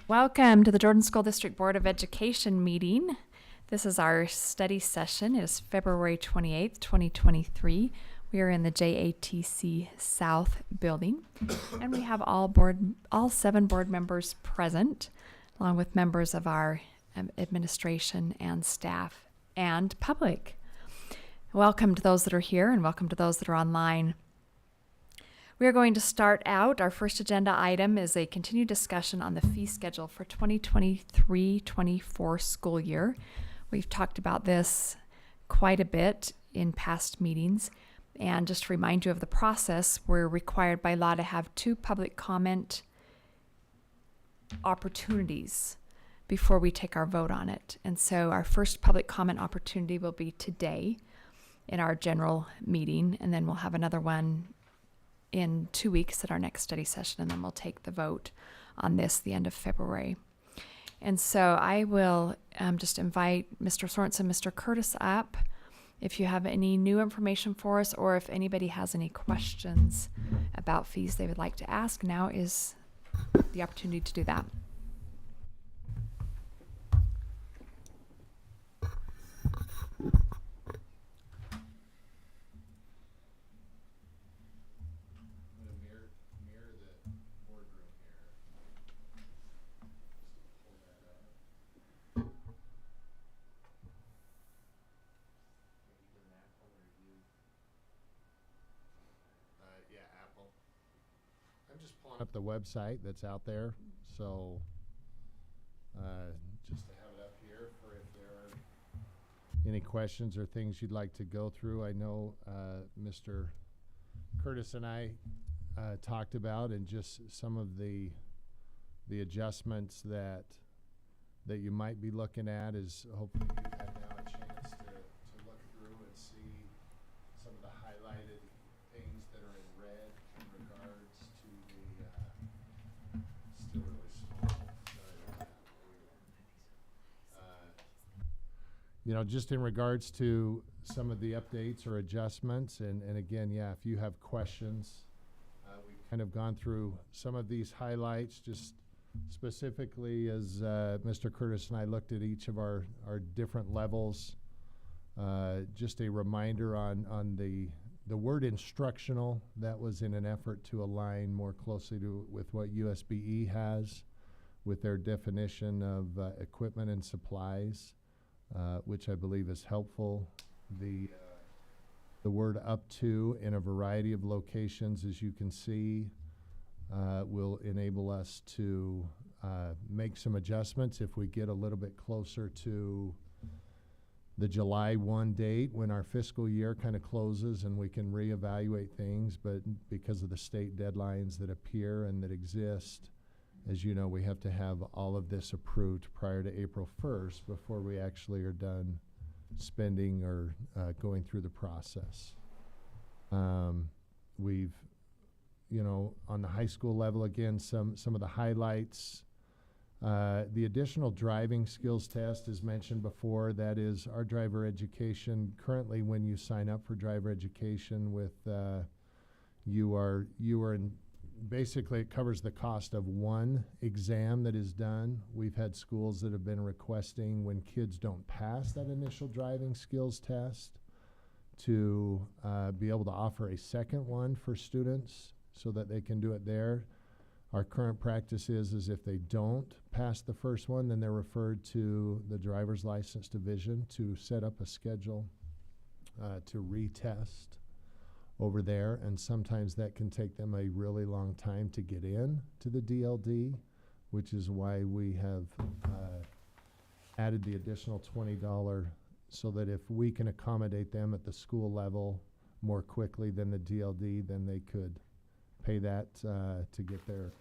Welcome to the Jordan School District Board of Education meeting. This is our study session. It is February 28th, 2023. We are in the JATC South building, and we have all 7 board members present, along with members of our administration and staff and public. Welcome to those that are here and welcome to those that are online. We are going to start out. Our first agenda item is a continued discussion on the fee schedule for 2023-24 school year. We've talked about this quite a bit in past meetings. And just to remind you of the process, we're required by law to have 2 public comment opportunities before we take our vote on it. And so our first public comment opportunity will be today in our general meeting, and then we'll have another one in 2 weeks at our next study session, and then we'll take the vote on this the end of February. And so I will just invite Mr. Sorensen, Mr. Curtis up if you have any new information for us, or if anybody has any questions about fees they would like to ask. Now is the opportunity to do that. Up the website that's out there, so just to have it up here for if there are any questions or things you'd like to go through. I know Mr. Curtis and I talked about, and just some of the adjustments that you might be looking at is hopefully you have now a chance to look through and see some of the highlighted things that are in red in regards to the still really small. Sorry about that. Just in regards to some of the updates or adjustments, and again, yeah, if you have questions, we've kind of gone through some of these highlights, just specifically as Mr. Curtis and I looked at each of our different levels. Just a reminder on the word instructional. That was in an effort to align more closely with what USBE has with their definition of equipment and supplies, which I believe is helpful. The word up to in a variety of locations, as you can see, will enable us to make some adjustments if we get a little bit closer to the July 1 date when our fiscal year kind of closes and we can reevaluate things. But because of the state deadlines that appear and that exist, as you know, we have to have all of this approved prior to April 1st before we actually are done spending or going through the process. We've, on the high school level, again, some of the highlights. The additional driving skills test is mentioned before. That is our driver education. Currently, when you sign up for driver education with, you are in, basically it covers the cost of one exam that is done. We've had schools that have been requesting, when kids don't pass that initial driving skills test, to be able to offer a second one for students so that they can do it there. Our current practice is if they don't pass the first one, then they're referred to the driver's license division to set up a schedule to retest over there. And sometimes that can take them a really long time to get in to the DLD, which is why we have added the additional $20 so that if we can accommodate them at the school level more quickly than the DLD, then they could pay that to get their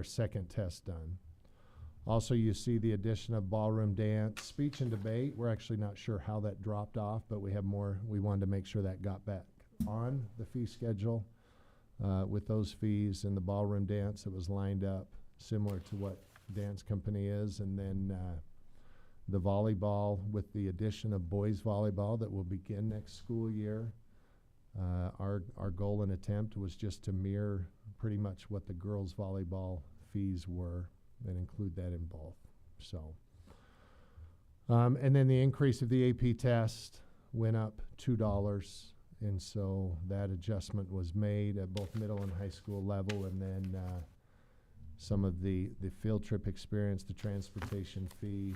second test done. Also, you see the addition of ballroom dance, speech and debate. We're actually not sure how that dropped off, but we have more. We wanted to make sure that got back on the fee schedule with those fees, and the ballroom dance that was lined up similar to what dance company is. And then the volleyball with the addition of boys volleyball that will begin next school year. Our goal and attempt was just to mirror pretty much what the girls volleyball fees were. and include that in both. So, and then the increase of the AP test went up $2. And so that adjustment was made at both middle and high school level. And then some of the field trip experience, the transportation fee,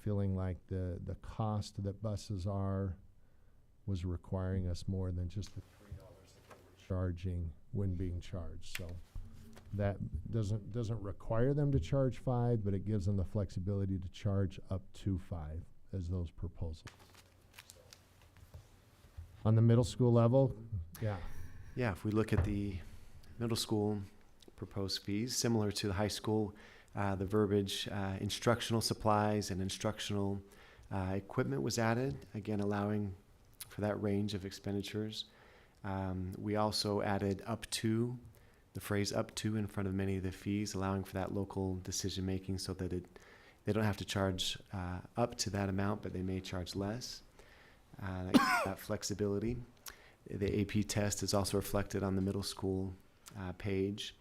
feeling like the cost that buses was requiring us more than just the $3 that they were charging when being charged. So that doesn't require them to charge $5, but it gives them the flexibility to charge up to $5 as those proposals. On the middle school level, yeah. Yeah, if we look at the middle school proposed fees, similar to the high school, the verbiage, instructional supplies and instructional equipment was added, again allowing for that range of expenditures. We also added the phrase up to in front of many of the fees, allowing for that local decision making so that they don't have to charge up to that amount, but they may charge less. That flexibility. The AP test is also reflected on the middle school page,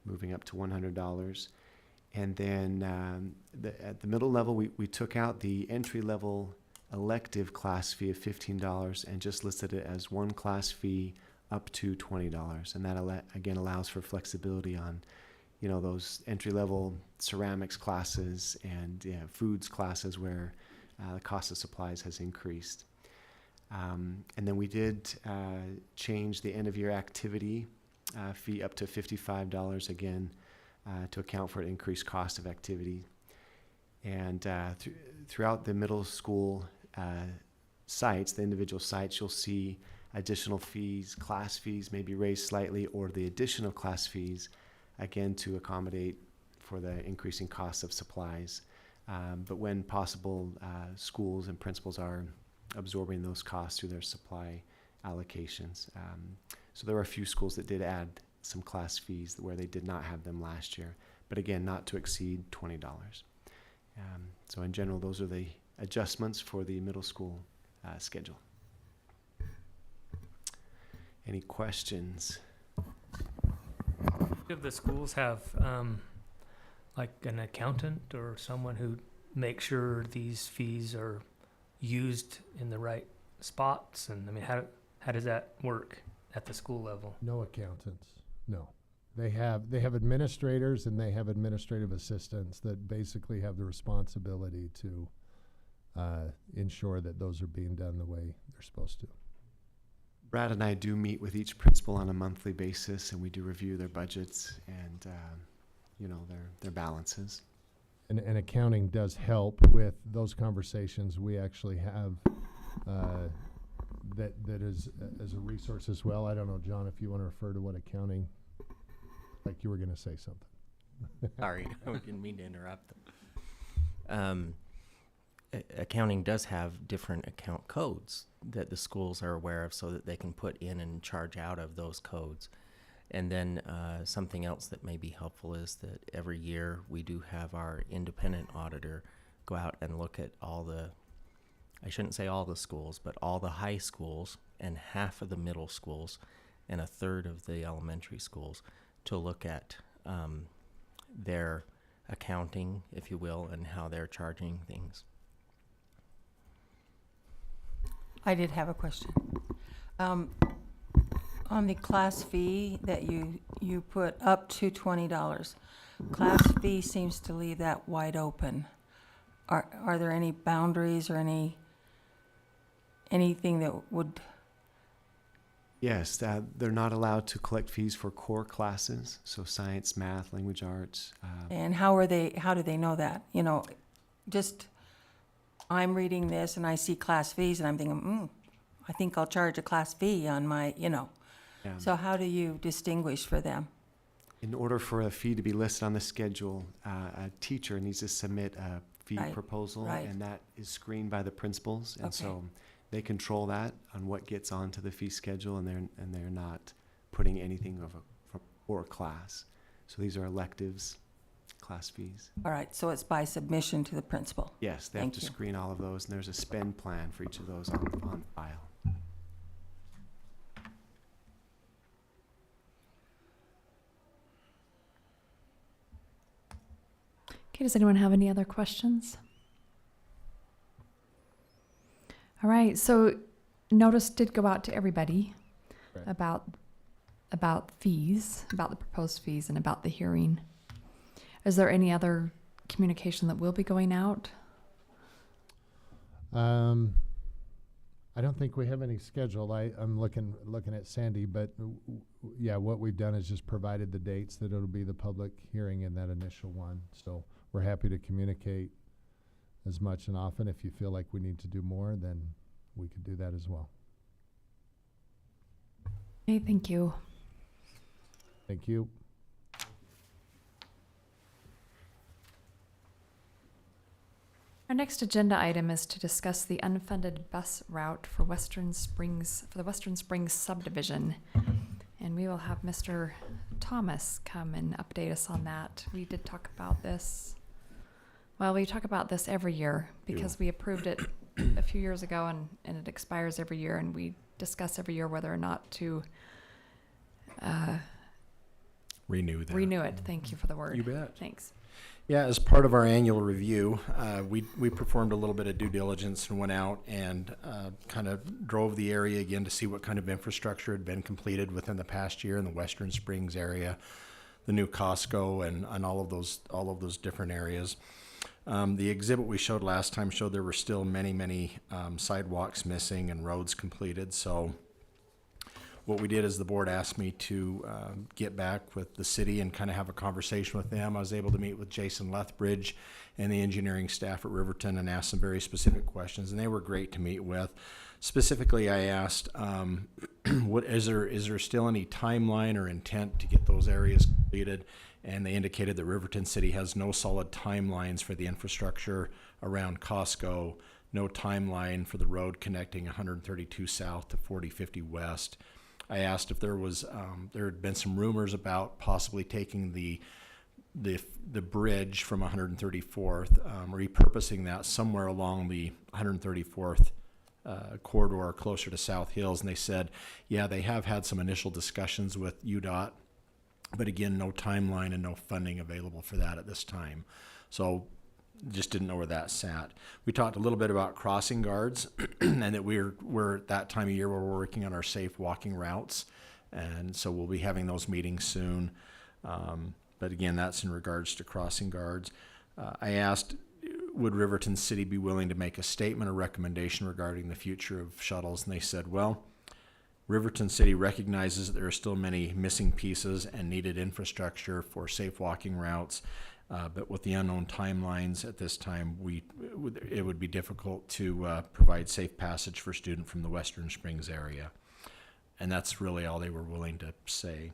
moving up to $100. And then at the middle level, we took out the entry level elective class fee of $15 and just listed it as one class fee up to $20. And that again allows for flexibility on, those entry level ceramics classes and foods classes where the cost of supplies has increased. And then we did change the end of year activity fee up to $55 again to account for an increased cost of activity. And throughout the middle school sites, the individual sites, you'll see additional fees, class fees may be raised slightly, or the addition of class fees, again, to accommodate for the increasing costs of supplies. But when possible, schools and principals are absorbing those costs through their supply allocations. So there were a few schools that did add some class fees where they did not have them last year, but again, not to exceed $20. So in general, those are the adjustments for the middle school schedule. Any questions? Do the schools have like an accountant or someone who makes sure these fees are used in the right spots? And I mean, how does that work at the school level? No accountants, no. They have administrators and they have administrative assistants that basically have the responsibility to ensure that those are being done the way they're supposed to. Brad and I do meet with each principal on a monthly basis, and we do review their budgets and their balances. And accounting does help with those conversations. We actually have that is as a resource as well. I don't know, John, if you want to refer to what accounting, like you were going to say something. Sorry, I didn't mean to interrupt. Accounting does have different account codes that the schools are aware of so that they can put in and charge out of those codes. And then something else that may be helpful is that every year we do have our independent auditor go out and look at I shouldn't say all the schools, but all the high schools and half of the middle schools and a third of the elementary schools to look at their accounting, if you will, and how they're charging things. I did have a question. On the class fee that you put up to $20, class fee seems to leave that wide open. Are there any boundaries or anything that would? Yes, they're not allowed to collect fees for core classes, so science, math, language arts. And how do they know that? Just I'm reading this and I see class fees and I'm thinking, I think I'll charge a class fee on my, So how do you distinguish for them? In order for a fee to be listed on the schedule, a teacher needs to submit a fee proposal, and that is screened by the principals, and so they control that on what gets onto the fee schedule, and they're not putting anything for a class. So these are electives, class fees. All right, so it's by submission to the principal. Yes, they have to screen all of those, and there's a spend plan for each of those on file. Okay, does anyone have any other questions? All right, so notice did go out to everybody Right. about fees, about the proposed fees, and about the hearing. Is there any other communication that will be going out? I don't think we have any scheduled. I'm looking at Sandy, but yeah, what we've done is just provided the dates that it'll be the public hearing in that initial one. So we're happy to communicate as much and often. If you feel like we need to do more, then we could do that as well. Okay, thank you. Thank you. Our next agenda item is to discuss the unfunded bus route for the Western Springs subdivision. And we will have Mr. Thomas come and update us on that. We did talk about this. Well, we talk about this every year because we approved it a few years ago and it expires every year, and we discuss every year whether or not to Renew that. renew it. Thank you for the word. You bet. Thanks. Yeah, as part of our annual review, we performed a little bit of due diligence and went out and kind of drove the area again to see what kind of infrastructure had been completed within the past year in the Western Springs area, the new Costco and all of those different areas. The exhibit we showed last time showed there were still many sidewalks missing and roads completed. So what we did is the board asked me to get back with the city and kind of have a conversation with them. I was able to meet with Jason Lethbridge and the engineering staff at Riverton and ask some very specific questions, and they were great to meet with. Specifically, I asked, what is there still any timeline or intent to get those areas completed? And they indicated that Riverton City has no solid timelines for the infrastructure around Costco, no timeline for the road connecting 132 South to 4050 West. I asked if there had been some rumors about possibly taking the bridge from 134th, repurposing that somewhere along the 134th corridor closer to South Hills. And they said, yeah, they have had some initial discussions with UDOT, but again, no timeline and no funding available for that at this time. So just didn't know where that sat. We talked a little bit about crossing guards and that we're at that time of year where we're working on our safe walking routes. And so we'll be having those meetings soon. But again, that's in regards to crossing guards. I asked, would Riverton City be willing to make a statement or recommendation regarding the future of shuttles? And they said, well, Riverton City recognizes that there are still many missing pieces and needed infrastructure for safe walking routes. But with the unknown timelines at this time, it would be difficult to provide safe passage for students from the Western Springs area. And that's really all they were willing to say.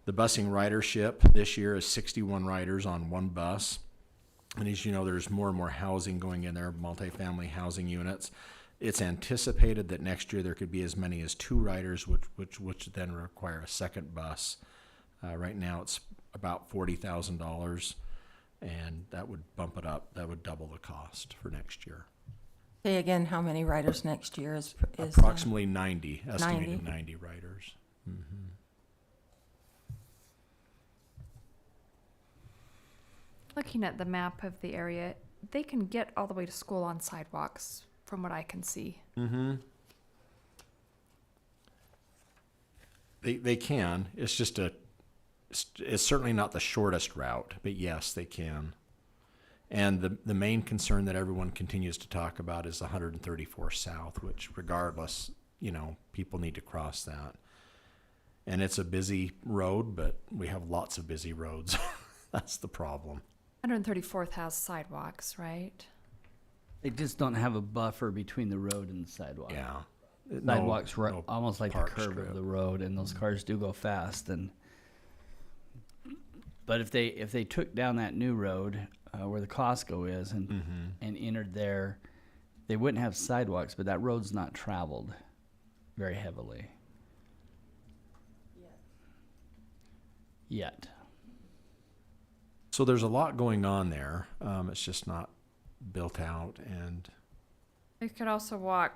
The busing ridership this year is 61 riders on one bus. And as you know, there's more and more housing going in there, multifamily housing units. It's anticipated that next year there could be as many as 2 riders, which then require a second bus. Right now it's about $40,000. And that would bump it up. That would double the cost for next year. Say again, how many riders next year is Approximately 90, estimated 90 riders. Mm-hmm. Looking at the map of the area, they can get all the way to school on sidewalks, from what I can see. Mm-hmm. They can. It's just it's certainly not the shortest route, but yes, they can. And the main concern that everyone continues to talk about is 134 South, which regardless, people need to cross that. And it's a busy road, but we have lots of busy roads. That's the problem. 134th has sidewalks, right? They just don't have a buffer between the road and the sidewalk. Yeah. Sidewalks No- are no almost like the park curve strip. of the road, and those cars do go fast. But if they took down that new road where the Costco is and entered there, they wouldn't have sidewalks, but that road's not traveled very heavily. Yet. So there's a lot going on there. It's just not built out, and You could also walk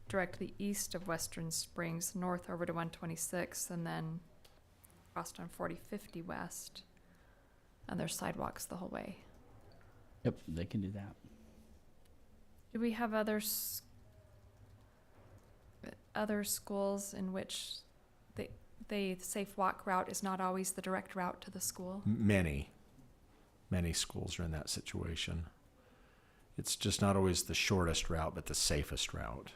directly east of Western Springs, north over to 126, and then cross on 4050 west. and there's sidewalks the whole way. Yep, they can do that. Do we have other schools in which the safe walk route is not always the direct route to the school? Many schools are in that situation. It's just not always the shortest route, but the safest route.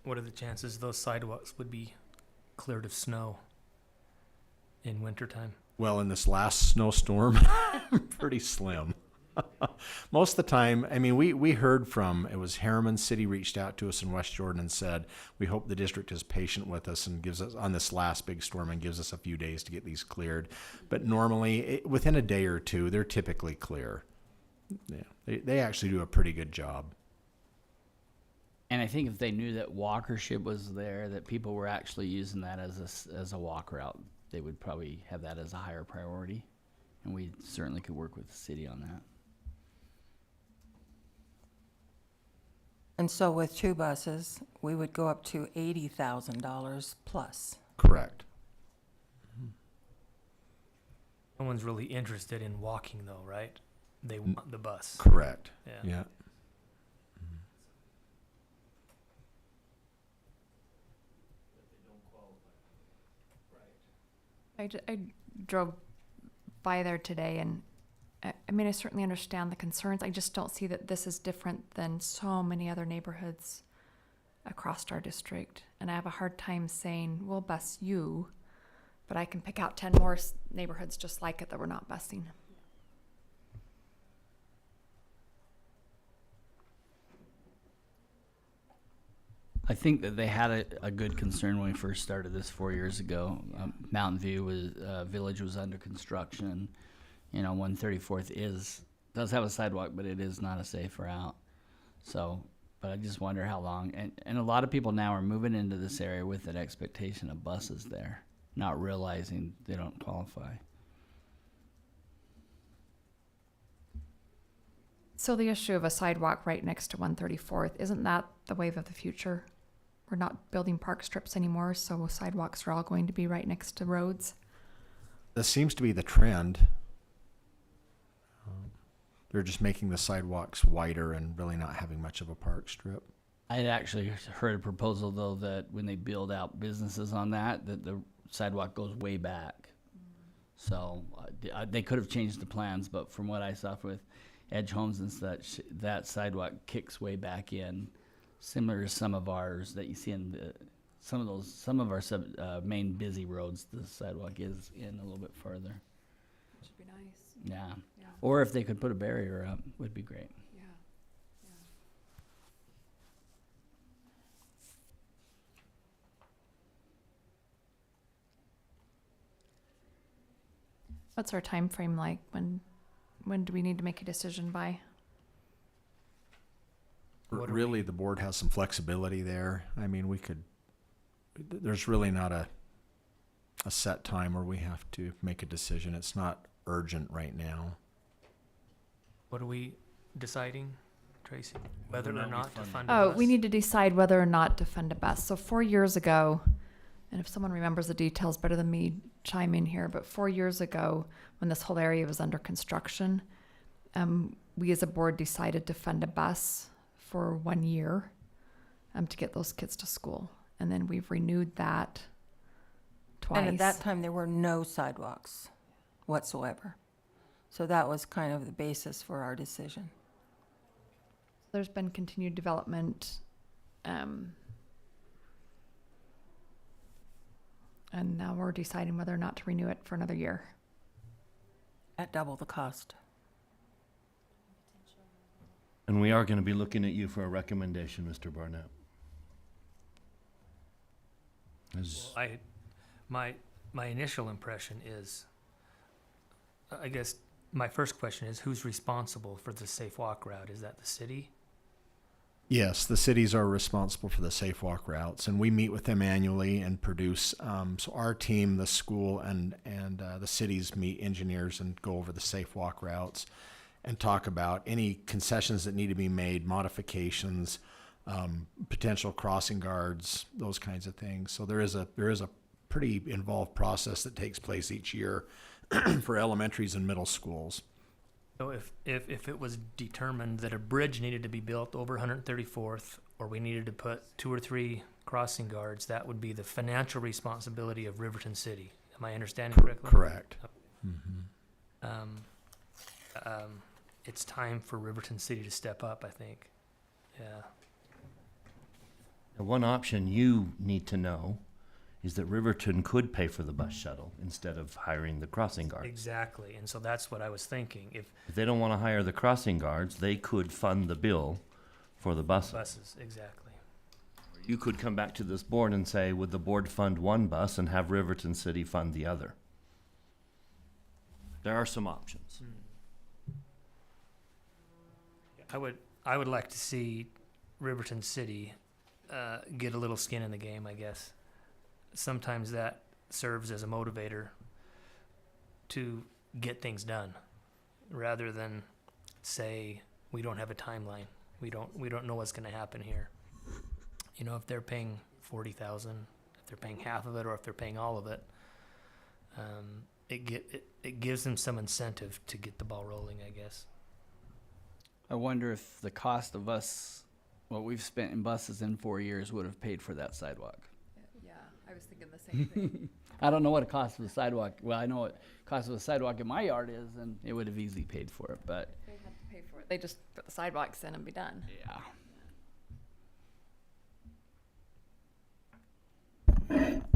What are the chances those sidewalks would be cleared of snow in wintertime? Well, in this last snowstorm, pretty slim. Most of the time, I mean, we heard from, it was Harriman City reached out to us in West Jordan and said, we hope the district is patient with us and gives us, on this last big storm, and gives us a few days to get these cleared. But normally, within a day or two, they're typically clear. Yeah, they actually do a pretty good job. And I think if they knew that walkership was there, that people were actually using that as a walk route, they would probably have that as a higher priority. And we certainly could work with the city on that. And so with 2 buses, we would go up to $80,000 plus. Correct. No one's really interested in walking though, right? They want the bus. Correct. Yeah. I drove by there today, and I mean, I certainly understand the concerns. I just don't see that this is different than so many other neighborhoods across our district. And I have a hard time saying, we'll bus you, but I can pick out 10 more neighborhoods just like it that we're not busing. I think that they had a good concern when we first started this 4 years ago. Mountain View Village was under construction. 134th does have a sidewalk, but it is not a safe route. So, but I just wonder how long. And a lot of people now are moving into this area with that expectation of buses there, not realizing they don't qualify. So the issue of a sidewalk right next to 134th, isn't that the wave of the future? We're not building park strips anymore, so sidewalks are all going to be right next to roads. That seems to be the trend. They're just making the sidewalks wider and really not having much of a park strip. I had actually heard a proposal, though, that when they build out businesses on that the sidewalk goes way back. So they could have changed the plans, but from what I saw with Edge Homes and such, that sidewalk kicks way back in, similar to some of ours that you see in some of our main busy roads. The sidewalk is in a little bit further. That should be nice. Yeah. Yeah. Or if they could put a barrier up, would be great. Yeah. What's our time frame like? When do we need to make a decision by? What are Really, the board has some flexibility there. I mean, there's really not a set time where we have to make a decision. It's not urgent right now. What are we deciding, Tracy? Whether or not to fund a Oh, bus? we need to decide whether or not to fund a bus. So 4 years ago, and if someone remembers the details better than me, chime in here, but 4 years ago, when this whole area was under construction, we as a board decided to fund a bus for 1 year to get those kids to school. And then we've renewed that twice. And at that time, there were no sidewalks whatsoever. So that was kind of the basis for our decision. There's been continued development, and now we're deciding whether or not to renew it for another year. At double the cost. And we are going to be looking at you for a recommendation, Mr. Barnett. Well, my initial impression is, I guess my first question is, who's responsible for the safe walk route? Is that the city? Yes, the cities are responsible for the safe walk routes, and we meet with them annually and produce. So our team, the school, and the cities meet engineers and go over the safe walk routes and talk about any concessions that need to be made, modifications, potential crossing guards, those kinds of things. So there is a pretty involved process that takes place each year for elementaries and middle schools. So if it was determined that a bridge needed to be built over 134th, or we needed to put 2 or 3 crossing guards, that would be the financial responsibility of Riverton City. Am I understanding correctly? Correct. It's time for Riverton City to step up, I think. Yeah. Now, one option you need to know is that Riverton could pay for the bus shuttle instead of hiring the crossing guards. Exactly, and so that's what I was thinking. If If they don't want to hire the crossing guards, they could fund the bill for the buses. buses, exactly. You could come back to this board and say, would the board fund one bus and have Riverton City fund the other? There are some options. I would like to see Riverton City get a little skin in the game, I guess. Sometimes that serves as a motivator to get things done, rather than say we don't have a timeline. We don't know what's going to happen here. You know, if they're paying $40,000, if they're paying half of it, or if they're paying all of it, it gives them some incentive to get the ball rolling, I guess. I wonder if the cost of us, what we've spent in buses in 4 years, would have paid for that sidewalk. Yeah, I was thinking the same thing. I don't know what the cost of the sidewalk. Well, I know what cost of the sidewalk in my yard is, and it would have easily paid for it. But They had to pay for it. They just put the sidewalks in and be done. yeah,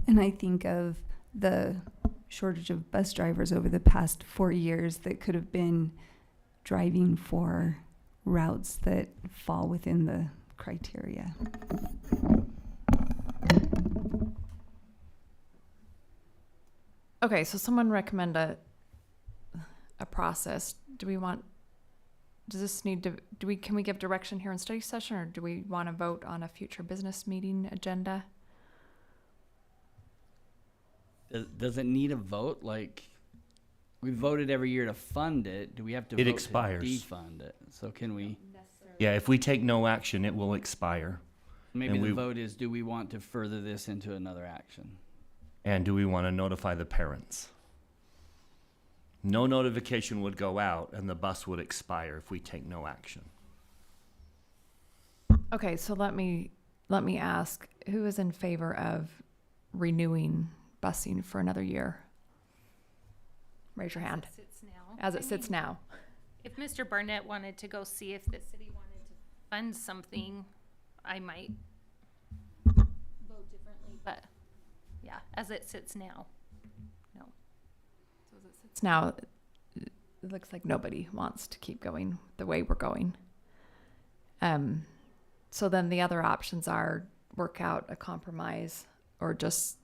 And I think of the shortage of bus drivers over the past 4 years that could have been driving for routes that fall within the criteria. Okay, so someone recommend a process. Does this need to, can we give direction here in study session, or do we want to vote on a future business meeting agenda? does it need a vote? Like, we voted every year to fund it. Do we have to It vote expires. to defund it? So can we? Yeah, if we take no action, it will expire. Maybe And the we- vote is: do we want to further this into another action? And do we want to notify the parents? No notification would go out and the bus would expire if we take no action. Okay, so let me ask, who is in favor of renewing busing for another year? Raise your hand. Sits now. As it sits now. If Mr. Barnett wanted to go see if the city wanted to fund something, I might vote differently, but yeah, as it sits now, no. So as it sits now, it looks like nobody wants to keep going the way we're going. So then the other options are work out a compromise, or just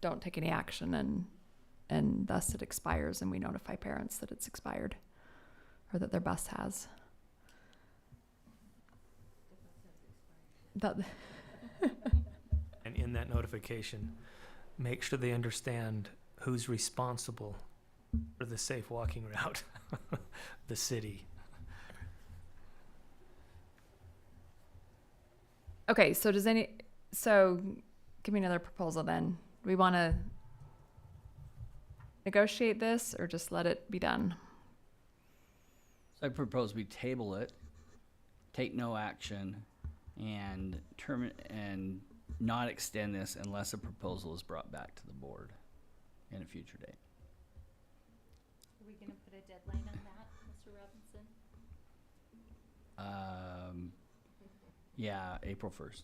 don't take any action, and thus it expires and we notify parents that it's expired or that their bus has. That And in that notification, make sure they understand who's responsible for the safe walking route, the city. Okay, so give me another proposal then. Do we want to negotiate this or just let it be done? So I propose we table it, take no action, and and not extend this unless a proposal is brought back to the board in a future date. Are we gonna put a deadline on that, Mr. Robinson? Yeah, April 1st.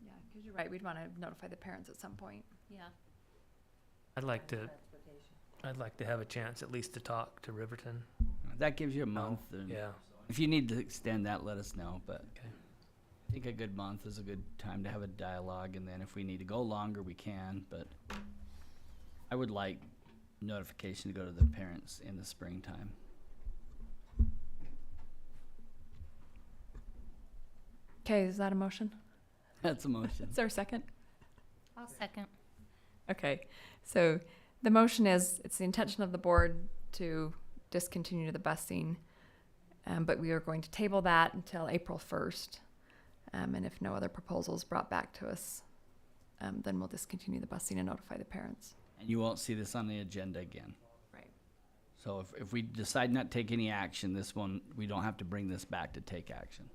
Yeah, because you're right. We'd want to notify the parents at some point. Yeah. I'd like to have a chance at least to talk to Riverton. That gives you a month. And Yeah. if you need to extend that, let us know. But Okay. I think a good month is a good time to have a dialogue, and then if we need to go longer, we can. But I would like notification to go to the parents in the springtime. Okay, is that a motion? That's a motion. Is there a second? I'll second. Okay, so the motion is, it's the intention of the board to discontinue the busing, but we are going to table that until April 1st. And if no other proposals brought back to us then we'll discontinue the busing and notify the parents. And you won't see this on the agenda again. Right. So if we decide not to take any action, this one, we don't have to bring this back to take action.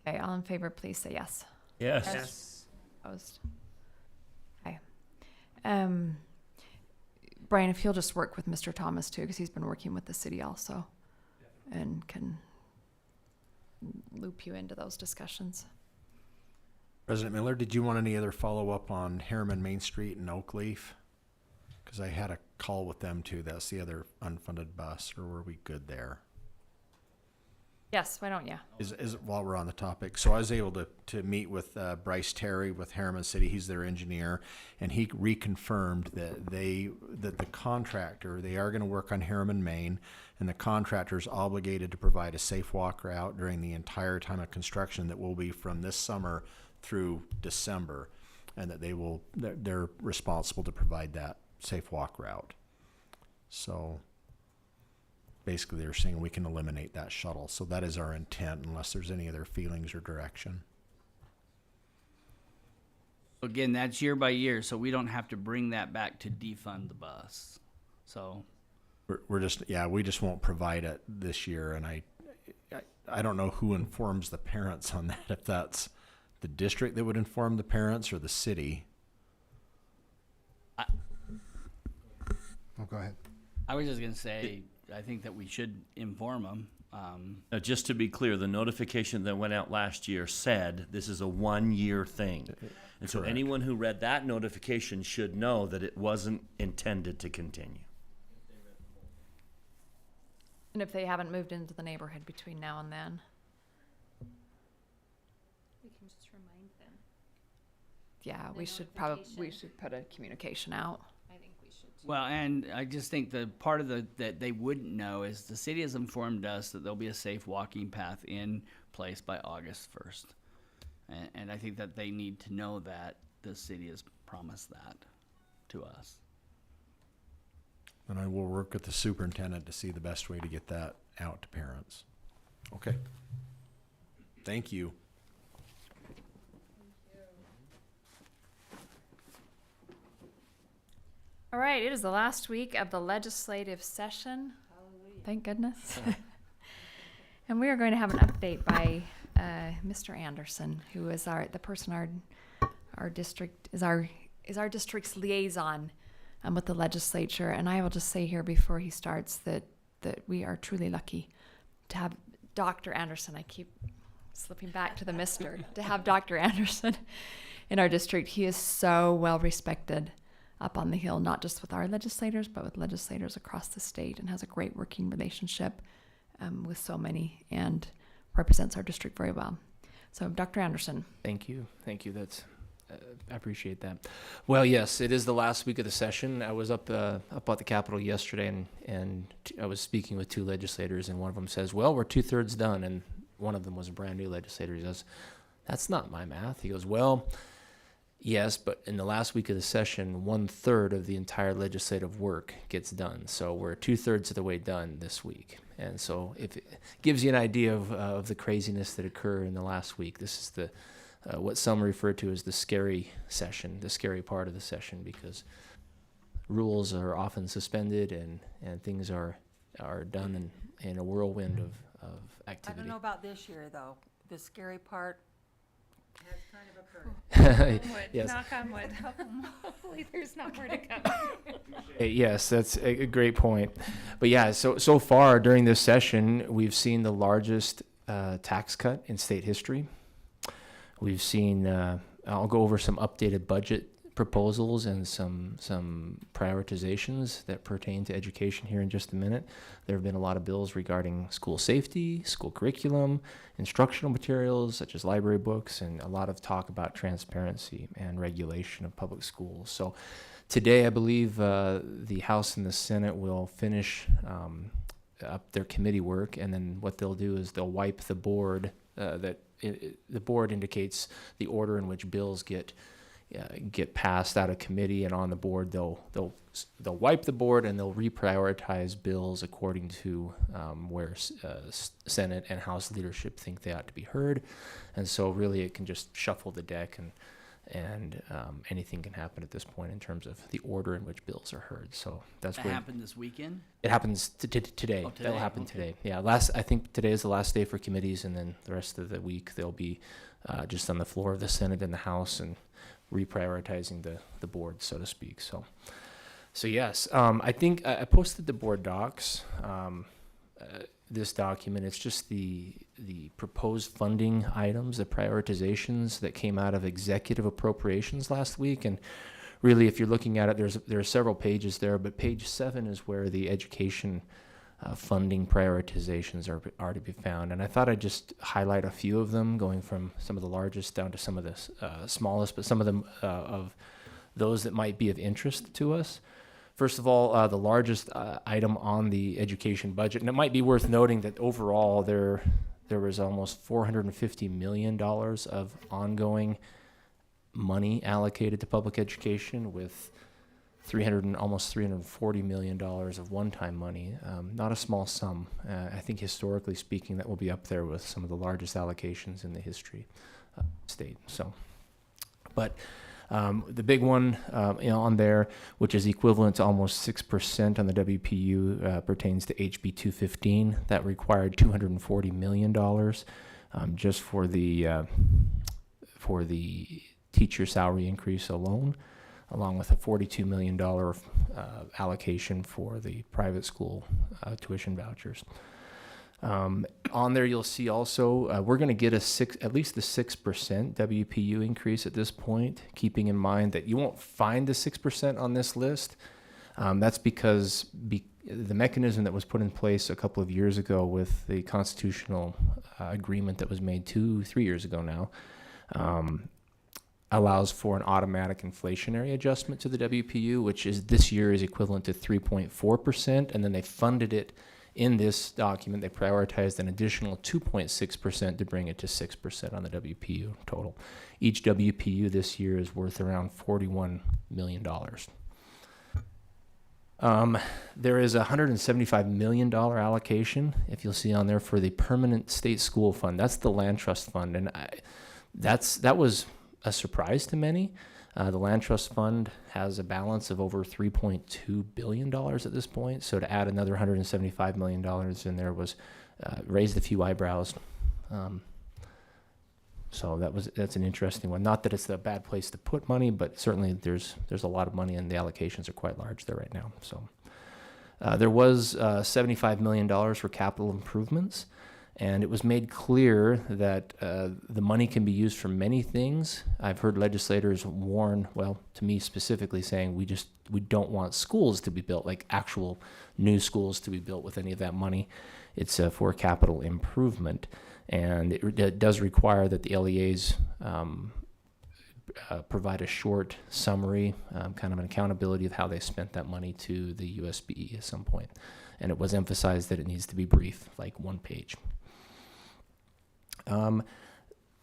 Okay, all in favor, please say yes. Yes. Opposed? Okay. Brian, if you'll just work with Mr. Thomas too, because he's been working with the city also, and can loop you into those discussions. President Miller, did you want any other follow-up on Harriman Main Street and Oakleaf? Because I had a call with them too. That's the other unfunded bus, or were we good there? Yes, why don't you? Is while we're on the topic, so I was able to meet with Bryce Terry with Harriman City. He's their engineer, and he reconfirmed that the contractor, they are going to work on Harriman Main, and the contractor is obligated to provide a safe walk route during the entire time of construction that will be from this summer through December, and that they're responsible to provide that safe walk route. So basically they're saying we can eliminate that shuttle. So that is our intent, unless there's any other feelings or direction. Again, that's year by year, so we don't have to bring that back to defund the bus. So We just won't provide it this year. And I don't know who informs the parents on that, if that's the district that would inform the parents or the city. Oh, go ahead. I was just gonna say, I think that we should inform them. Now, just to be clear, the notification that went out last year said this is a 1-year thing. And so Correct. anyone who read that notification should know that it wasn't intended to continue. And if they haven't moved into the neighborhood between now and then. We can just remind them. Yeah, The we should notification. put a communication out. I think we should too. Well, and I just think the part of that they wouldn't know is the city has informed us that there'll be a safe walking path in place by August 1st. And I think that they need to know that the city has promised that to us. And I will work with the superintendent to see the best way to get that out to parents. Okay. Thank you. All right, it is the last week of the legislative session. Thank goodness. And we are going to have an update by Mr. Anderson, who is the person our district is our district's liaison with the legislature. And I will just say here before he starts that we are truly lucky to have Dr. Anderson. I keep slipping back to the Mr. to have Dr. Anderson in our district. He is so well respected up on the Hill, not just with our legislators, but with legislators across the state, and has a great working relationship with so many, and represents our district very well. So, Dr. Anderson. Thank you. That's I appreciate that. Well, yes, it is the last week of the session. I was up at the Capitol yesterday, and I was speaking with two legislators, and one of them says, "Well, we're 2/3 done," and one of them was a brand new legislator. He goes, "That's not my math." He goes, "Well, yes, but in the last week of the session, 1/3 of the entire legislative work gets done. So we're 2/3 of the way done this week." And so if it gives you an idea of the craziness that occurred in the last week, this is the what some refer to as the scary session, the scary part of the session, because rules are often suspended and things are done in a whirlwind of I activity. don't know about this year, though. The scary part has kind of occurred. Yes. Knock on wood. Hopefully there's not more to come. Yes, that's a great point. But yeah, so far during this session, we've seen the largest tax cut in state history. We've seen, I'll go over some updated budget proposals and some prioritizations that pertain to education here in just a minute. There have been a lot of bills regarding school safety, school curriculum, instructional materials such as library books, and a lot of talk about transparency and regulation of public schools. So today, I believe the House and the Senate will finish up their committee work, and then what they'll do is they'll wipe the board. The board indicates the order in which bills get passed out of committee and on the board. They'll wipe the board and they'll reprioritize bills according to where Senate and House leadership think they ought to be heard. And so really it can just shuffle the deck, and and anything can happen at this point in terms of the order in which bills are heard. So that's That where happened this weekend? it happens today. Oh, today, That'll happen okay. today. Yeah, I think today is the last day for committees, and then the rest of the week they'll be just on the floor of the Senate and the House and reprioritizing the board, so to speak. So yes, I think I posted the board docs. This document, it's just the proposed funding items, the prioritizations that came out of executive appropriations last week. And really, if you're looking at it, there are several pages there, but page 7 is where the education funding prioritizations are to be found. And I thought I'd just highlight a few of them, going from some of the largest down to some of the smallest, but some of them of those that might be of interest to us. First of all, the largest item on the education budget, and it might be worth noting that overall there was almost $450 million of ongoing money allocated to public education, with almost $340 million of one-time money. Not a small sum. I think historically speaking, that will be up there with some of the largest allocations in the history of the state. So, but the big one on there, which is equivalent to almost 6% on the WPU, pertains to HB 215. That required $240 million just for the teacher salary increase alone, along with a $42 million allocation for the private school tuition vouchers. On there, you'll see also we're going to get at least the 6% WPU increase at this point, keeping in mind that you won't find the 6% on this list. That's because the mechanism that was put in place a couple of years ago with the constitutional agreement that was made 2-3 years ago now allows for an automatic inflationary adjustment to the WPU, which is this year is equivalent to 3.4%, and then they funded it. In this document, they prioritized an additional 2.6% to bring it to 6% on the WPU total. Each WPU this year is worth around $41 million. There is a $175 million allocation, if you'll see on there, for the Permanent State School Fund. That's the Land Trust Fund, and that was a surprise to many. The Land Trust Fund has a balance of over $3.2 billion at this point. So to add another $175 million in there was raised a few eyebrows. So that's an interesting one. Not that it's a bad place to put money, but certainly there's a lot of money, and the allocations are quite large there right now. So there was $75 million for capital improvements. And it was made clear that the money can be used for many things. I've heard legislators warn, well, to me specifically, saying we don't want schools to be built, like actual new schools to be built with any of that money. It's for capital improvement. And it does require that the LEAs provide a short summary, kind of an accountability of how they spent that money to the USBE at some point. And it was emphasized that it needs to be brief, like one page.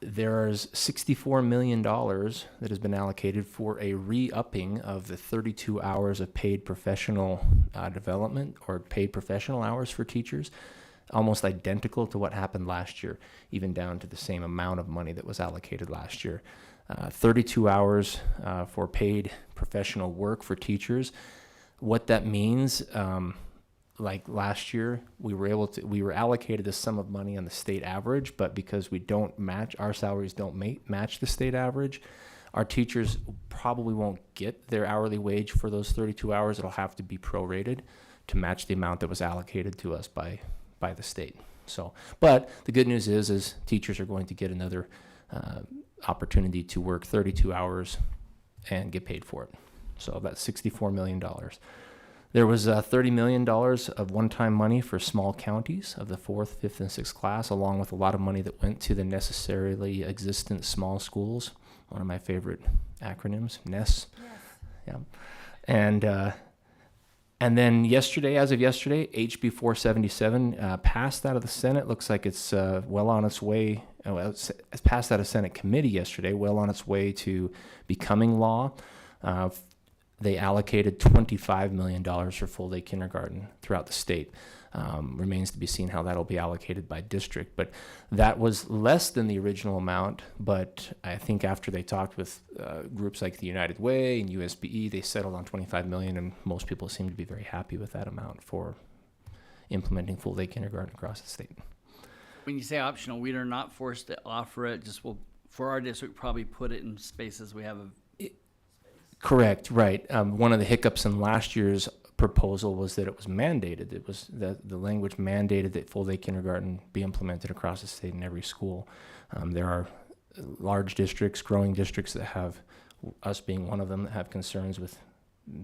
There's $64 million that has been allocated for a re-upping of the 32 hours of paid professional development, or paid professional hours for teachers, almost identical to what happened last year, even down to the same amount of money that was allocated last year. 32 hours for paid professional work for teachers. What that means, like last year, we were allocated a sum of money on the state average, but because our salaries don't match the state average, our teachers probably won't get their hourly wage for those 32 hours. It'll have to be prorated to match the amount that was allocated to us by the state. So, but the good news is teachers are going to get another opportunity to work 32 hours and get paid for it. So that's $64 million. There was $30 million of one-time money for small counties of the 4th, 5th, and 6th class, along with a lot of money that went to the necessarily existent small schools, one of my favorite acronyms, NES. Yes. Yeah. And then as of yesterday, HB 477 passed out of the Senate. Looks like it's well on its way. It's passed out of Senate committee yesterday, well on its way to becoming law. they allocated $25 million for full-day kindergarten throughout the state. Remains to be seen how that'll be allocated by district, but that was less than the original amount. But I think after they talked with groups like the United Way and USBE, they settled on $25 million, and most people seem to be very happy with that amount for implementing full-day kindergarten across the state. When you say optional, we are not forced to offer it. Just will for our district probably put it in spaces we have a. Correct, right. One of the hiccups in last year's proposal was that it was mandated. It was that the language mandated that full-day kindergarten be implemented across the state in every school. There are large districts, growing districts that have, us being one of them, that have concerns with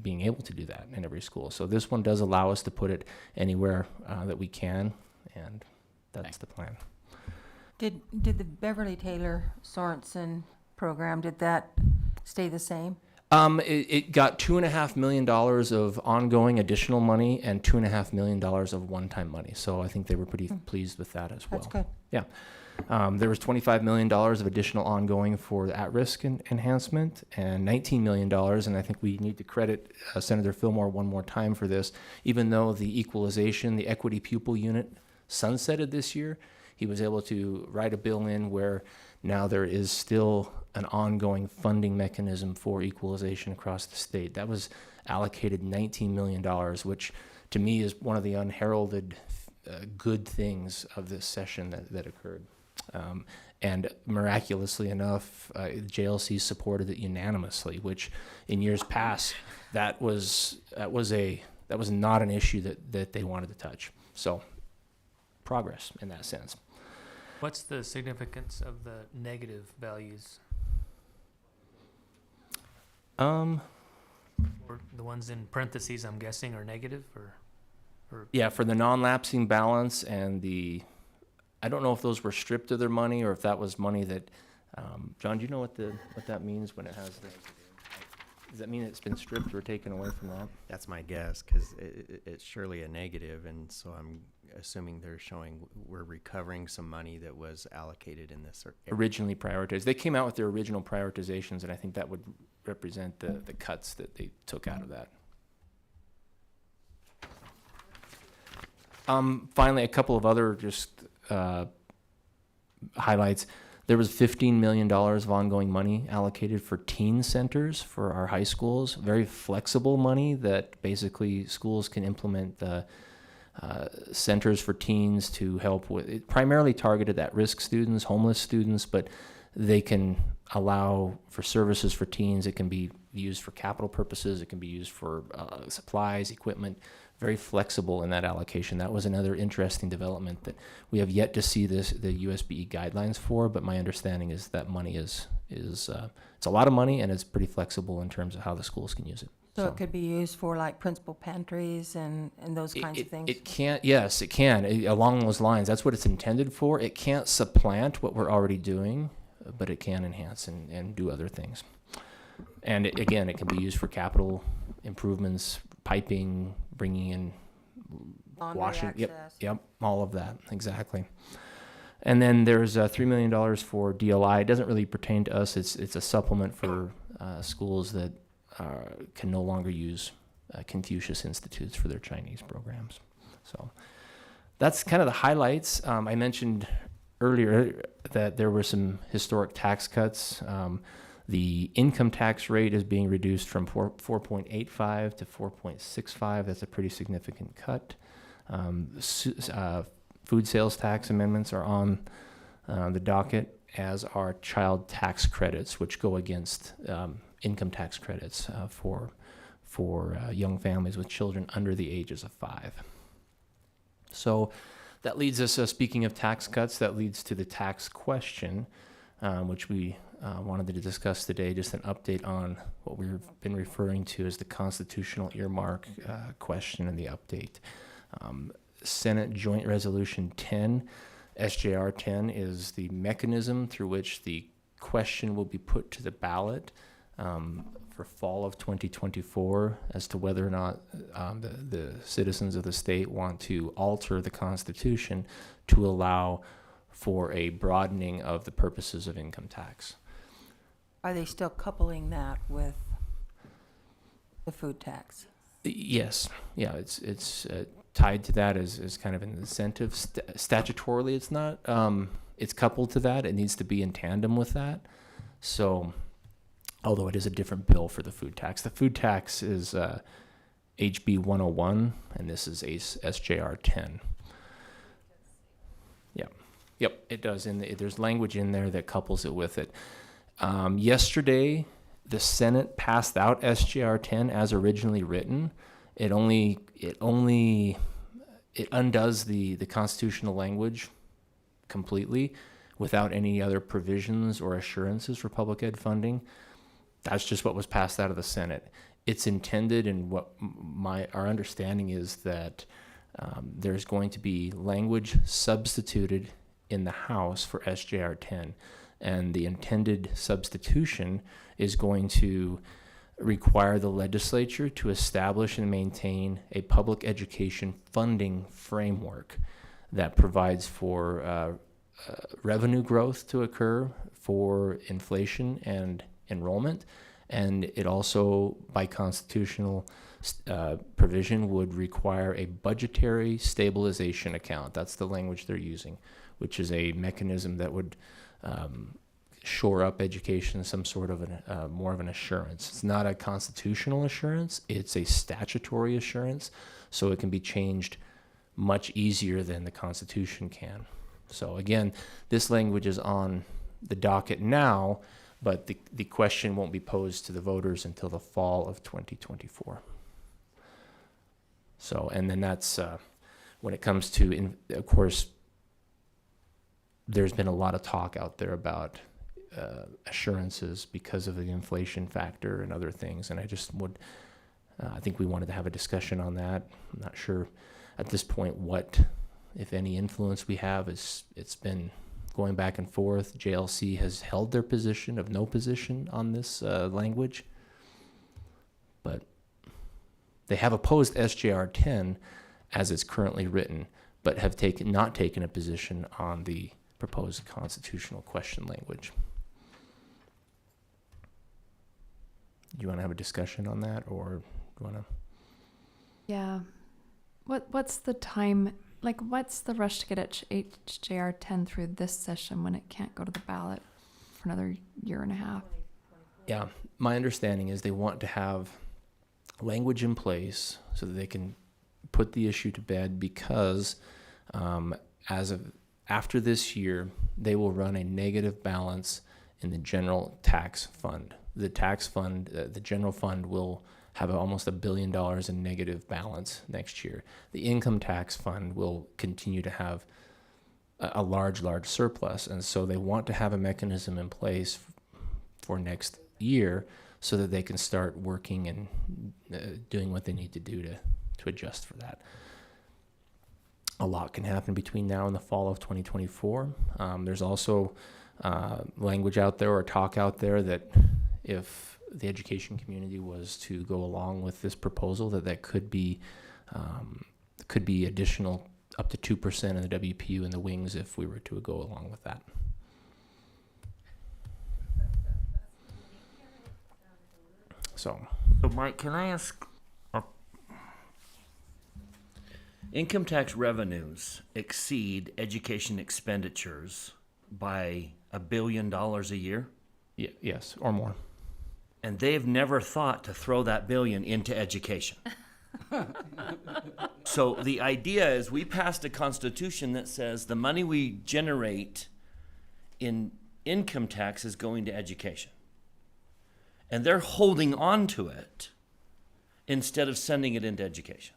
being able to do that in every school. So this one does allow us to put it anywhere that we can, and that's the plan. Did the Beverly Taylor Sorensen program, did that stay the same? It got $2.5 million of ongoing additional money and $2.5 million of one-time money. So I think they were pretty pleased with that as well. That's good. Yeah. There was $25 million of additional ongoing for the at-risk enhancement and $19 million. And I think we need to credit Senator Fillmore one more time for this. Even though the equalization, the equity pupil unit sunsetted this year, he was able to write a bill in where now there is still an ongoing funding mechanism for equalization across the state. That was allocated $19 million, which to me is one of the unheralded good things of this session that occurred. And miraculously enough, JLC supported it unanimously, which in years past, that was not an issue that they wanted to touch. So progress in that sense. What's the significance of the negative values? Or the ones in parentheses, I'm guessing, are negative, or Yeah, for the non-lapsing balance and I don't know if those were stripped of their money or if that was money that, John, do you know what that means when it has does that mean it's been stripped or taken away from that? That's my guess, because it's surely a negative, and so I'm assuming they're showing we're recovering some money that was allocated in this area. Originally prioritized. They came out with their original prioritizations, and I think that would represent the cuts that they took out of that. Finally, a couple of other just highlights. There was $15 million of ongoing money allocated for teen centers for our high schools. Very flexible money that basically schools can implement the centers for teens to help with it, primarily targeted at risk students, homeless students, but they can allow for services for teens. It can be used for capital purposes. It can be used for supplies, equipment. Very flexible in that allocation. That was another interesting development that we have yet to see the USBE guidelines for, but my understanding is that money is it's a lot of money, and it's pretty flexible in terms of how the schools can use it. So it could be used for like principal pantries and those kinds of things? It can't, yes, it can. Along those lines, that's what it's intended for. It can't supplant what we're already doing, but it can enhance and do other things. And again, it can be used for capital improvements, piping, bringing in Laundry washing. access. Yep, all of that, exactly. And then there's $3 million for DLI. It doesn't really pertain to us. It's a supplement for schools that can no longer use Confucius Institutes for their Chinese programs. So that's kind of the highlights. I mentioned earlier that there were some historic tax cuts. The income tax rate is being reduced from 4.85 to 4.65. That's a pretty significant cut. Food sales tax amendments are on the docket, as are child tax credits, which go against income tax credits for young families with children under the ages of 5. So that leads us, speaking of tax cuts, that leads to the tax question, which we wanted to discuss today, just an update on what we've been referring to as the constitutional earmark question and the update. Senate Joint Resolution 10, SJR 10, is the mechanism through which the question will be put to the ballot for fall of 2024 as to whether or not the citizens of the state want to alter the Constitution to allow for a broadening of the purposes of income tax. Are they still coupling that with the food tax. Yes, yeah, it's tied to that as kind of an incentive. Statutorily, it's not. It's coupled to that. It needs to be in tandem with that. So, although it is a different bill for the food tax, the food tax is HB 101, and this is SJR 10. Yep, it does. There's language in there that couples it with it. Yesterday, the Senate passed out SJR 10 as originally written. It undoes the constitutional language completely without any other provisions or assurances for public ed funding. That's just what was passed out of the Senate. It's intended, and what our understanding is that there's going to be language substituted in the House for SJR 10, and the intended substitution is going to require the legislature to establish and maintain a public education funding framework that provides for revenue growth to occur for inflation and enrollment, and it also, by constitutional provision, would require a budgetary stabilization account. That's the language they're using, which is a mechanism that would shore up education, some sort of more of an assurance. It's not a constitutional assurance, it's a statutory assurance, so it can be changed much easier than the Constitution can. So again, this language is on the docket now, but the question won't be posed to the voters until the fall of 2024. So, and then that's, when it comes to, of course, there's been a lot of talk out there about assurances because of the inflation factor and other things. And I just I think we wanted to have a discussion on that. I'm not sure at this point what, if any, influence we have. It's been going back and forth. JLC has held their position of no position on this language, but they have opposed SJR 10 as it's currently written, but have not taken a position on the proposed constitutional question language. Do you want to have a discussion on that, or do you want to? Yeah. What's the time? Like, what's the rush to get HJR 10 through this session when it can't go to the ballot for another year and a half? Yeah, my understanding is they want to have language in place so that they can put the issue to bed, because after this year, they will run a negative balance in the general tax fund. The tax fund, the general fund, will have almost $1 billion in negative balance next year. The income tax fund will continue to have a large surplus. And so they want to have a mechanism in place for next year so that they can start working and doing what they need to do to adjust for that. A lot can happen between now and the fall of 2024. There's also language out there or talk out there that if the education community was to go along with this proposal, that could be additional up to 2% of the WPU in the wings if we were to go along with that. So Mike, can I ask? Income tax revenues exceed education expenditures by $1 billion a year? Yes, or more. And they've never thought to throw that billion into education. So the idea is we passed a constitution that says the money we generate in income tax is going to education. And they're holding on to it instead of sending it into education.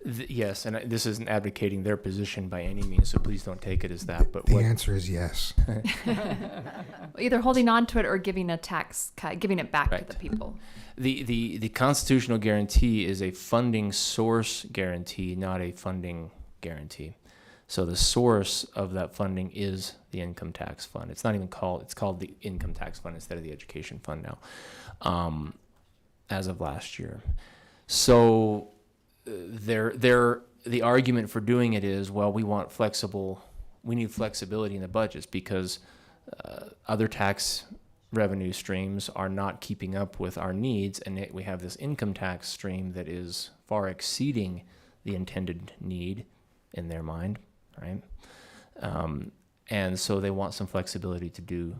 Yes, and this isn't advocating their position by any means, so please don't take it as that. But the answer is yes. Either holding on to it or giving a tax cut, giving it back to the people. The constitutional guarantee is a funding source guarantee, not a funding guarantee. So the source of that funding is the income tax fund. It's not even called, it's called the income tax fund instead of the education fund now, as of last year. So the argument for doing it is, well, we need flexibility in the budgets because other tax revenue streams are not keeping up with our needs, and yet we have this income tax stream that is far exceeding the intended need in their mind, right? And so they want some flexibility to do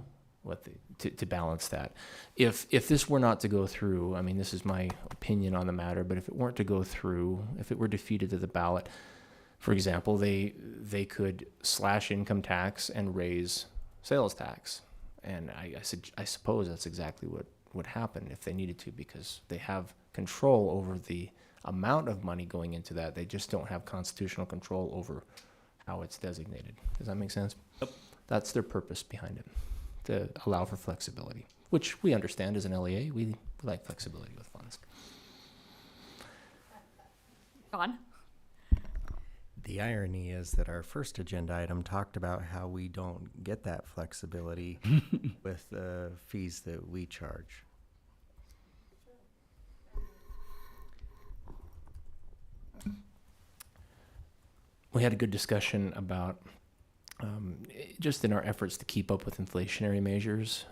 to balance that. If this were not to go through, I mean, this is my opinion on the matter, but if it weren't to go through, if it were defeated to the ballot, for example, they could slash income tax and raise sales tax. And I suppose that's exactly what would happen if they needed to, because they have control over the amount of money going into that. They just don't have constitutional control over how it's designated. Does that make sense? Yep. That's their purpose behind it, to allow for flexibility, which we understand as an LEA. We like flexibility with funds. Gone. The irony is that our first agenda item talked about how we don't get that flexibility with the fees that we charge. We had a good discussion about just in our efforts to keep up with inflationary measures.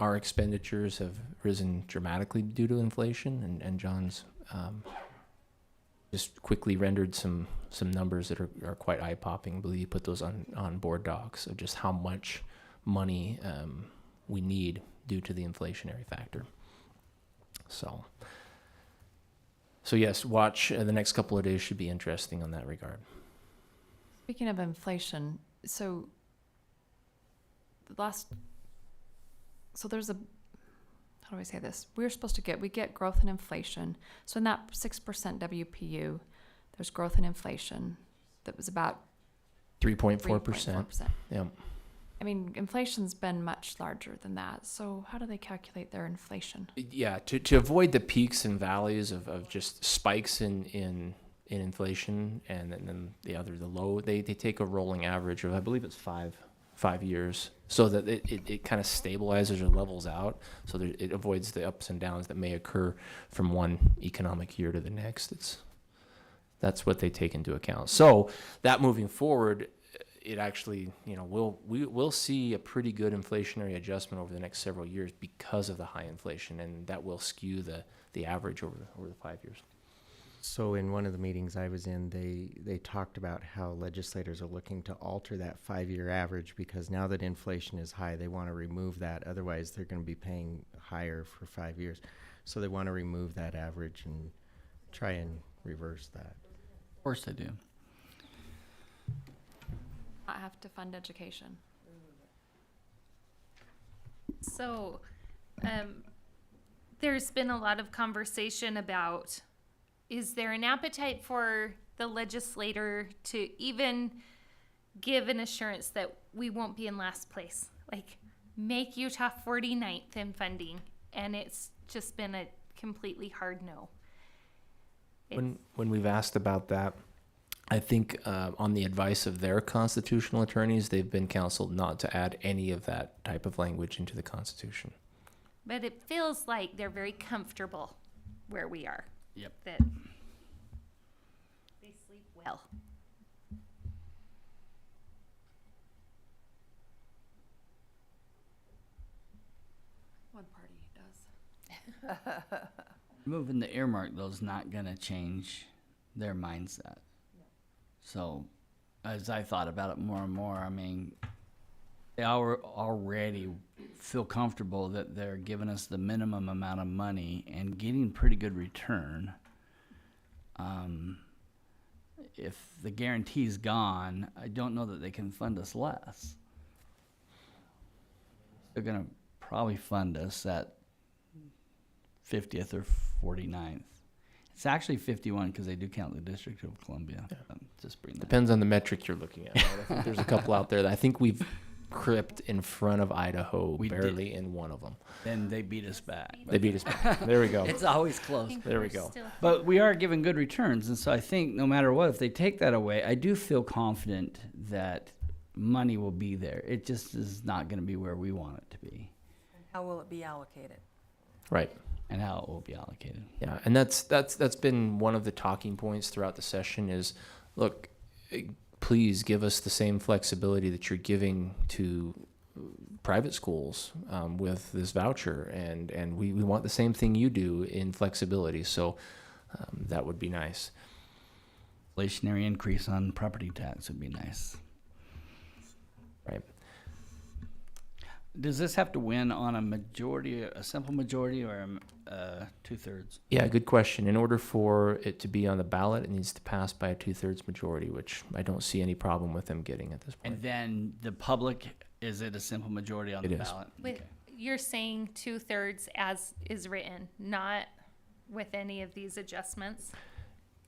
Our expenditures have risen dramatically due to inflation, and John's just quickly rendered some numbers that are quite eye-popping. I believe you put those on board docs of just how much money we need due to the inflationary factor. So yes, watch the next couple of days should be interesting on that regard. Speaking of inflation, so there's how do I say this? We get growth in inflation. So in that 6% WPU, there's growth in inflation that was about 3.4%. Yeah. I mean, inflation's been much larger than that. So how do they calculate their inflation? Yeah, to avoid the peaks and valleys of just spikes in inflation and then the low, they take a rolling average of, I believe it's five years, so that it kind of stabilizes or levels out, so that it avoids the ups and downs that may occur from one economic year to the next. That's what they take into account. So that moving forward, it actually, we'll see a pretty good inflationary adjustment over the next several years because of the high inflation, and that will skew the average over the 5 years. So in one of the meetings I was in, they talked about how legislators are looking to alter that 5-year average, because now that inflation is high, they want to remove that. Otherwise, they're going to be paying higher for 5 years. So they want to remove that average and try and reverse that. Of course they do. I have to fund education. So, there's been a lot of conversation about, is there an appetite for the legislator to even give an assurance that we won't be in last place? Like, make Utah 49th in funding, and it's just been a completely hard no. When we've asked about that, I think on the advice of their constitutional attorneys, they've been counseled not to add any of that type of language into the Constitution. But it feels like they're very comfortable where we are. Yep. That they sleep well. One party does. Moving the earmark, though, is not going to change their mindset. So, as I thought about it more and more, I mean, they already feel comfortable that they're giving us the minimum amount of money and getting pretty good return. If the guarantee's gone, I don't know that they can fund us less. They're going to probably fund us at 50th or 49th. It's actually 51 because they do count the District of Columbia. Yeah. Just bring that. Depends on the metric you're looking at. Right? I think there's a couple out there that I think we've cripped in front of Idaho, We barely in one of them. Then they beat us back. They beat us back. There we go. It's always close. There we go. But we are giving good returns, and so I think no matter what, if they take that away, I do feel confident that money will be there. It just is not going to be where we want it to be. How will it be allocated? Right. And how it will be allocated. Yeah, and that's been one of the talking points throughout the session is, look, please give us the same flexibility that you're giving to private schools with this voucher, and we want the same thing you do in flexibility. So that would be nice. Inflationary increase on property tax would be nice. Right. Does this have to win on a majority, a simple majority, or a 2/3? Yeah, good question. In order for it to be on the ballot, it needs to pass by a 2/3 majority, which I don't see any problem with them getting at this point. And then the public, is it a simple majority on It the is. ballot? With, you're saying 2/3 as is written, not with any of these adjustments?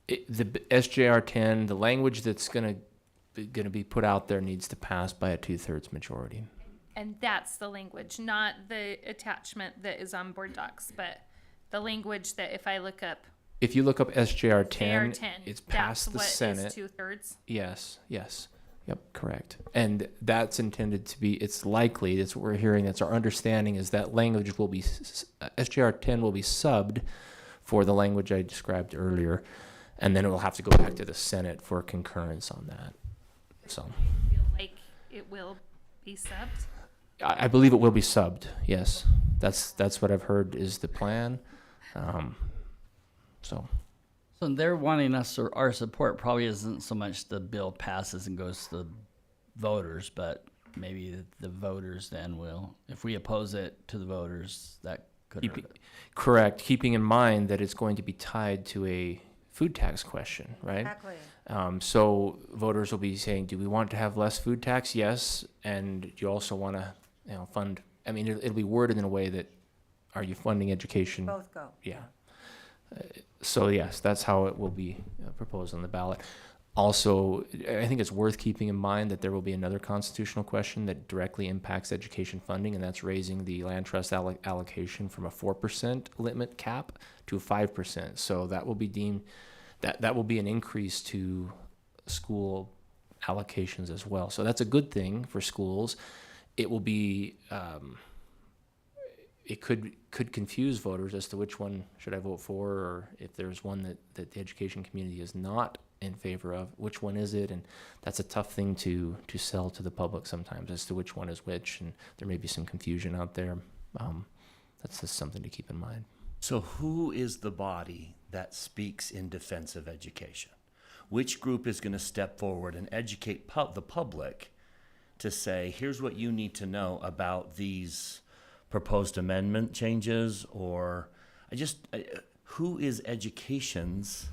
The SJR 10, the language that's gonna be put out there needs to pass by a 2/3 majority. And that's the language, not the attachment that is on board docs, but the language that if I look up If you look up SJR 10, AR10, it's that's passed the what is Senate. 2/3. Yes. Yep, correct. And that's intended to be, it's likely, that's what we're hearing, that's our understanding, is that language will be, SJR 10 will be subbed for the language I described earlier, and then it will have to go back to the Senate for concurrence on that. So I feel like it will be subbed. I believe it will be subbed, yes. That's what I've heard is the plan. So they're wanting us, or our support probably isn't so much the bill passes and goes to the voters, but maybe the voters then will, if we oppose it to the voters, that could hurt it. correct, keeping in mind that it's going to be tied to a food tax question, right? Exactly. So voters will be saying, do we want to have less food tax? Yes. And do you also want to, fund, I mean, it'll be worded in a way that, are you funding education? Both go. Yeah. So yes, that's how it will be proposed on the ballot. Also, I think it's worth keeping in mind that there will be another constitutional question that directly impacts education funding, and that's raising the land trust allocation from a 4% limit cap to 5%. So that will be deemed, that will be an increase to school allocations as well. So that's a good thing for schools. It will be, it could confuse voters as to which one should I vote for, or if there's one that the education community is not in favor of, which one is it? And that's a tough thing to sell to the public sometimes as to which one is which, and there may be some confusion out there. That's just something to keep in mind. So who is the body that speaks in defense of education? Which group is going to step forward and educate the public to say, here's what you need to know about these proposed amendment changes? Or who is education's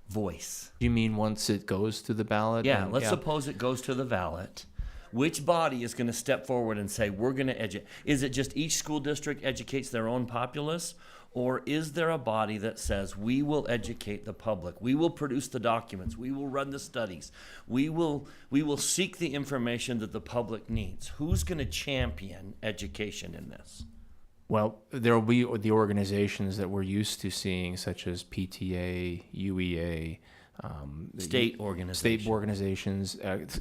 voice? You mean once it goes to the ballot? Yeah, let's suppose it goes to the ballot. Which body is going to step forward and say, we're going to educate? Is it just each school district educates their own populace? Or is there a body that says, we will educate the public, we will produce the documents, we will run the studies, we will seek the information that the public needs? Who's going to champion education in this? Well, there will be the organizations that we're used to seeing, such as PTA, UEA, State organizations. State organizations.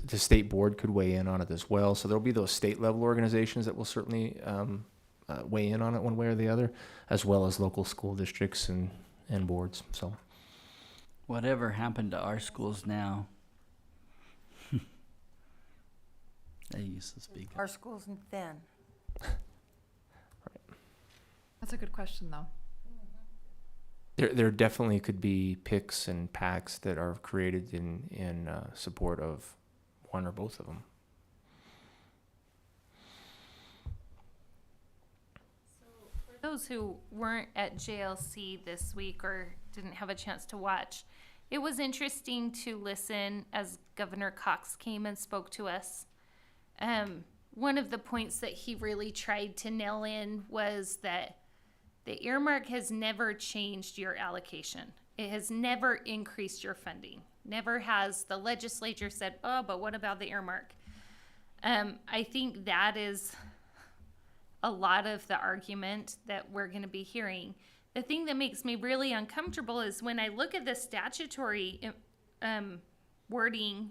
The state board could weigh in on it as well. So there'll be those state level organizations that will certainly weigh in on it one way or the other, as well as local school districts and boards. So Whatever happened to our schools now? They used to speak. Our schools then. That's a good question, though. there definitely could be picks and packs that are created in support of one or both of them. For those who weren't at JLC this week or didn't have a chance to watch, it was interesting to listen as Governor Cox came and spoke to us. One of the points that he really tried to nail in was that the earmark has never changed your allocation. It has never increased your funding. Never has the legislature said, oh, but what about the earmark? I think that is a lot of the argument that we're going to be hearing. The thing that makes me really uncomfortable is when I look at the statutory wording,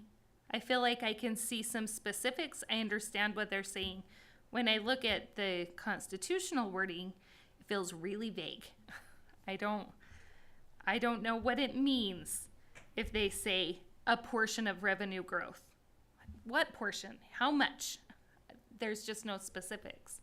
I feel like I can see some specifics. I understand what they're saying. When I look at the constitutional wording, it feels really vague. I don't know what it means if they say a portion of revenue growth. What portion? How much? there's just no specifics.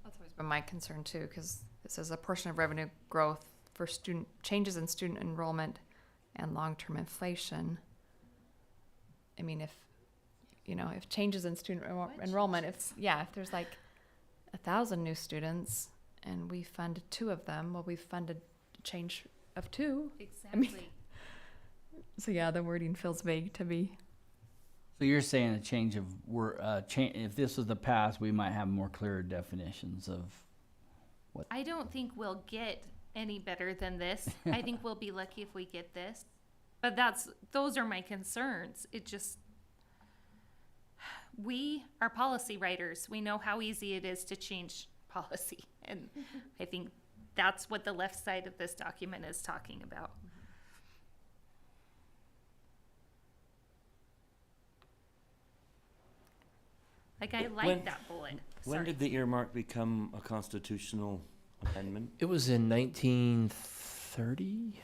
That's always been my concern too, because it says a portion of revenue growth for student changes in student enrollment and long-term inflation. I mean, if changes in student enrollment, if there's like 1,000 new students and we fund 2 of them, well, we've funded a change of 2. Exactly. So yeah, the wording feels vague to me. So you're saying a change of if this was the past, we might have more clearer definitions of what. I don't think we'll get any better than this. I think we'll be lucky if we get this. But those are my concerns. It just, we are policy writers. We know how easy it is to change policy. And I think that's what the left side of this document is talking about. Like, I like that bullet. When Sorry. did the earmark become a constitutional amendment? It was in 1930.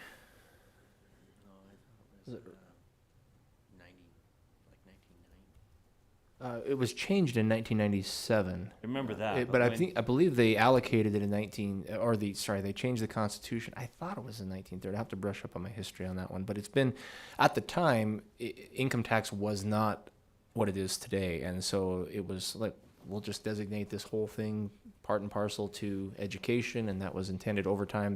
It was changed in 1997. I remember that. But I when- believe they allocated it in they changed the Constitution. I thought it was in 1930. I have to brush up on my history on that one. But it's been, at the time, income tax was not what it is today. And so it was like, we'll just designate this whole thing part and parcel to education. And that was intended over time.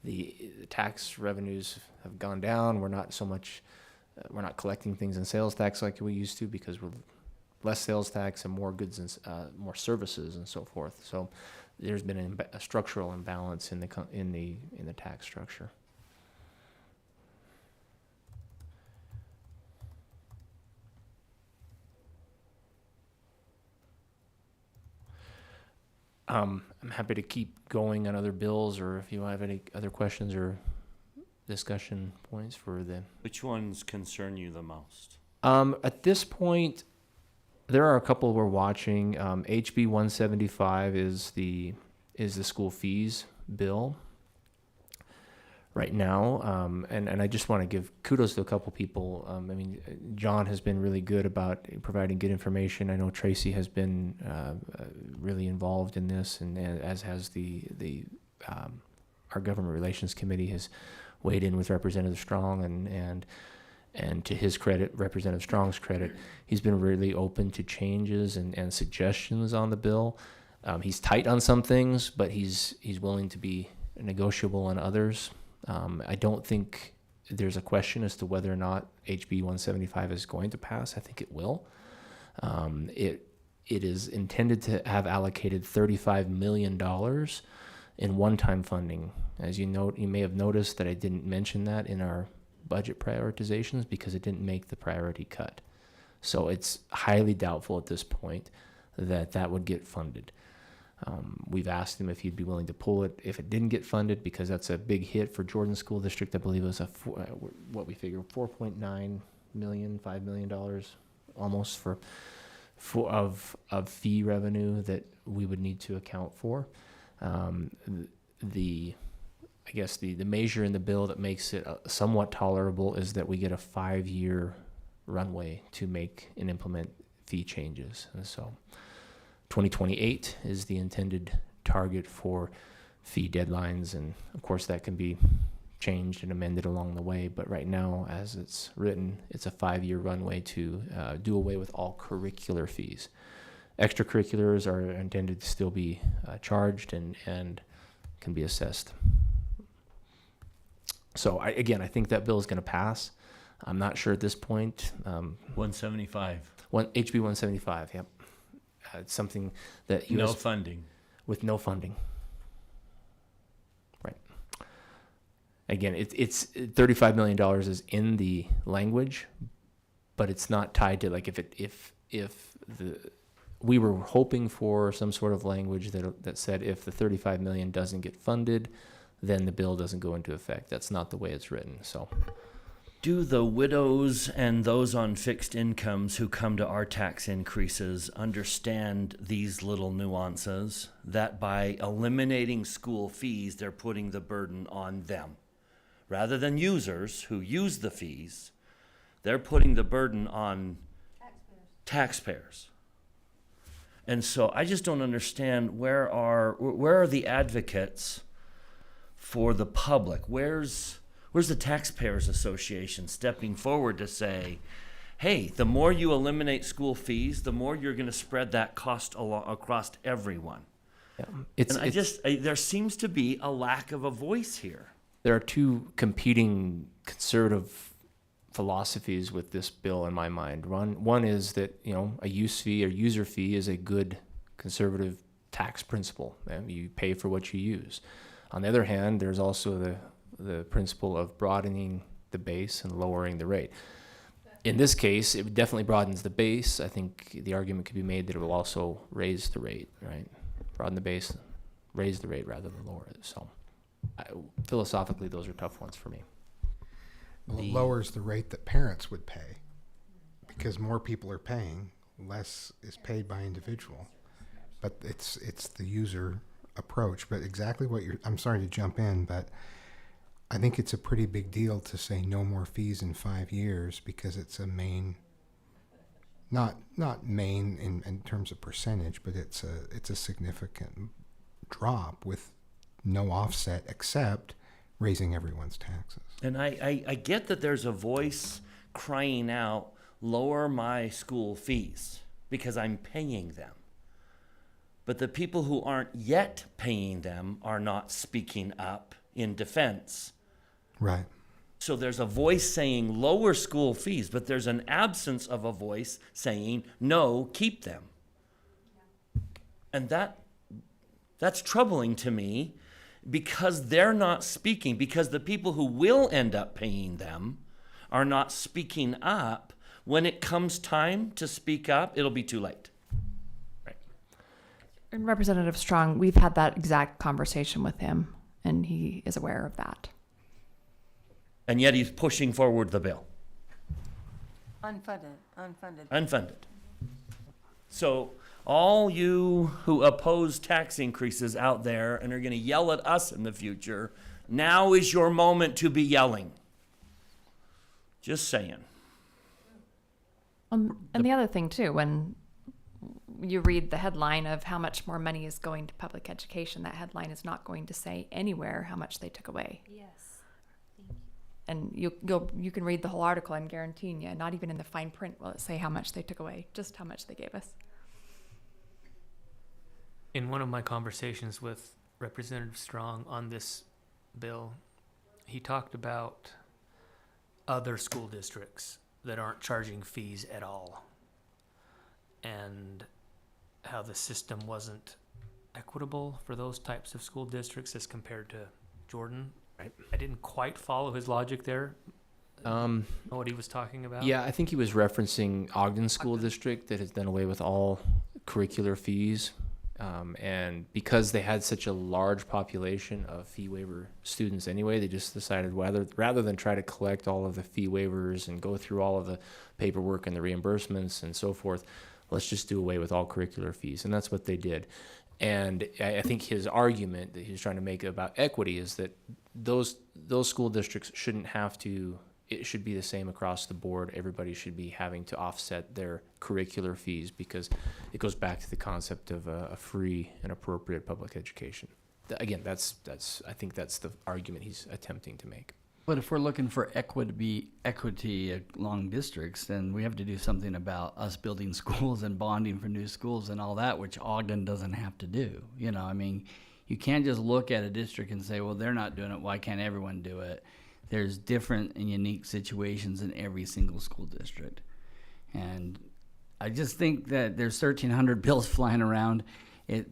The tax revenues have gone down. We're not so much, we're not collecting things in sales tax like we used to, because we're less sales tax and more goods and more services and so forth. So there's been a structural imbalance in the tax structure. I'm happy to keep going on other bills, or if you have any other questions or discussion points for the. Which ones concern you the most? At this point, there are a couple we're watching. HB 175 is the school fees bill right now, and I just want to give kudos to a couple people. I mean, John has been really good about providing good information. I know Tracy has been really involved in this, and as has our government relations committee has weighed in with Representative Strong, and to his credit, Representative Strong's credit, he's been really open to changes and suggestions on the bill. He's tight on some things, but he's willing to be negotiable on others. I don't think there's a question as to whether or not HB 175 is going to pass. I think it will. It is intended to have allocated $35 million in one-time funding. As you may have noticed that I didn't mention that in our budget prioritizations because it didn't make the priority cut. So it's highly doubtful at this point that would get funded. We've asked him if he'd be willing to pull it if it didn't get funded, because that's a big hit for Jordan School District. I believe it was what we figure $4.9 million, $5 million almost of fee revenue that we would need to account for. I guess the measure in the bill that makes it somewhat tolerable is that we get a 5-year runway to make and implement fee changes. And so 2028 is the intended target for fee deadlines. And of course that can be changed and amended along the way. But right now, as it's written, it's a 5-year runway to do away with all curricular fees. Extracurriculars are intended to still be charged and can be assessed. So I think that bill is going to pass. I'm not sure at this point. 175. HB 175. Yep. It's something that No funding. With no funding. Right. Again, it's $35 million is in the language, but it's not tied to like we were hoping for some sort of language that said if the $35 million doesn't get funded, then the bill doesn't go into effect. That's not the way it's written. So, do the widows and those on fixed incomes who come to our tax increases understand these little nuances, that by eliminating school fees, they're putting the burden on them? Rather than users who use the fees, they're putting the burden on taxpayers. And so I just don't understand where are the advocates for the public? Where's the Taxpayers Association stepping forward to say, hey, the more you eliminate school fees, the more you're going to spread that cost across everyone. Yeah. There seems to be a lack of a voice here. There are two competing conservative philosophies with this bill in my mind. One is that, a use fee or user fee is a good conservative tax principle. You pay for what you use. On the other hand, there's also the principle of broadening the base and lowering the rate. In this case, it definitely broadens the base. I think the argument could be made that it will also raise the rate, right? Broaden the base, raise the rate rather than lower it. So philosophically, those are tough ones for me. Well, it lowers the rate that parents would pay because more people are paying, less is paid by individual. But it's the user approach. But exactly what I'm sorry to jump in, but I think it's a pretty big deal to say no more fees in 5 years because it's a main, not main in terms of percentage, but it's a significant drop with no offset except raising everyone's taxes. And I get that there's a voice crying out, lower my school fees because I'm paying them. But the people who aren't yet paying them are not speaking up in defense. Right. So there's a voice saying lower school fees, but there's an absence of a voice saying no, keep them. And that's troubling to me because they're not speaking, because the people who will end up paying them are not speaking up. When it comes time to speak up, it'll be too late. Right. And Representative Strong, we've had that exact conversation with him, and he is aware of that. And yet he's pushing forward the bill. Unfunded. So all you who oppose tax increases out there and are going to yell at us in the future, now is your moment to be yelling. Just saying. And the other thing too, when you read the headline of how much more money is going to public education, that headline is not going to say anywhere how much they took away. Yes. And you can read the whole article, I'm guaranteeing you, not even in the fine print will it say how much they took away, just how much they gave us. In one of my conversations with Representative Strong on this bill, he talked about other school districts that aren't charging fees at all and how the system wasn't equitable for those types of school districts as compared to Jordan. Right. I didn't quite follow his logic there. Know what he was talking about? Yeah, I think he was referencing Ogden School District that has done away with all curricular fees. And because they had such a large population of fee waiver students anyway, they just decided rather than try to collect all of the fee waivers and go through all of the paperwork and the reimbursements and so forth, let's just do away with all curricular fees. And that's what they did. And I think his argument that he was trying to make about equity is that those school districts shouldn't have to, it should be the same across the board. Everybody should be having to offset their curricular fees because it goes back to the concept of a free and appropriate public education. Again, I think that's the argument he's attempting to make. But if we're looking for equity along districts, then we have to do something about us building schools and bonding for new schools and all that, which Ogden doesn't have to do. You can't just look at a district and say, well, they're not doing it, why can't everyone do it? There's different and unique situations in every single school district. And I just think that there's 1,300 bills flying around.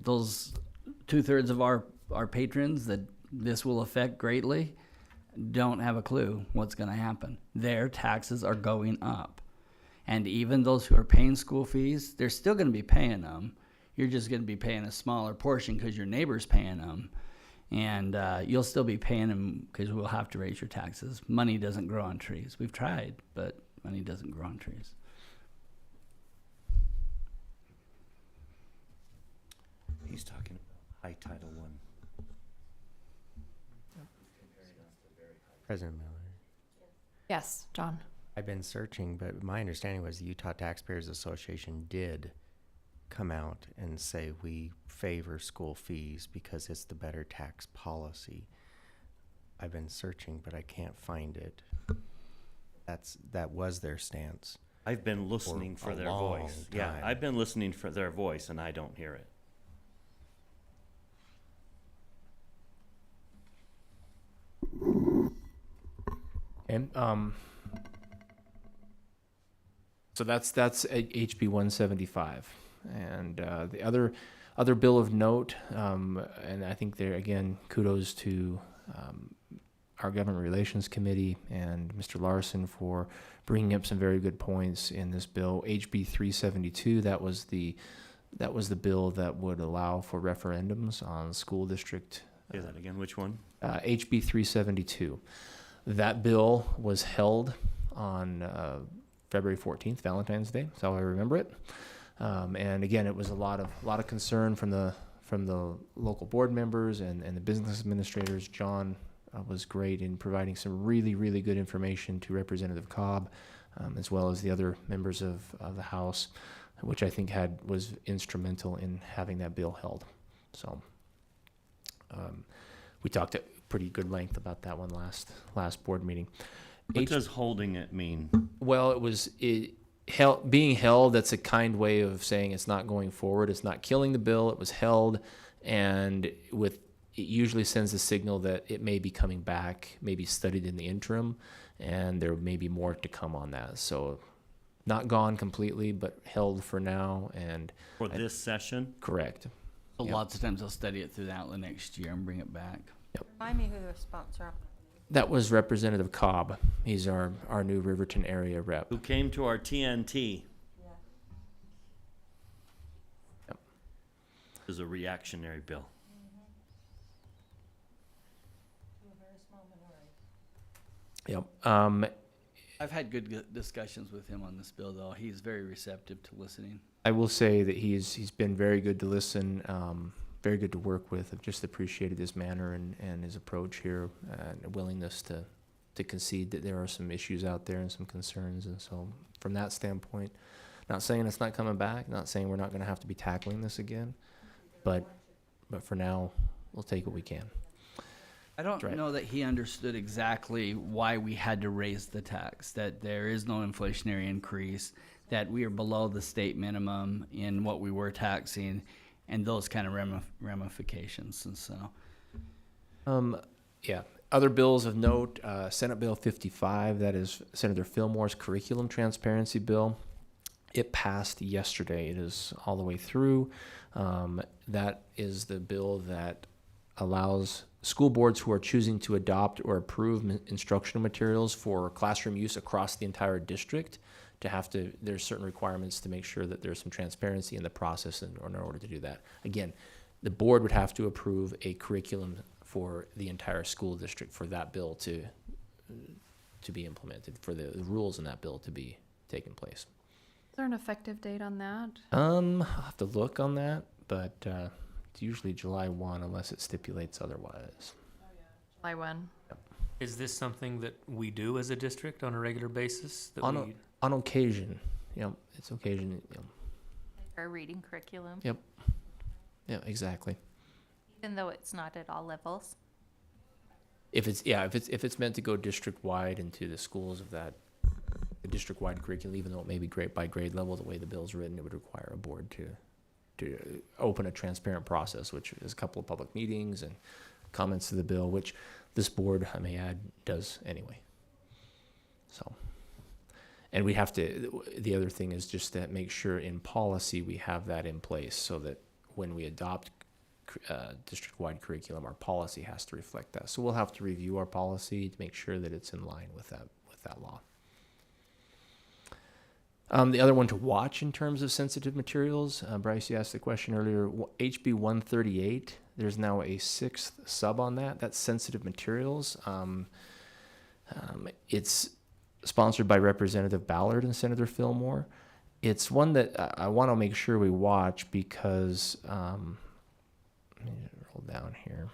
Those 2/3 of our patrons that this will affect greatly don't have a clue what's going to happen. Their taxes are going up. And even those who are paying school fees, they're still going to be paying them. You're just going to be paying a smaller portion because your neighbor's paying them. And you'll still be paying them because we'll have to raise your taxes. Money doesn't grow on trees. We've tried, but money doesn't grow on trees. He's talking about high Title I. President Miller. Yes, John. I've been searching, but my understanding was the Utah Taxpayers Association did come out and say we favor school fees because it's the better tax policy. I've been searching, but I can't find it. That was their stance. I've been listening for a their long voice. Yeah, time. I've been listening for their voice and I don't hear it. And so that's HB 175, and the other bill of note, and I think there again kudos to our government relations committee and Mr. Larson for bringing up some very good points in this bill. HB 372, that was the bill that would allow for referendums on school district. Say that again. Which one? HB 372. That bill was held on February 14th, Valentine's Day. That's how I remember it. And again, it was a lot of concern from the local board members and the business administrators. John was great in providing some really, really good information to Representative Cobb, as well as the other members of the House, which I think was instrumental in having that bill held. So we talked at pretty good length about that one last board meeting. What does holding it mean? Well, it was being held. That's a kind way of saying it's not going forward. It's not killing the bill. It was held, and it usually sends a signal that it may be coming back, maybe studied in the interim, and there may be more to come on that. So, not gone completely, but held for now. And For this session? Correct. So lots of times they'll study it throughout the next year and bring it back. Remind me who the sponsor. That was Representative Cobb. He's our new Riverton area rep. Who came to our TNT? Yeah. Yep. It was a reactionary bill. Yep. I've had good discussions with him on this bill, though. He's very receptive to listening. I will say that he's been very good to listen, very good to work with. I've just appreciated his manner and his approach here, and a willingness to concede that there are some issues out there and some concerns. And so from that standpoint, not saying it's not coming back, not saying we're not going to have to be tackling this again, but for now, we'll take what we can. I don't Right. know that he understood exactly why we had to raise the tax, that there is no inflationary increase, that we are below the state minimum in what we were taxing, and those kind of ramifications. And so, Yeah. Other bills of note, Senate Bill 55, that is Senator Fillmore's curriculum transparency bill. It passed yesterday. It is all the way through. That is the bill that allows school boards who are choosing to adopt or approve instructional materials for classroom use across the entire district there's certain requirements to make sure that there's some transparency in the process in order to do that. Again, the board would have to approve a curriculum for the entire school district for that bill to be implemented, for the rules in that bill to be taken place. Is there an effective date on that? I'll have to look on that, but it's usually July 1 unless it stipulates otherwise. July 1. Is this something that we do as a district on a regular basis? That On occasion, it's occasion. Our reading curriculum, Yep. Yeah, exactly. even though it's not at all levels. If it's meant to go district wide into the schools of the district wide curriculum, even though it may be by grade level, the way the bill's written, it would require a board to open a transparent process, which is a couple of public meetings and comments to the bill, which this board, I may add, does anyway. So, and we have to, the other thing is just to make sure in policy we have that in place so that when we adopt district-wide curriculum, our policy has to reflect that. So we'll have to review our policy to make sure that it's in line with that law. The other one to watch in terms of sensitive materials, Bryce, you asked the question earlier, HB 138, there's now a 6th sub on that. That's sensitive materials. It's sponsored by Representative Ballard and Senator Fillmore. It's one that I want to make sure we watch because, let me roll down here.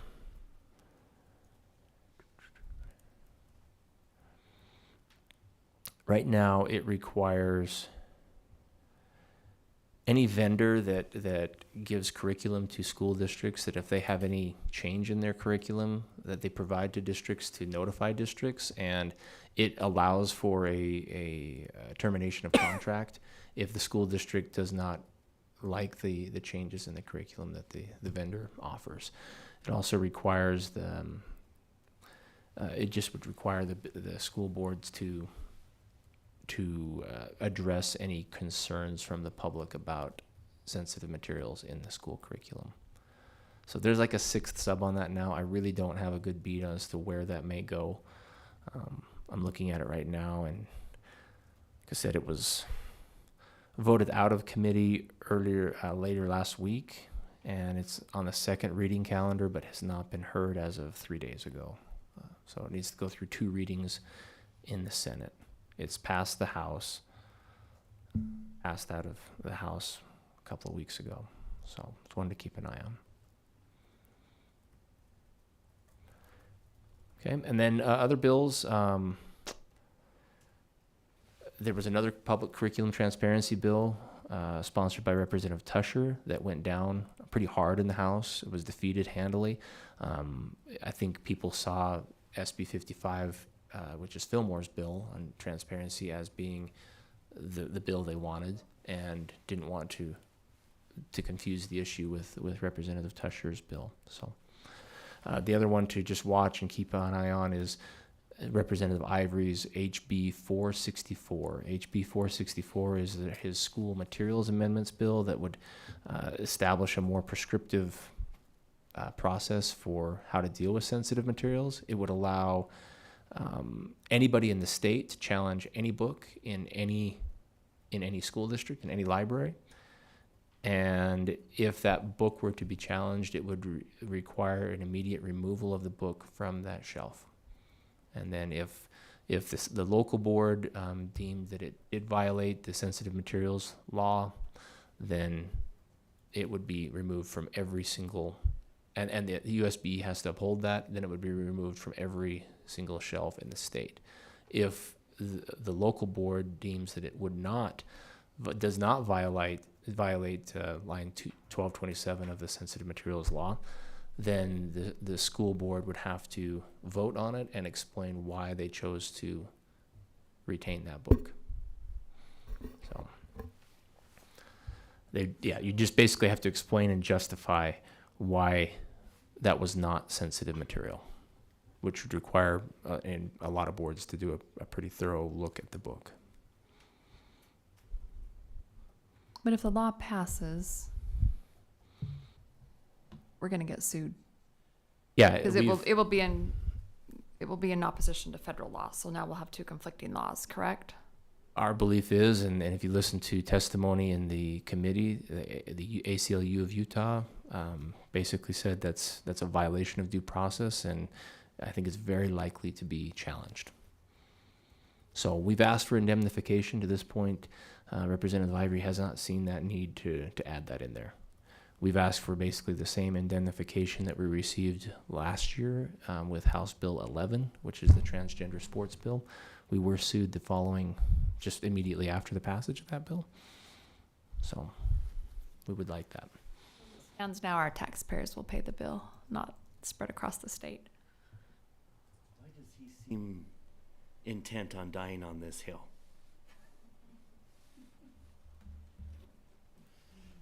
Right now, it requires any vendor that gives curriculum to school districts, that if they have any change in their curriculum that they provide to districts, to notify districts, and it allows for a termination of contract if the school district does not like the changes in the curriculum that the vendor offers. It also requires it just would require the school boards to address any concerns from the public about sensitive materials in the school curriculum. So there's like a sixth sub on that now. I really don't have a good beat as to where that may go. I'm looking at it right now, and like I said, it was voted out of committee later last week, and it's on the second reading calendar, but has not been heard as of 3 days ago. So it needs to go through 2 readings in the Senate. It's passed the House, passed out of the House a couple of weeks ago. So it's one to keep an eye on. Okay, and then other bills. There was another public curriculum transparency bill sponsored by Representative Tusher that went down pretty hard in the House. It was defeated handily. I think people saw SB 55, which is Fillmore's bill on transparency, as being the bill they wanted, and didn't want to confuse the issue with Representative Tusher's bill. So the other one to just watch and keep an eye on is Representative Ivory's HB 464. HB 464 is his school materials amendments bill that would establish a more prescriptive process for how to deal with sensitive materials. It would allow anybody in the state to challenge any book in any school district, in any library. And if that book were to be challenged, it would require an immediate removal of the book from that shelf. And then if the local board deemed that it did violate the sensitive materials law, then it would be removed from every single, and the USB has to uphold that, then it would be removed from every single shelf in the state. If the local board deems that it does not violate line 1227 of the sensitive materials law, then the school board would have to vote on it and explain why they chose to retain that book. So you just basically have to explain and justify why that was not sensitive material, which would require in a lot of boards to do a pretty thorough look at the book. But if the law passes, we're going to get sued. Yeah, because it will be in opposition to federal law. So now we'll have 2 conflicting laws, correct? Our belief is, and if you listen to testimony in the committee, the ACLU of Utah basically said that's a violation of due process, and I think it's very likely to be challenged. So we've asked for indemnification to this point. Representative Ivory has not seen that need to add that in there. We've asked for basically the same indemnification that we received last year with House Bill 11, which is the transgender sports bill. We were sued just immediately after the passage of that bill. So we would like that. And now our taxpayers will pay the bill, not spread across the state. Why does he seem intent on dying on this hill?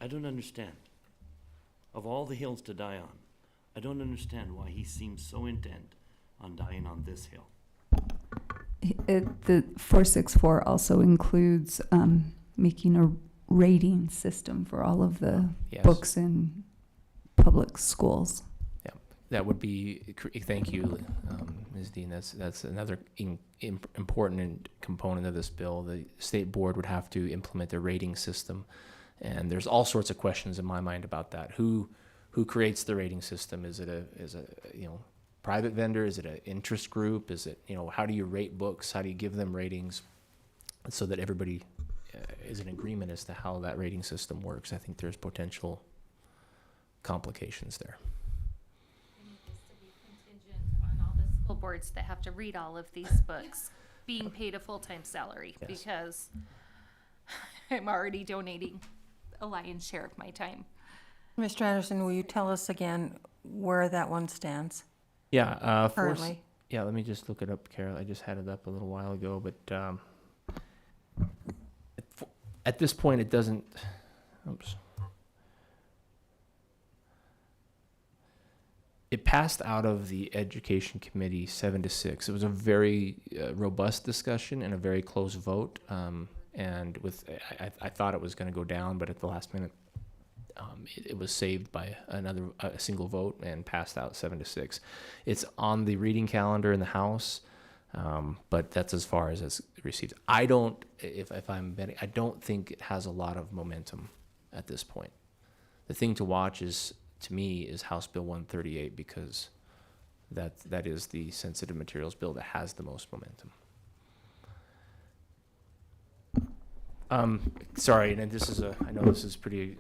I don't understand. Of all the hills to die on, I don't understand why he seems so intent on dying on this hill. The 464 also includes making a rating system for all of the Yes. books in public schools. Yeah, that would be. Thank you, Ms. Dean. That's another important component of this bill. The state board would have to implement a rating system, and there's all sorts of questions in my mind about that. Who creates the rating system? Is it a private vendor? Is it an interest group? Is it, how do you rate books? How do you give them ratings so that everybody is in agreement as to how that rating system works? I think there's potential complications there. It needs to be contingent on all the school boards that have to read all of these books. being paid a full-time salary, Yes. because I'm already donating a lion's share of my time. Mr. Anderson, will you tell us again where that one stands Yeah, currently? yeah, let me just look it up, Carol. I just had it up a little while ago, but at this point, it doesn't. Oops. It passed out of the Education Committee 7-6. It was a very robust discussion and a very close vote. And I thought it was going to go down, but at the last minute, it was saved by a single vote and passed out 7-6. It's on the reading calendar in the House, but that's as far as it's received. I don't, if I'm betting, I don't think it has a lot of momentum at this point. The thing to watch is, to me, is House Bill 138, because that is the sensitive materials bill that has the most momentum. Sorry, and this is I know this is pretty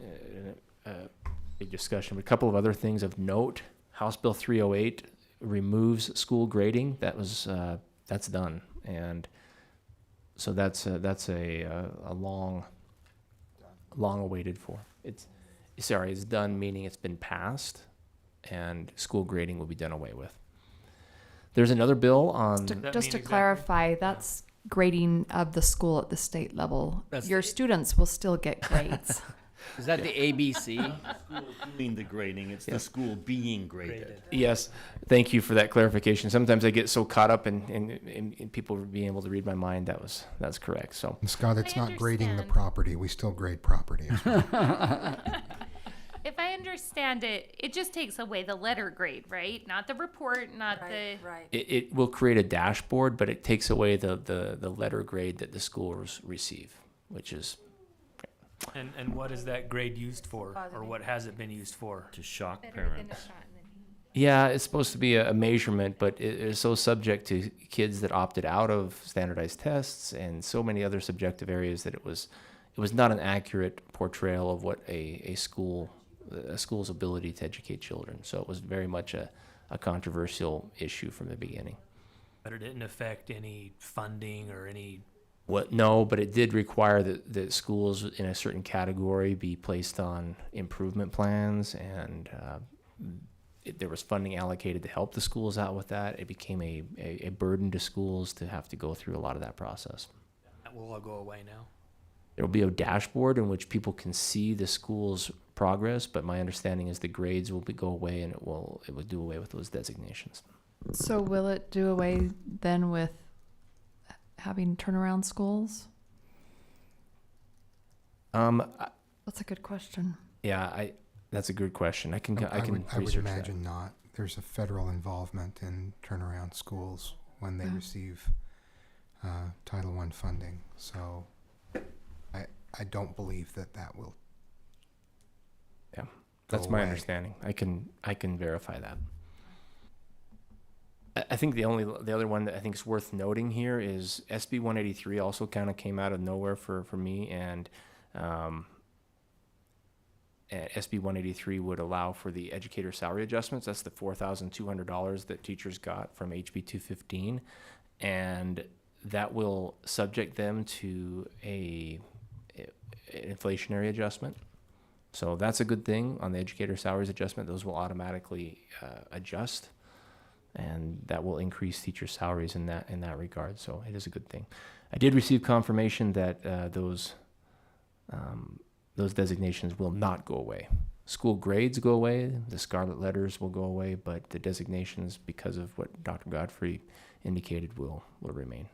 big discussion, but a couple of other things of note. House Bill 308 removes school grading. That's done, and so that's a long awaited for. It's done, meaning it's been passed, and school grading will be done away with. There's another bill on. Does that Just mean to exactly- clarify, that's grading of the school at the state level. That's Your students will still get grades. Is that the ABC? Doing the grading, it's the school being graded. Yes, thank you for that clarification. Sometimes I get so caught up in people being able to read my mind. That's correct. So And Scott, it's I not grading the understand. property. We still grade property. as well. If I understand it, it just takes away the letter grade, right? Not the report, not the. Right. it will create a dashboard, but it takes away the letter grade that the schools receive, which is And what is that grade used for, or Positive. what has it been used for? To shock Better than a parents. shot in the knee. yeah, it's supposed to be a measurement, but it is so subject to kids that opted out of standardized tests and so many other subjective areas that it was not an accurate portrayal of what a school's ability to educate children. So it was very much a controversial issue from the beginning. But it didn't affect any funding or any. No, but it did require that schools in a certain category be placed on improvement plans, and there was funding allocated to help the schools out with that. It became a burden to schools to have to go through a lot of that process. That will all go away now. There will be a dashboard in which people can see the school's progress, but my understanding is the grades will go away, and it will do away with those designations. So will it do away then with having turnaround schools? That's a good question. That's a good question. I can I would research that. imagine not. There's a federal involvement in turnaround schools when they Yeah. receive Title I funding. So I don't believe that will. That's go my away. understanding. I can verify that. I think the other one that I think is worth noting here is SB 183 also kind of came out of nowhere for me, and SB 183 would allow for the educator salary adjustments. That's the $4,200 that teachers got from HB 215, and that will subject them to an inflationary adjustment. So that's a good thing on the educator salaries adjustment. Those will automatically adjust, and that will increase teacher salaries in that regard. So it is a good thing. I did receive confirmation that those designations will not go away. School grades go away, the scarlet letters will go away, but the designations, because of what Dr. Godfrey indicated, will remain.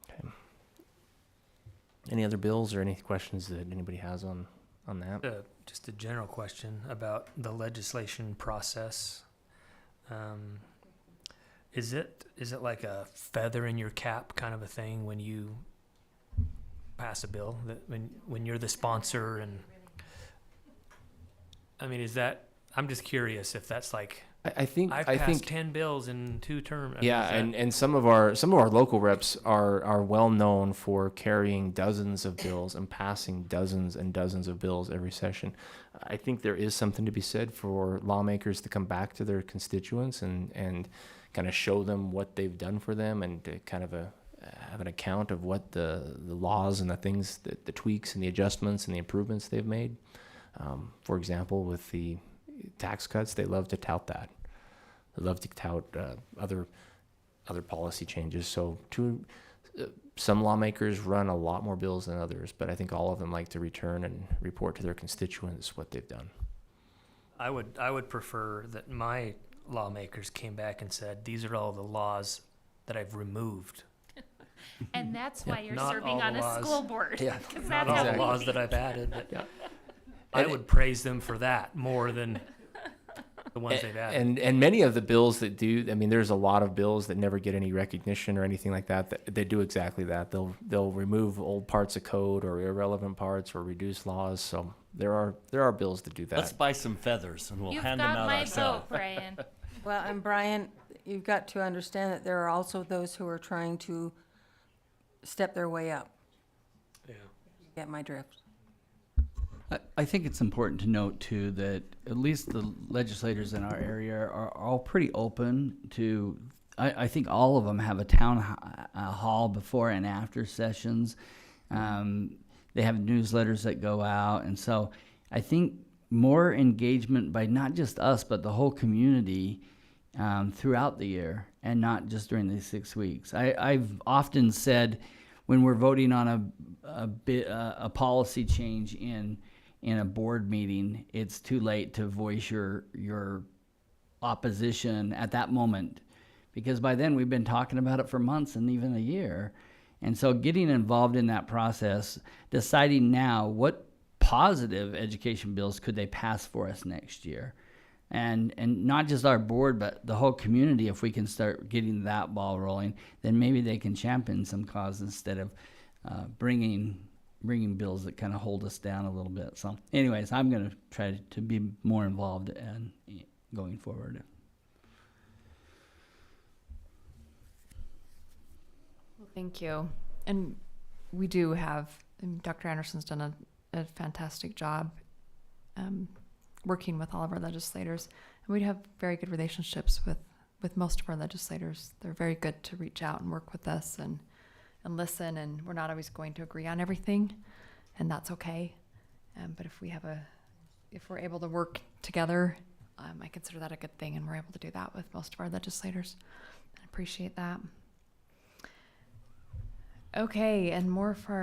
Okay. Any other bills or any questions that anybody has on that? Just a general question about the legislation process. Is it like a feather in your cap kind of a thing when you pass a bill, that when you're the sponsor? And I mean, I'm just curious if that's like, I think 10 bills in 2 terms. And some of our local reps are well known for carrying dozens of bills and passing dozens and dozens of bills every session. I think there is something to be said for lawmakers to come back to their constituents and kind of show them what they've done for them and to kind of have an account of what the laws and the things, the tweaks and the adjustments and the improvements they've made. For example, with the tax cuts, they love to tout that. They love to tout other policy changes. So some lawmakers run a lot more bills than others, but I think all of them like to return and report to their constituents what they've done. I would prefer that my lawmakers came back and said, these are all the laws that I've removed. And that's why you're Not serving all on the a laws. school board. Yeah. 'Cause Not that's all how the we laws be. that I've added, but Yeah. I And would praise them for that more than the ones they've added. And many of the bills that do, I mean, there's a lot of bills that never get any recognition or anything like that. That they do exactly that. They'll remove old parts of code or irrelevant parts or reduce laws. So there are bills that do that. Let's buy some feathers and we'll You've hand them got out my ourselves. vote, Brian. Well, and Brian, you've got to understand that there are also those who are trying to step their way up. Yeah. You get my drift. I think it's important to note too that at least the legislators in our area are all pretty open to. I think all of them have a town hall before and after sessions. They have newsletters that go out, and so I think more engagement by not just us but the whole community throughout the year, and not just during these 6 weeks. I've often said when we're voting on a policy change in a board meeting, it's too late to voice your opposition at that moment, because by then we've been talking about it for months and even a year. And so getting involved in that process, deciding now what positive education bills could they pass for us next year, and not just our board but the whole community. If we can start getting that ball rolling, then maybe they can champion some cause instead of bringing bills that kind of hold us down a little bit. So anyways, I'm going to try to be more involved and going forward. Well, thank you. And we do have, Dr. Anderson's done a fantastic job working with all of our legislators. And we have very good relationships with most of our legislators. They're very good to reach out and work with us and listen, and we're not always going to agree on everything, and that's okay. But if we're able to work together, I consider that a good thing, and we're able to do that with most of our legislators. I appreciate that. Okay, and more for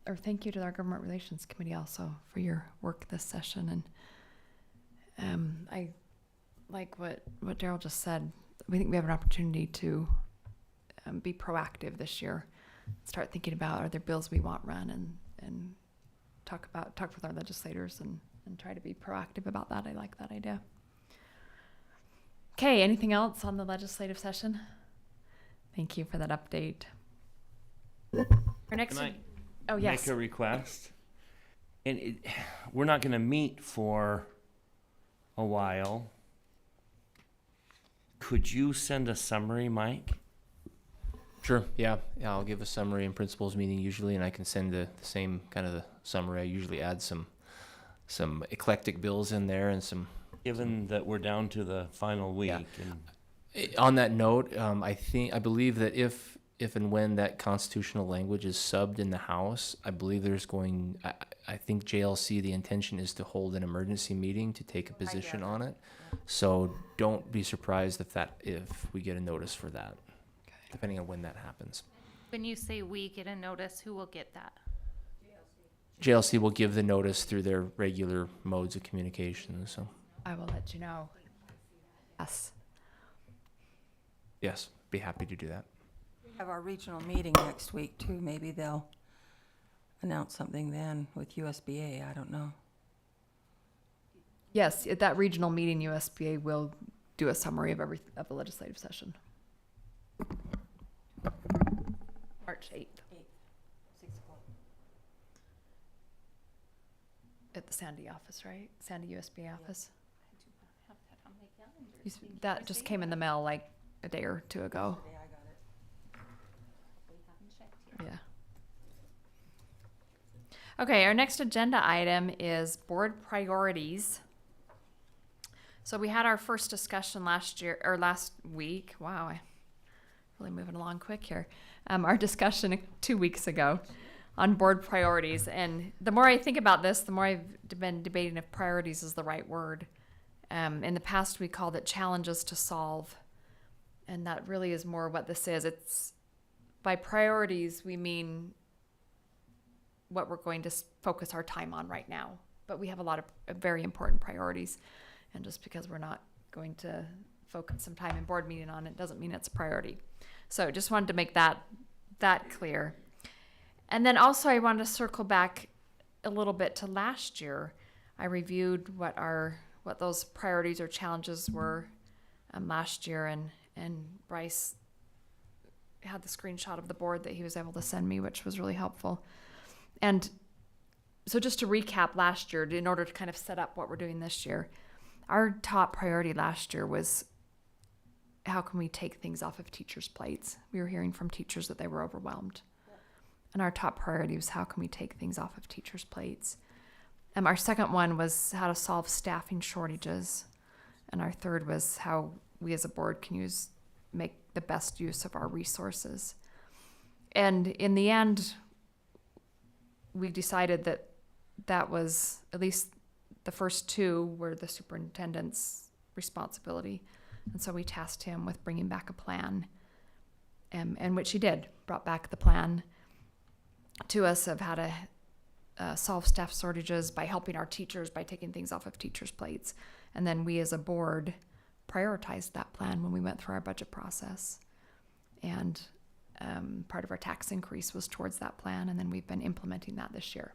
our thank you to our Government Relations Committee also for your work this session. And I like what Daryl just said. We think we have an opportunity to be proactive this year. Start thinking about, are there bills we want run, and talk with our legislators and try to be proactive about that. I like that idea. Okay, anything else on the legislative session? Thank you for that update. Our next, Can oh yes, make a request? And we're not going to meet for a while. Could you send a summary, Mike? Sure. Yeah. I'll give a summary in principals meeting usually, and I can send the same kind of the summary. I usually add some eclectic bills in there and some. Given that we're down to the final week. Yeah. And On that note, I believe that if and when that constitutional language is subbed in the House, I believe I think JLC, the intention is to hold an emergency meeting to take a position on it. So don't be surprised if we get a notice for that, depending on when that happens. When you say we get a notice, who will get that? JLC will give the notice through their regular modes of communication. So I will let you know. Yes. yes, be happy to do that. We have our regional meeting next week too. Maybe they'll announce something then with USBA. I don't know. Yes, at that regional meeting, USBA will do a summary of the legislative session. March 8th. 6 o'clock. At the Sandy office, right? Sandy USBA office. I do not have that on my calendar. You s- Did you That just receive came in it? the mail like a day or two ago. We haven't checked yet. Yeah. Okay, our next agenda item is board priorities. So we had our first discussion last week. Wow, I really moving along quick here. Our discussion 2 weeks ago on board priorities. And the more I think about this, the more I've been debating if priorities is the right word. In the past, we called it challenges to solve. And that really is more what this is. It's by priorities, we mean what we're going to focus our time on right now. But we have a lot of very important priorities. And just because we're not going to focus some time in board meeting on it doesn't mean it's a priority. So just wanted to make that clear. And then also I wanted to circle back a little bit to last year. I reviewed what those priorities or challenges were last year, and Bryce had the screenshot of the board that he was able to send me, which was really helpful. And so just to recap last year, in order to kind of set up what we're doing this year, our top priority last year was how can we take things off of teachers' plates? We were hearing from teachers that they were overwhelmed. And our top priority was how can we take things off of teachers' plates? Our second one was how to solve staffing shortages. And our third was how we as a board can make the best use of our resources. And in the end, we decided that was, at least the first two were the superintendent's responsibility. And so we tasked him with bringing back a plan, and which he did, brought back the plan to us of how to solve staff shortages by helping our teachers, by taking things off of teachers' plates. And then we as a board prioritized that plan when we went through our budget process. And part of our tax increase was towards that plan, and then we've been implementing that this year.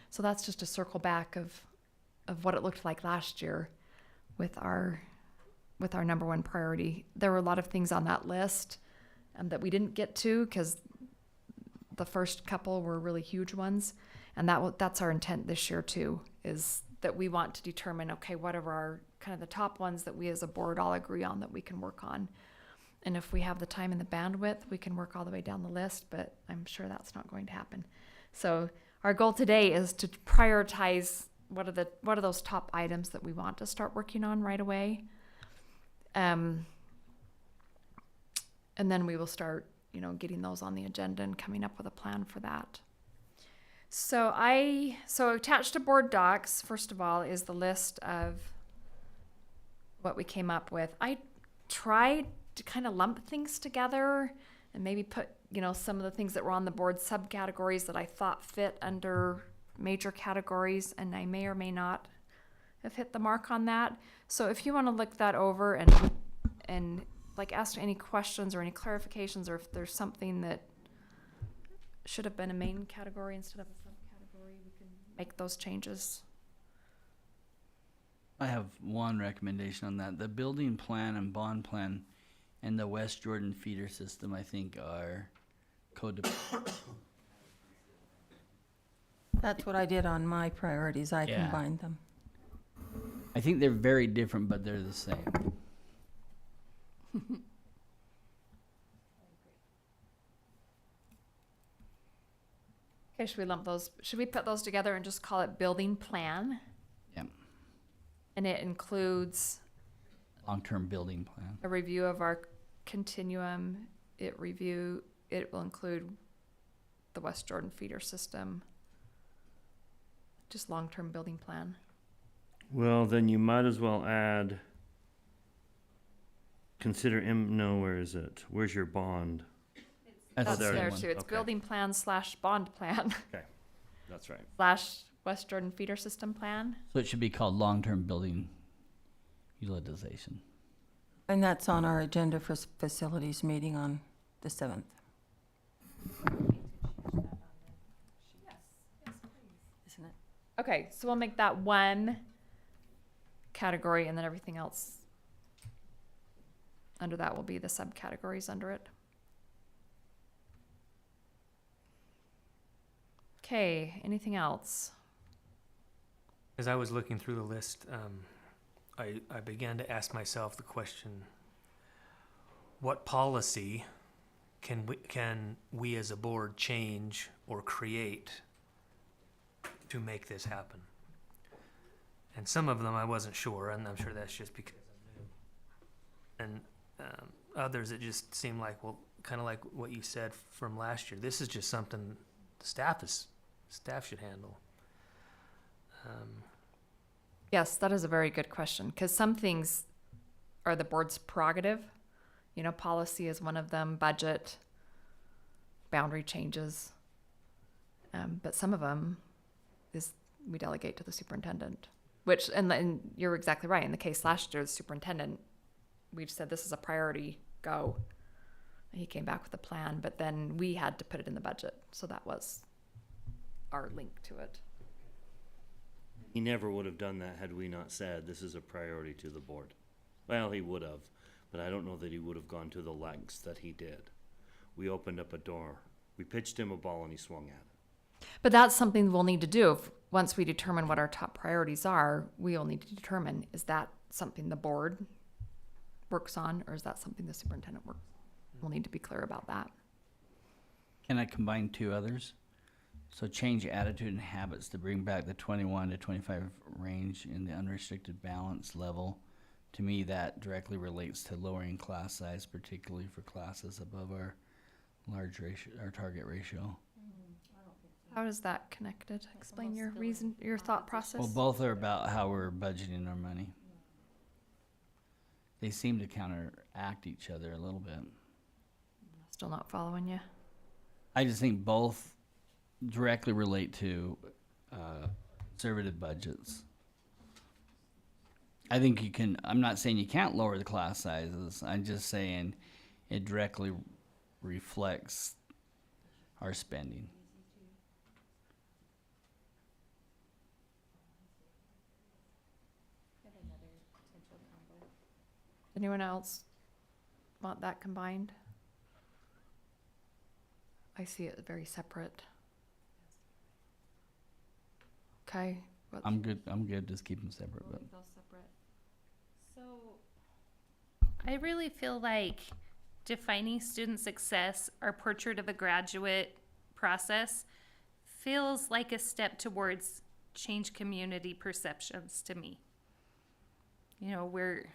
So that's just a circle back of what it looked like last year with our number one priority. There were a lot of things on that list that we didn't get to because the first couple were really huge ones. And that's our intent this year too, is that we want to determine, okay, what are our kind of the top ones that we as a board all agree on that we can work on. And if we have the time and the bandwidth, we can work all the way down the list, but I'm sure that's not going to happen. So our goal today is to prioritize what are those top items that we want to start working on right away. And then we will start, getting those on the agenda and coming up with a plan for that. So attached to board docs, first of all, is the list of what we came up with. I tried to kind of lump things together and maybe put, some of the things that were on the board subcategories that I thought fit under major categories, and I may or may not have hit the mark on that. So if you want to look that over and like ask any questions or any clarifications, or if there's something that should have been a main category instead of a subcategory, we can make those changes. I have one recommendation on that. The building plan and bond plan and the West Jordan feeder system, I think, are codependent. That's what I did on my priorities. I Yeah. combined them. I think they're very different, but they're the same. Okay, should we put those together and just call it building plan? Yep. And it includes Long-term building plan. a review of our continuum. It will include the West Jordan feeder system. Just long-term building plan. Well, then you might as well add, where is it? Where's your bond? That's there it there is. too. It's Okay. building plan / bond plan That's right. / West Jordan feeder system plan. So it should be called long-term building utilization. And that's on our agenda for facilities meeting on the 7th. Isn't it? Okay, so we'll make that one category, and then everything else under that will be the subcategories under it. Okay, anything else? As I was looking through the list, I began to ask myself the question, what policy can we as a board change or create to make this happen? And some of them I wasn't sure, and I'm sure that's just because I'm new. And others, it just seemed like, well, kind of like what you said from last year. This is just something the staff should handle. Yes, that is a very good question, because some things are the board's prerogative. You know, policy is one of them, budget, boundary changes. But some of them is we delegate to the superintendent, which, and you're exactly right. In the case last year, the superintendent, we said this is a priority, go. He came back with a plan, but then we had to put it in the budget. So that was our link to it. He never would have done that had we not said this is a priority to the board. Well, he would have, but I don't know that he would have gone to the lengths that he did. We opened up a door. We pitched him a ball and he swung at it. But that's something we'll need to do. Once we determine what our top priorities are, we will need to determine, is that something the board works on, or is that something the superintendent works on? We'll need to be clear about that. Can I combine two others? So change attitude and habits to bring back the 21 to 25 range in the unrestricted balance level. To me, that directly relates to lowering class size, particularly for classes above our large ratio, our target ratio. How is that connected? Explain your reason, your thought process. Well, both are about how we're budgeting our money. They seem to counteract each other a little bit. Still not following you. I just think both directly relate to conservative budgets. I think you can, I'm not saying you can't lower the class sizes. I'm just saying it directly reflects our spending. Anyone else want that combined? I see it very separate. Okay. I'm good, just keep them separate. But So I really feel like defining student success, our portrait of a graduate process, feels like a step towards change community perceptions to me. You know, we're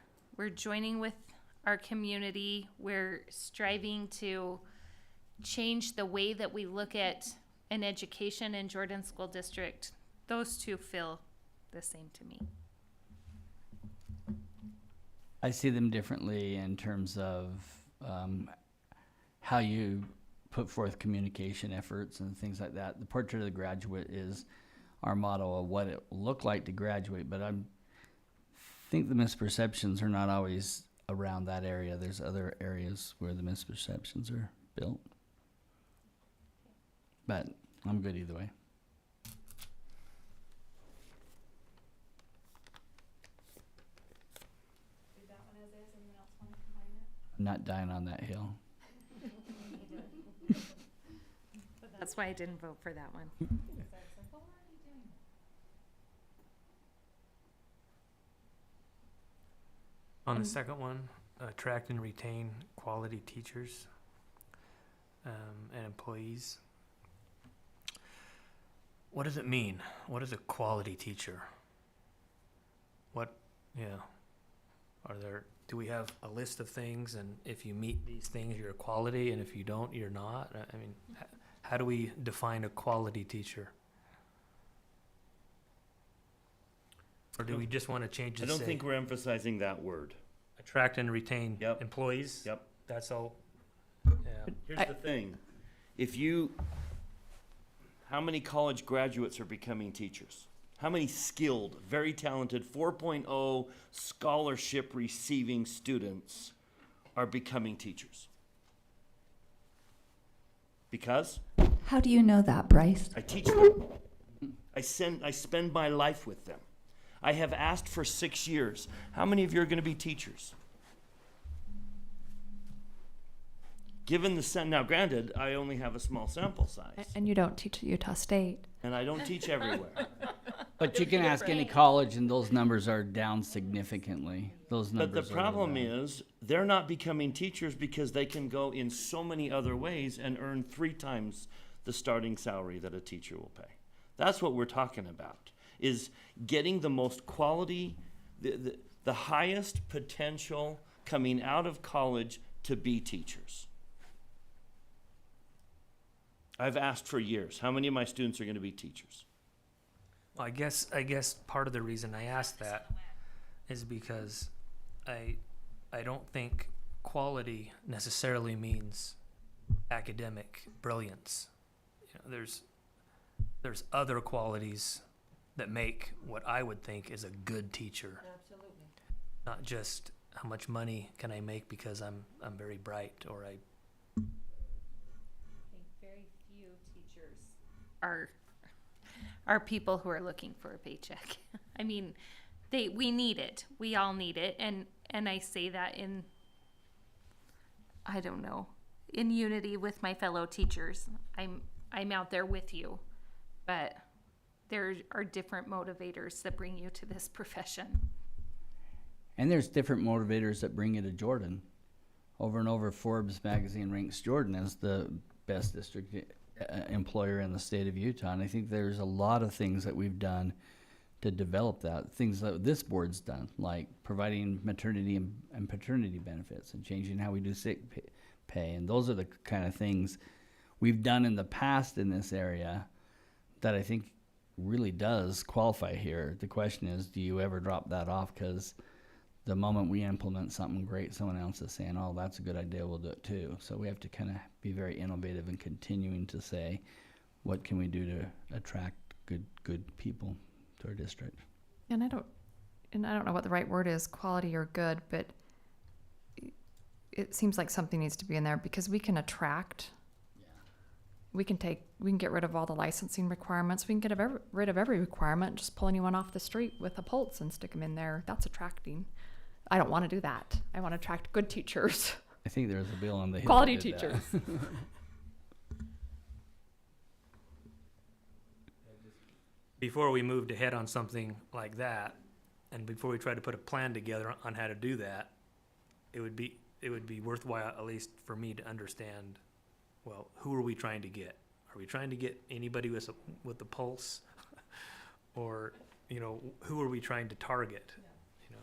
joining with our community. We're striving to change the way that we look at an education in Jordan School District. Those two feel the same to me. I see them differently in terms of how you put forth communication efforts and things like that. The portrait of the graduate is our model of what it will look like to graduate, but I think the misperceptions are not always around that area. There's other areas where the misperceptions are built. But I'm good either way. I'm not dying on that hill. That's why I didn't vote for that one. On the second one, attract and retain quality teachers and employees. What does it mean? What is a quality teacher? Do we have a list of things, and if you meet these things, you're a quality, and if you don't, you're not? I mean, how do we define a quality teacher? Or do we just want to change I it? don't think we're emphasizing that word. Attract and retain Yep. employees? Yep. That's all. Yeah. Here's the thing. How many college graduates are becoming teachers? How many skilled, very talented 4.0 scholarship receiving students are becoming teachers? Because How do you know that, Bryce? I teach them. I spend my life with them. I have asked for 6 years. How many of you are going to be teachers? Given now granted, I only have a small sample size, And you don't teach at Utah State. and I don't teach everywhere. But you can ask any college, and those numbers are down significantly. Those But numbers. the problem is, they're not becoming teachers because they can go in so many other ways and earn 3 times the starting salary that a teacher will pay. That's what we're talking about. is getting the most quality, the highest potential coming out of college to be teachers. I've asked for years, how many of my students are going to be teachers? Well, I guess part of the reason I asked that is because I don't think quality necessarily means academic brilliance. You know, there's other qualities that make what I would think is a good teacher. Absolutely. Not just how much money can I make because I'm very bright or I think very few teachers are people who are looking for a paycheck. I mean, we need it. We all need it, and I say that I don't know, in unity with my fellow teachers. I'm out there with you, but there are different motivators that bring you to this profession. And there's different motivators that bring you to Jordan. Over and over, Forbes magazine ranks Jordan as the best district employer in the state of Utah. And I think there's a lot of things that we've done to develop that. Things that this board's done, like providing maternity and paternity benefits and changing how we do sick pay. And those are the kind of things we've done in the past in this area that I think really does qualify here. The question is, do you ever drop that off? Because the moment we implement something great, someone else is saying, oh, that's a good idea, we'll do it too. So we have to kind of be very innovative and continuing to say, what can we do to attract good people to our district? And I don't know what the right word is, quality or good, but it seems like something needs to be in there because we can attract. We can get rid of all the licensing requirements. We can get rid of every requirement, just pull anyone off the street with a pulse and stick them in there. That's attracting. I don't want to do that. I want to attract good teachers. I think there's a bill on the Hill Quality that did teachers. that. before we moved ahead on something like that, and before we tried to put a plan together on how to do that, it would be worthwhile, at least for me, to understand, well, who are we trying to get? Are we trying to get anybody with the pulse? Or, you know, who are we trying to target? You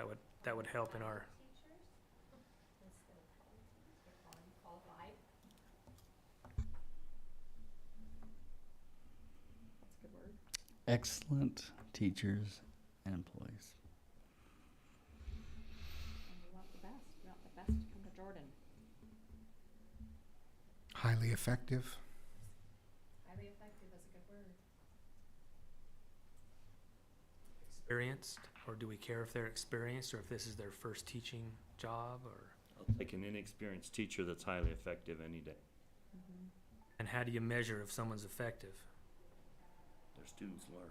know, that would help in our. Excellent teachers and employees. And we want the best. We want the best to come to Jordan. Highly effective. Highly effective is a good word. Experienced, or do we care if they're experienced or if this is their first teaching job? Or I'll take an inexperienced teacher that's highly effective any day. Mm-hmm. and how do you measure if someone's effective? Their students learn.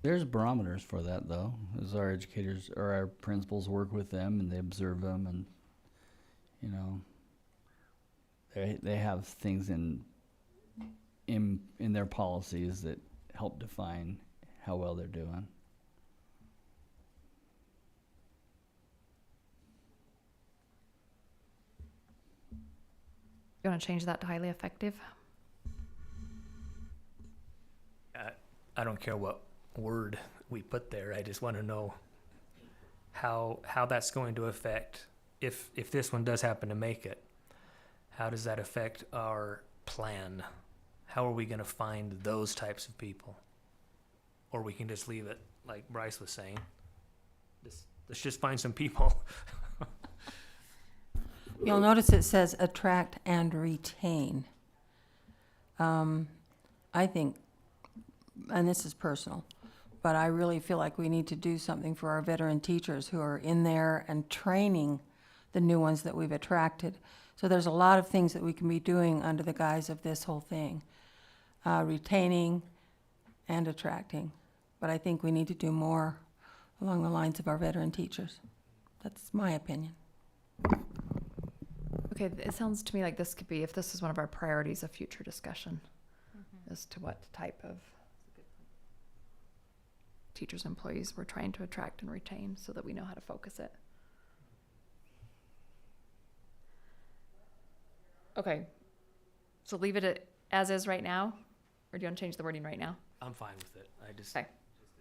There's barometers for that, though, as our educators or our principals work with them and they observe them, and you know, they have things in their policies that help define how well they're doing. You want to change that to highly effective? I don't care what word we put there. I just want to know how that's going to affect, if this one does happen to make it, how does that affect our plan? How are we going to find those types of people? Or we can just leave it like Bryce was saying. Let's just find some people. You'll notice it says attract and retain. I think, and this is personal, but I really feel like we need to do something for our veteran teachers who are in there and training the new ones that we've attracted. So there's a lot of things that we can be doing under the guise of this whole thing, retaining and attracting. But I think we need to do more along the lines of our veteran teachers. That's my opinion. Okay, it sounds to me like this could be, if this is one of our priorities, a future discussion as to what type of teachers and employees we're trying to attract and retain so that we know how to focus it. Okay, so leave it as is right now? Or do you want to change the wording right now? I'm fine with it. I just, Okay. just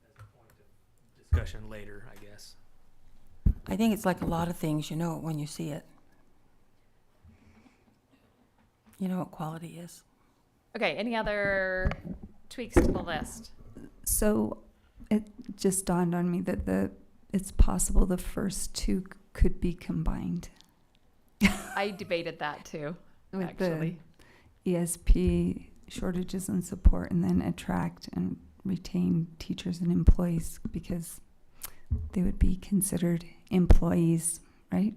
as a point of discussion later, I guess. I think it's like a lot of things, you know it when you see it. You know what quality is. Okay, any other tweaks to the list? So it just dawned on me that it's possible the first two could be combined I debated that too, with actually. the ESP shortages and support, and then attract and retain teachers and employees because they would be considered employees, right?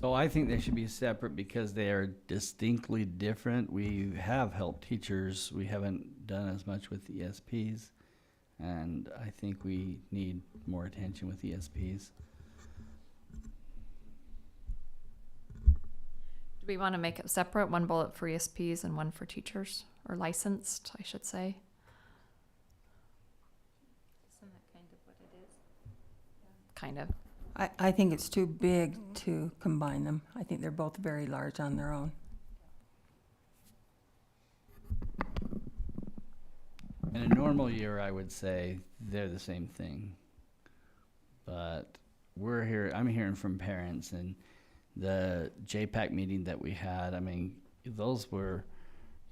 So I think they should be separate because they are distinctly different. We have helped teachers. We haven't done as much with ESPs. And I think we need more attention with ESPs. Do we want to make it separate, one bullet for ESPs and one for teachers, or licensed, I should say? Isn't that kind of what it is? Kind of. I think it's too big to combine them. I think they're both very large on their own. In a normal year, I would say they're the same thing. But I'm hearing from parents, and the JPAC meeting that we had, I mean, those were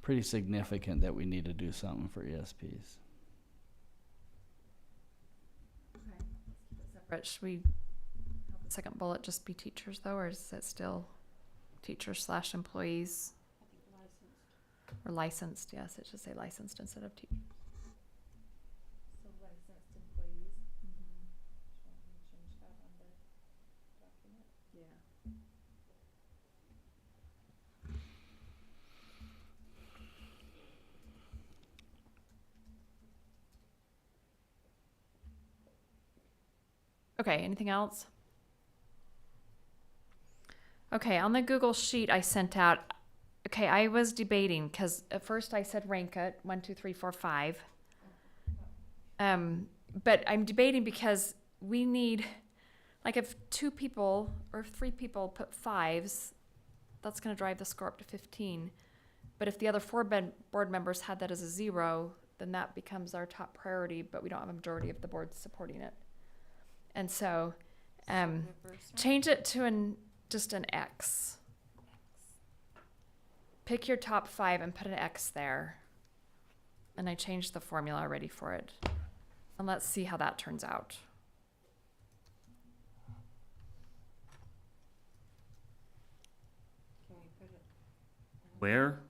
pretty significant that we need to do something for ESPs. Separate. Should we have the second bullet just be teachers though, or is it still teachers / employees? Or licensed, yes, it should say licensed instead of teachers. So licensed employees. Change that on the document. Yeah. Okay, anything else? Okay, on the Google Sheet I sent out, okay, I was debating because at first I said rank it 1, 2, 3, 4, 5. But I'm debating because we need, like, if 2 people or 3 people put 5s, that's going to drive the score up to 15. But if the other 4 board members had that as a 0, then that becomes our top priority, but we don't have a majority of the board supporting it. And so, change it to just an X. Pick your top 5 and put an X there. And I changed the formula already for it. And let's see how that turns out. Where?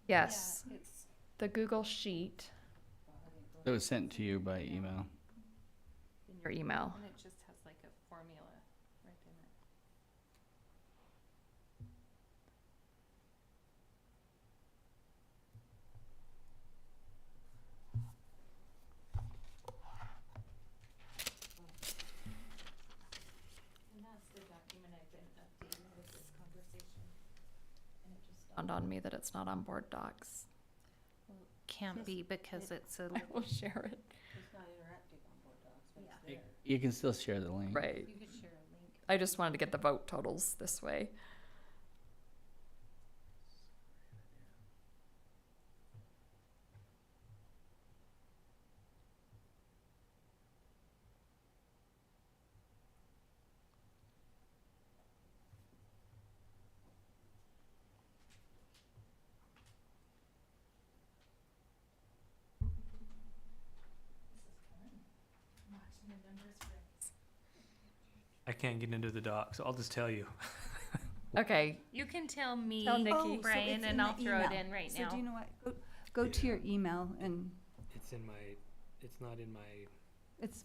Yes, Yeah, it's the Google Sheet It was sent to you by email. in your email. and it just has like a formula right in it. And that's the document I've been updating with this conversation. And it just Dawned on me that it's not on board docs. can't be because it's a I will share it. It's not interactive on board docs, but it's there. You can still share the link. Right. you could share a link. I just wanted to get the vote totals this way. I can't get into the doc, so I'll just tell you. Okay, You can tell me, Tell Nikki. Oh, so Brian, it's and in the I'll throw it email. in right So now. do you know what? Go to your email and It's not in my, it's.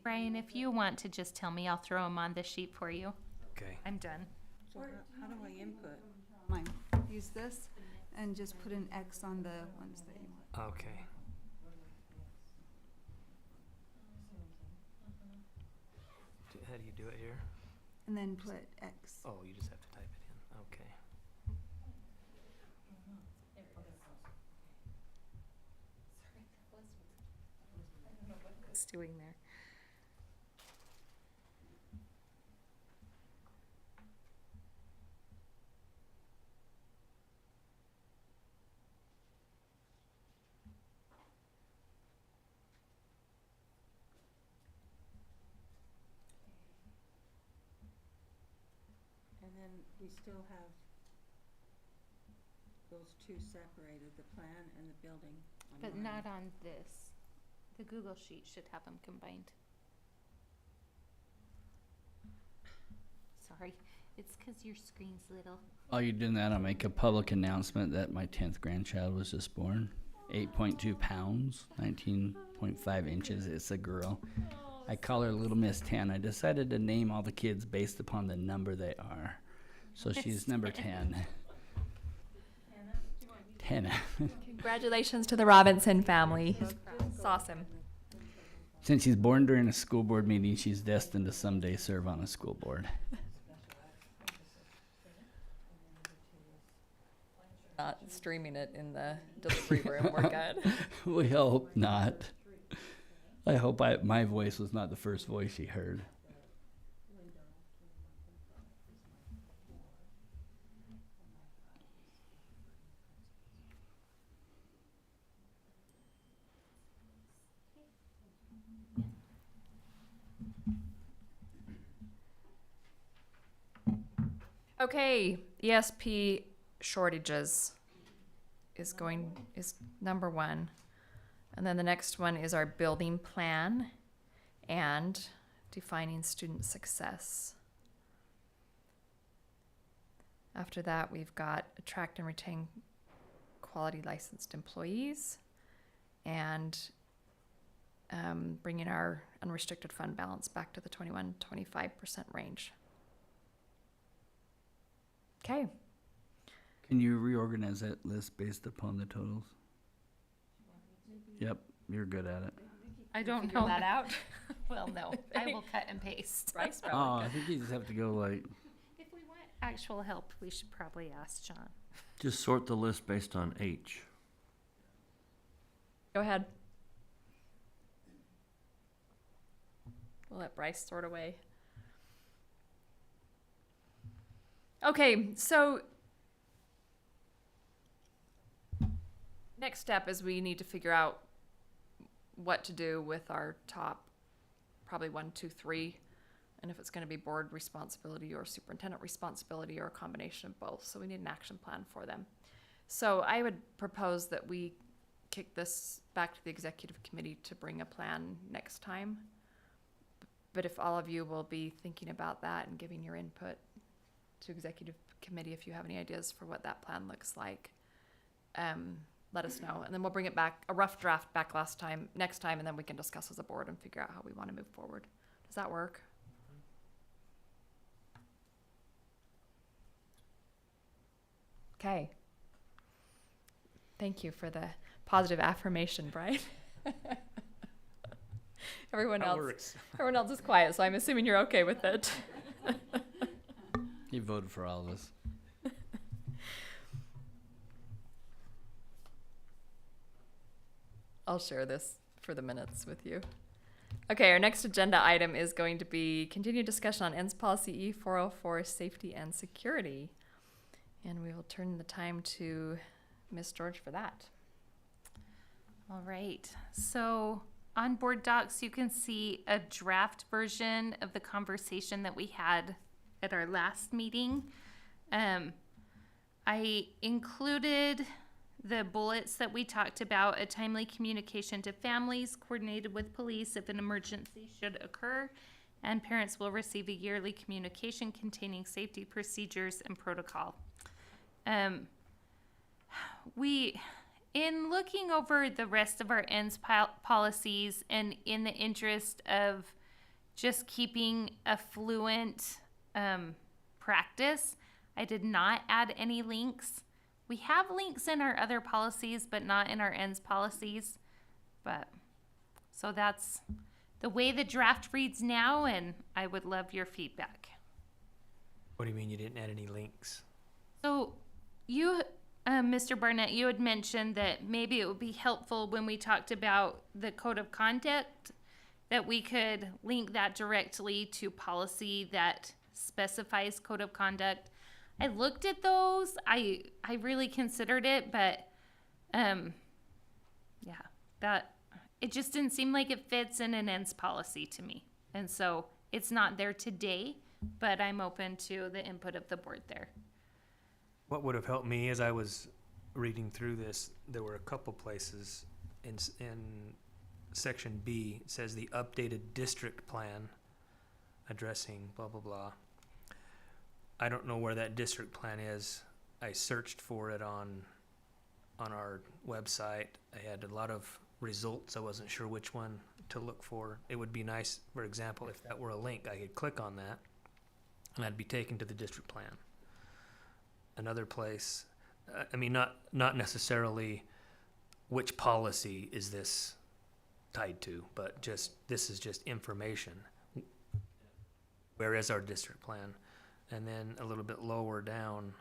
Brian, if you want to just tell me, I'll throw them on the sheet for you. okay. I'm done. So how do I input? Mine. Use this and just put an X on the ones that you want. Okay. How do you do it here? And then put X. Oh, you just have to type it in. Okay. It's doing there. then we still have those two separated, the plan and the building. on But mine. not on this. The Google sheet should have them combined. Sorry, it's 'cause your screen's little. While you're doing that, I'll make a public announcement that my 10th grandchild was just born. 8.2 pounds, 19.5 inches. It's a girl. I call her Little Miss 10. I decided to name all the kids based upon the number they are. So she's number 10. Hannah. Congratulations to the Robinson family. It's awesome. Since she's born during a school board meeting, she's destined to someday serve on a school board. Not streaming it in the delivery room. We're good. We hope not. I hope my voice was not the first voice she heard. Okay, ESP shortages is number one. And then the next one is our building plan and defining student success. After that, we've got attract and retain quality licensed employees and bringing our unrestricted fund balance back to the 21-25% range. Okay. Can you reorganize that list based upon the totals? Yep, you're good at it. I don't Figure know that out. Well, no, I will cut and paste. Bryce Oh, probably I think you just have to go like, If we want actual help, we should probably ask John. Just sort the list based on H. Go ahead. We'll let Bryce sort away. Okay, so next step is we need to figure out what to do with our top, probably 1, 2, 3, and if it's going to be board responsibility or superintendent responsibility or a combination of both. So we need an action plan for them. So I would propose that we kick this back to the executive committee to bring a plan next time. But if all of you will be thinking about that and giving your input to executive committee, if you have any ideas for what that plan looks like, let us know. And then we'll bring it back, a rough draft back next time, and then we can discuss as a board and figure out how we want to move forward. Does that work? Okay. Thank you for the positive affirmation, Brian. Everyone else is quiet, so I'm assuming you're okay with it. he voted for all of us. I'll share this for the minutes with you. Okay, our next agenda item is going to be continued discussion on ENS Policy E404, safety and security. And we will turn the time to Ms. George for that. All right, so on board docs, you can see a draft version of the conversation that we had at our last meeting. I included the bullets that we talked about: a timely communication to families, coordinated with police if an emergency should occur, and parents will receive a yearly communication containing safety procedures and protocol. In looking over the rest of our ENS policies and in the interest of just keeping a fluent practice, I did not add any links. We have links in our other policies, but not in our ENS policies. So that's the way the draft reads now, and I would love your feedback. What do you mean you didn't add any links? So you, Mr. Barnett, you had mentioned that maybe it would be helpful when we talked about the code of conduct that we could link that directly to policy that specifies code of conduct. I looked at those. I really considered it, but that it just didn't seem like it fits in an ENS policy to me. And so it's not there today, but I'm open to the input of the board there. What would have helped me as I was reading through this, there were a couple places in section B, it says the updated district plan addressing blah, blah, blah. I don't know where that district plan is. I searched for it on our website. I had a lot of results. I wasn't sure which one to look for. It would be nice, for example, if that were a link, I could click on that and I'd be taken to the district plan. Another place, I mean, not necessarily which policy is this tied to, but just, this is just information. Where is our district plan? And then a little bit lower down,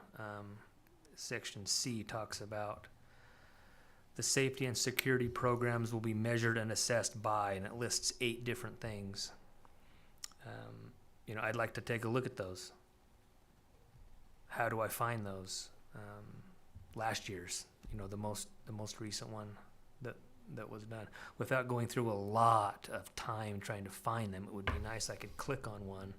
section C talks about the safety and security programs will be measured and assessed by, and it lists 8 different things. I'd like to take a look at those. How do I find those? Last year's, the most recent one that was done. Without going through a lot of time trying to find them, it would be nice I could click on one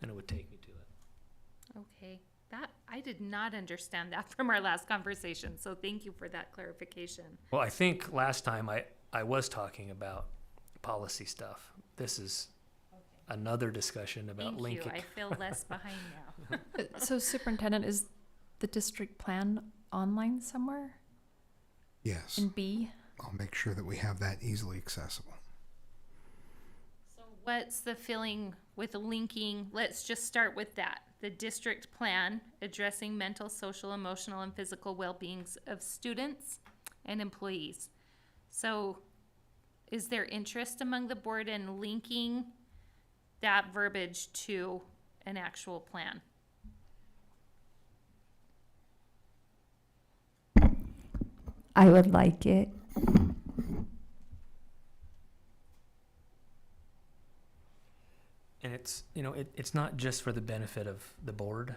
and it would take me to it. Okay, that, I did not understand that from our last conversation, so thank you for that clarification. Well, I think last time I was talking about policy stuff. This is another discussion about Thank you, linking. I feel less behind now. So superintendent, is the district plan online somewhere Yes. in B? I'll make sure that we have that easily accessible. So what's the feeling with linking, let's just start with that. The district plan addressing mental, social, emotional, and physical well-beings of students and employees. So is there interest among the board in linking that verbiage to an actual plan? I would like it. And it's, it's not just for the benefit of the board.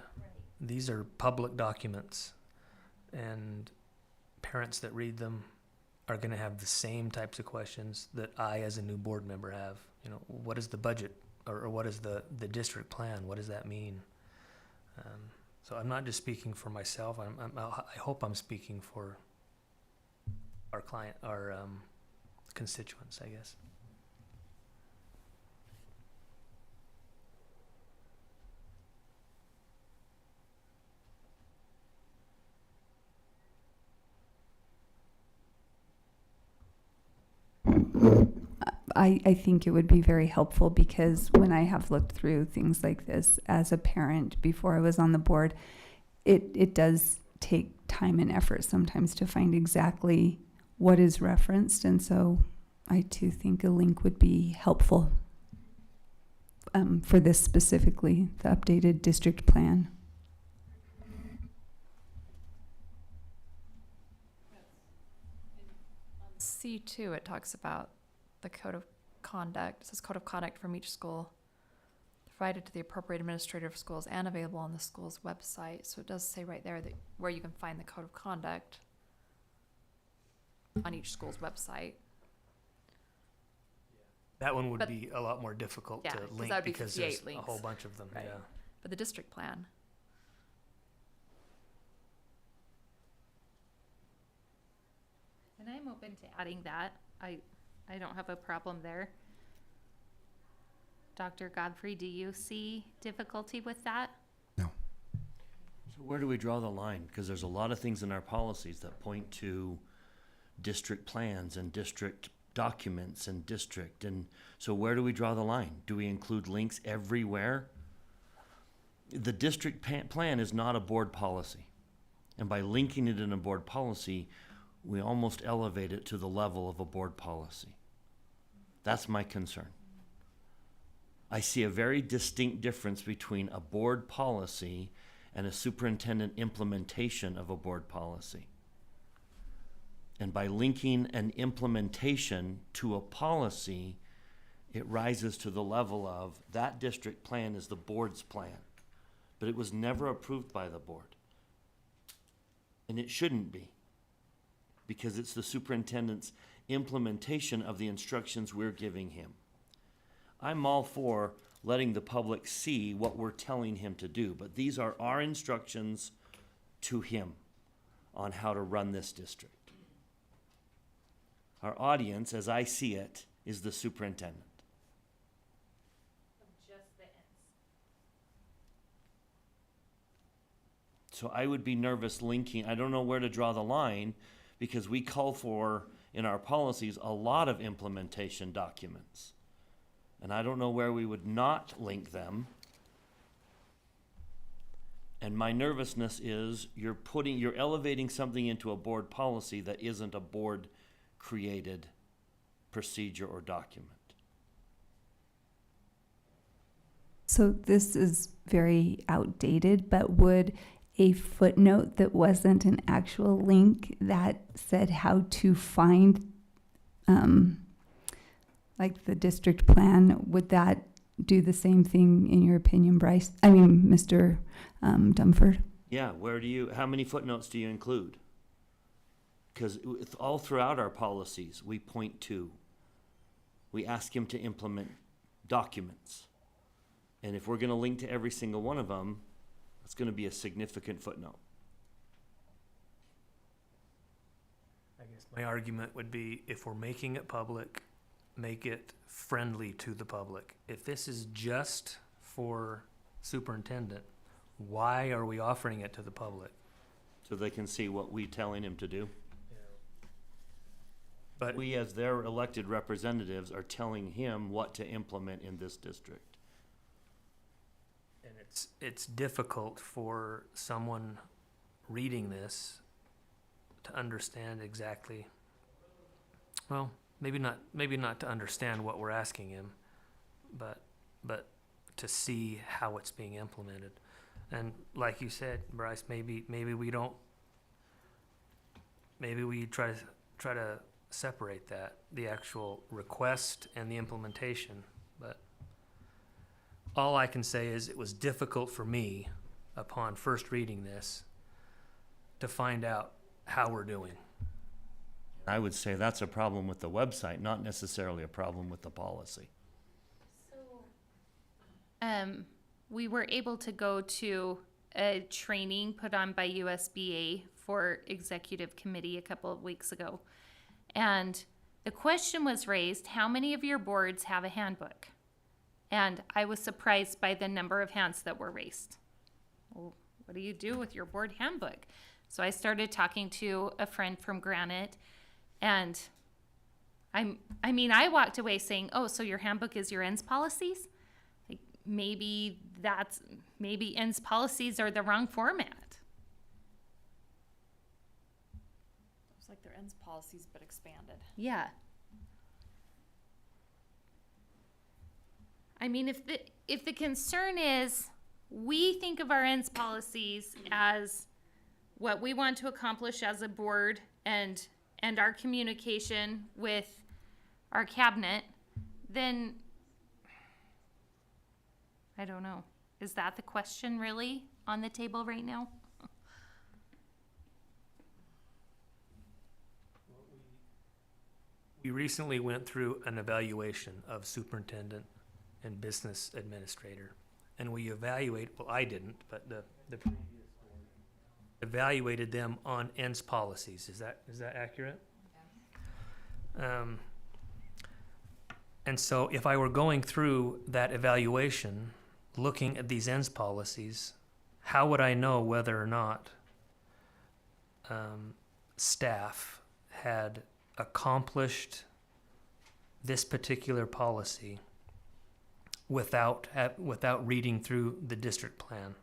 These are public documents, and parents that read them are going to have the same types of questions that I, as a new board member, have. What is the budget, or what is the district plan? What does that mean? So I'm not just speaking for myself. I hope I'm speaking for our client, our constituents, I guess. I think it would be very helpful, because when I have looked through things like this as a parent before I was on the board, it does take time and effort sometimes to find exactly what is referenced. And so I too think a link would be helpful for this specifically, the updated district plan. C2, it talks about the code of conduct. It says code of conduct from each school, provided to the appropriate administrator of schools and available on the school's website. So it does say right there that where you can find the code of conduct on each school's website. That one would But- be a lot more difficult Yeah, to 'cause link that would be because 58 there's a links. whole bunch of them. Right. Yeah. But the district plan, And I'm open to adding that. I don't have a problem there. Dr. Godfrey, do you see difficulty with that? So where do we draw the line? Because there's a lot of things in our policies that point to district plans and district documents and district. And so where do we draw the line? Do we include links everywhere? The district plan is not a board policy. And by linking it in a board policy, we almost elevate it to the level of a board policy. That's my concern. I see a very distinct difference between a board policy and a superintendent implementation of a board policy. And by linking an implementation to a policy, it rises to the level of that district plan is the board's plan, but it was never approved by the board. And it shouldn't be, because it's the superintendent's implementation of the instructions we're giving him. I'm all for letting the public see what we're telling him to do. But these are our instructions to him on how to run this district. Our audience, as I see it, is the superintendent. So I would be nervous linking, I don't know where to draw the line, because we call for, in our policies, a lot of implementation documents. And I don't know where we would not link them. And my nervousness is you're elevating something into a board policy that isn't a board created procedure or document. So this is very outdated, but would a footnote that wasn't an actual link that said how to find, like the district plan, would that do the same thing in your opinion, Bryce? I mean, Mr. Dumford? Yeah, how many footnotes do you include? Because all throughout our policies, we point to, we ask him to implement documents. And if we're going to link to every single one of them, it's going to be a significant footnote. I guess my argument would be, if we're making it public, make it friendly to the public. If this is just for superintendent, why are we offering it to the public? So they can see what we're telling him to do. But We, as their elected representatives, are telling him what to implement in this district. and it's difficult for someone reading this to understand exactly, well, maybe not to understand what we're asking him, but to see how it's being implemented. And like you said, Bryce, maybe we try to separate that, the actual request and the implementation. But all I can say is it was difficult for me, upon first reading this, to find out how we're doing. I would say that's a problem with the website, not necessarily a problem with the policy. We were able to go to a training put on by USBA for executive committee a couple of weeks ago. And the question was raised, how many of your boards have a handbook? And I was surprised by the number of hands that were raised. Well, what do you do with your board handbook? So I started talking to a friend from Granite, and I walked away saying, oh, so your handbook is your ends policies? Like, maybe ends policies are the wrong format. It's like their ends policies, but expanded. Yeah. I mean, if the concern is we think of our ends policies as what we want to accomplish as a board and our communication with our cabinet, then I don't know. Is that the question really on the table right now? We recently went through an evaluation of superintendent and business administrator. And we I didn't, but the previous board evaluated them on ends policies. Is that accurate? And so if I were going through that evaluation, looking at these ends policies, how would I know whether or not staff had accomplished this particular policy without reading through the district plan?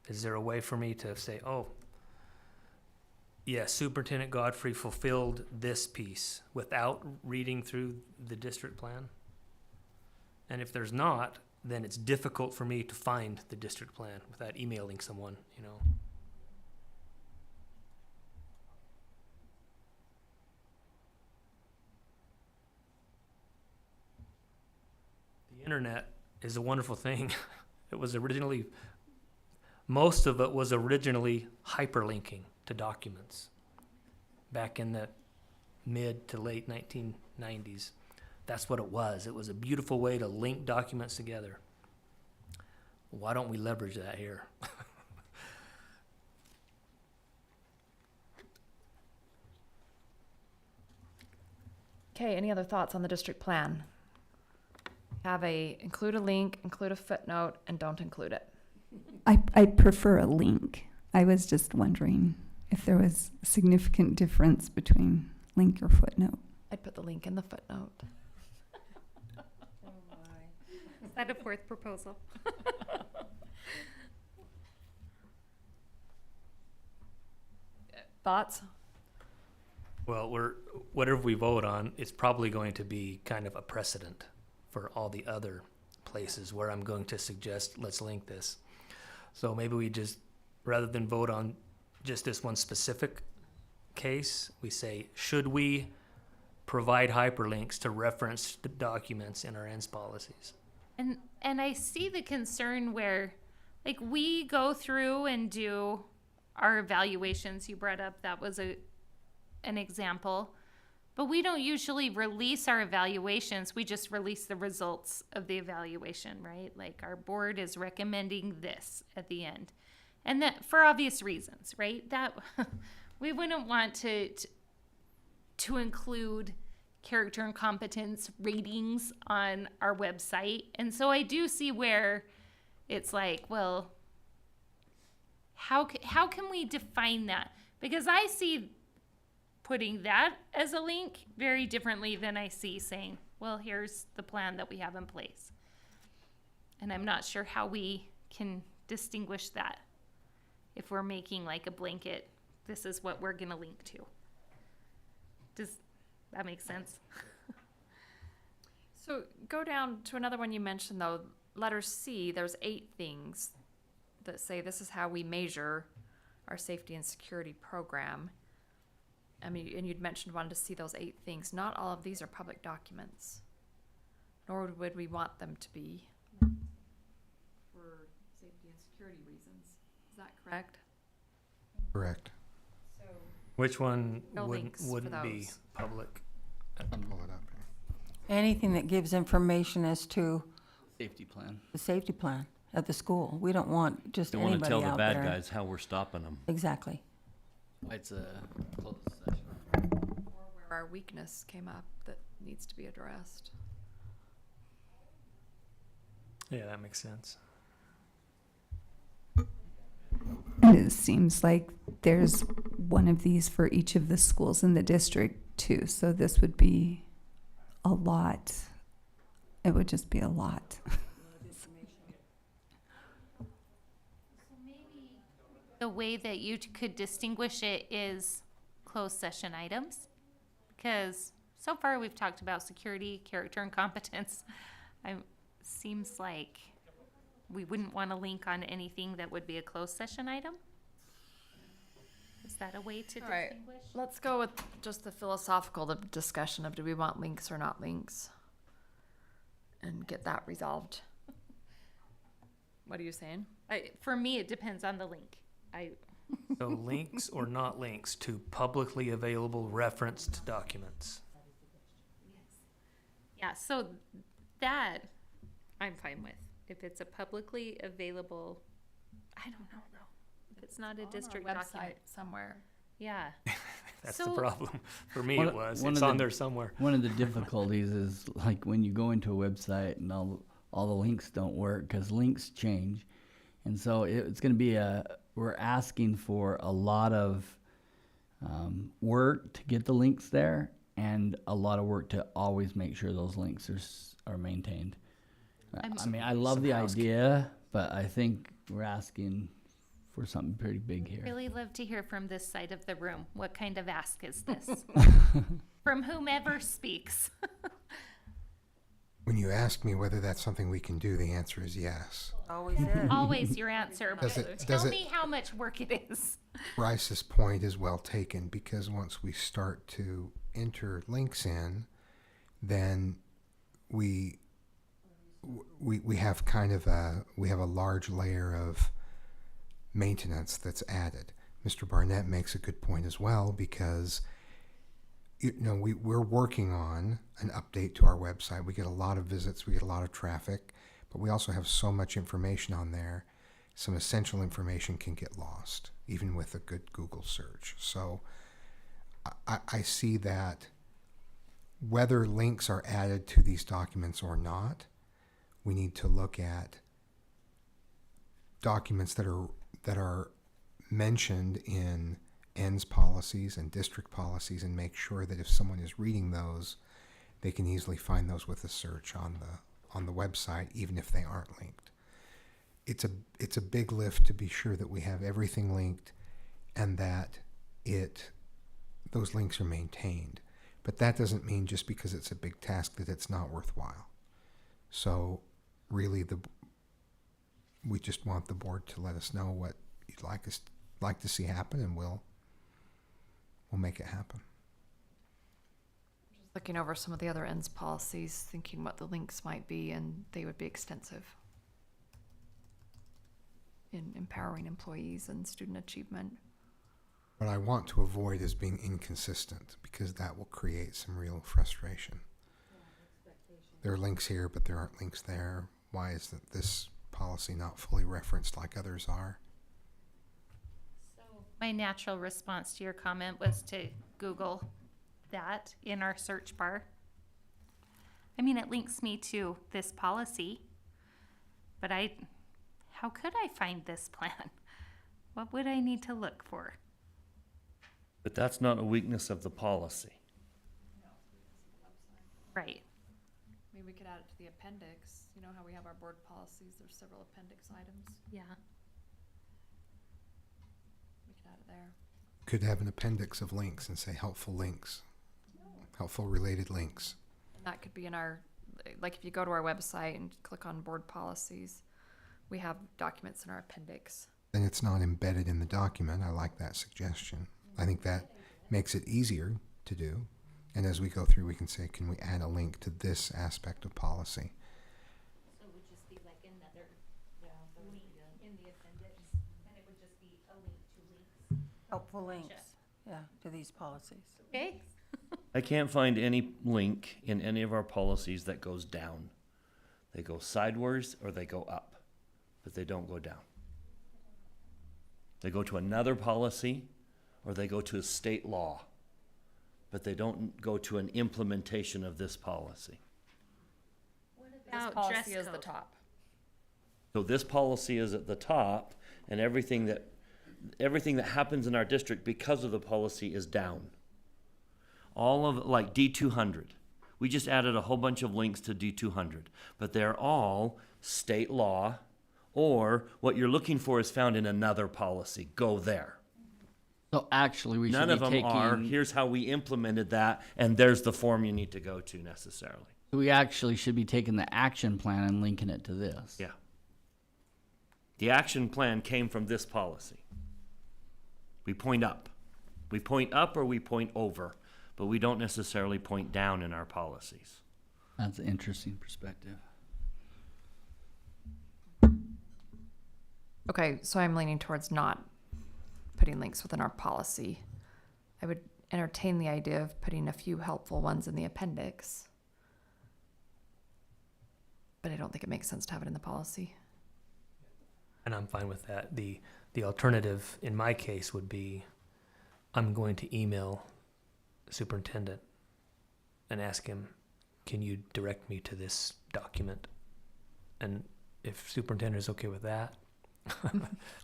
Is there a way for me to say, oh, yeah, Superintendent Godfrey fulfilled this piece without reading through the district plan? And if there's not, then it's difficult for me to find the district plan without emailing someone, The internet is a wonderful thing. Most of it was originally hyperlinking to documents back in the mid to late 1990s. that's what it was. It was a beautiful way to link documents together. Why don't we leverage that here? Okay, any other thoughts on the district plan? Include a link, include a footnote, and don't include it. I prefer a link. I was just wondering if there was a significant difference between link or footnote. I'd put the link in the footnote. Is that a fourth proposal? Thoughts? Well, whatever we vote on, it's probably going to be kind of a precedent for all the other places where I'm going to suggest, let's link this. So maybe we just, rather than vote on just this one specific case, we say, should we provide hyperlinks to reference the documents in our ends policies? And I see the concern where, like, we go through and do our evaluations. You brought up that was an example, but we don't usually release our evaluations. We just release the results of the evaluation, right? Like, our board is recommending this at the end, and that for obvious reasons, right? That we wouldn't want to include character and competence ratings on our website. And so I do see where it's like, well, how can we define that? Because I see putting that as a link very differently than I see saying, well, here's the plan that we have in place. And I'm not sure how we can distinguish that if we're making like a blanket, this is what we're going to link to. Does that make sense? So go down to another one you mentioned, though. Letter C, there's 8 things that say this is how we measure our safety and security program. I mean, and you'd mentioned wanted to see those 8 things. Not all of these are public documents, nor would we want them to be for safety and security reasons. Is that correct? Correct. Which one No links for wouldn't be those. public? Pull it up. Anything that gives information as to Safety plan. the safety plan at the school. We don't want just Don't want anybody to tell the out bad there. guys how we're stopping them. Exactly. It's a closed session. Or where our weakness came up that needs to be addressed. Yeah, that makes sense. And it seems like there's one of these for each of the schools in the district too. So this would be a lot. It would just be a lot. The way that you could distinguish it is closed session items, because so far we've talked about security, character, and competence. Seems like we wouldn't want to link on anything that would be a closed session item. Is that a way to All right. distinguish? Let's go with just the philosophical discussion of do we want links or not links, and get that resolved. What are you saying? For me, it depends on the link. So links or not links to publicly available referenced documents. Yeah, so that I'm fine with. If it's a publicly available, I don't know though. If it's not a district document. somewhere. Yeah. That's So- the problem. For me, One- it was. one It's of on the- there somewhere. One of the difficulties is like when you go into a website and all the links don't work because links change. And so it's going to be we're asking for a lot of work to get the links there and a lot of work to always make sure those links are maintained. I mean, I love the idea, but I think we're asking for something pretty big here. Really love to hear from this side of the room. What kind of ask is this? From whomever speaks. When you ask me whether that's something we can do, the answer is yes. Always is. Always your answer. Does but it- Tell does it- me how much work it is. Bryce's point is well taken, because once we start to enter links in, then we have kind of a large layer of maintenance that's added. Mr. Barnett makes a good point as well, because we're working on an update to our website. We get a lot of visits, we get a lot of traffic, but we also have so much information on there. Some essential information can get lost, even with a good Google search. So I see that whether links are added to these documents or not, we need to look at documents that are mentioned in ends policies and district policies, and make sure that if someone is reading those, they can easily find those with a search on the website, even if they aren't linked. It's a big lift to be sure that we have everything linked and that those links are maintained. But that doesn't mean just because it's a big task that it's not worthwhile. So really we just want the board to let us know what you'd like to see happen, and we'll make it happen. Just looking over some of the other ends policies, thinking what the links might be, and they would be extensive in empowering employees and student achievement. What I want to avoid is being inconsistent, because that will create some real frustration. There are links here, but there aren't links there. Why is this policy not fully referenced like others are? So my natural response to your comment was to Google that in our search bar. I mean, it links me to this policy, but how could I find this plan? What would I need to look for? But that's not a weakness of the policy. Right. I mean, we could add it to the appendix. You know how we have our board policies, there's several appendix items. Yeah. We could add it there. Could have an appendix of links and say helpful links, helpful related links. And that could be in our, like if you go to our website and click on board policies, we have documents in our appendix. Then it's not embedded in the document. I like that suggestion. I think that makes it easier to do. And as we go through, we can say, can we add a link to this aspect of policy? So it would just be like another link in the appendix, and it would just be a link to links. Helpful links, yeah, to these policies. Okay. I can't find any link in any of our policies that goes down. They go sideways or they go up, but they don't go down. They go to another policy or they go to a state law, but they don't go to an implementation of this policy. What This about policy dress is the code? top. So this policy is at the top, and everything that happens in our district because of the policy is down. All of, like D200. We just added a whole bunch of links to D200, but they're all state law, or what you're looking for is found in another policy. Go there. So actually, we None should of be them taking. are, here's how we implemented that, and there's the form you need to go to necessarily. We actually should be taking the action plan and linking it to this. Yeah. The action plan came from this policy. We point up. We point up or we point over, but we don't necessarily point down in our policies. That's an interesting perspective. Okay, so I'm leaning towards not putting links within our policy. I would entertain the idea of putting a few helpful ones in the appendix, but I don't think it makes sense to have it in the policy. And I'm fine with that. The alternative in my case would be, I'm going to email the superintendent and ask him, can you direct me to this document? And if superintendent is okay with that.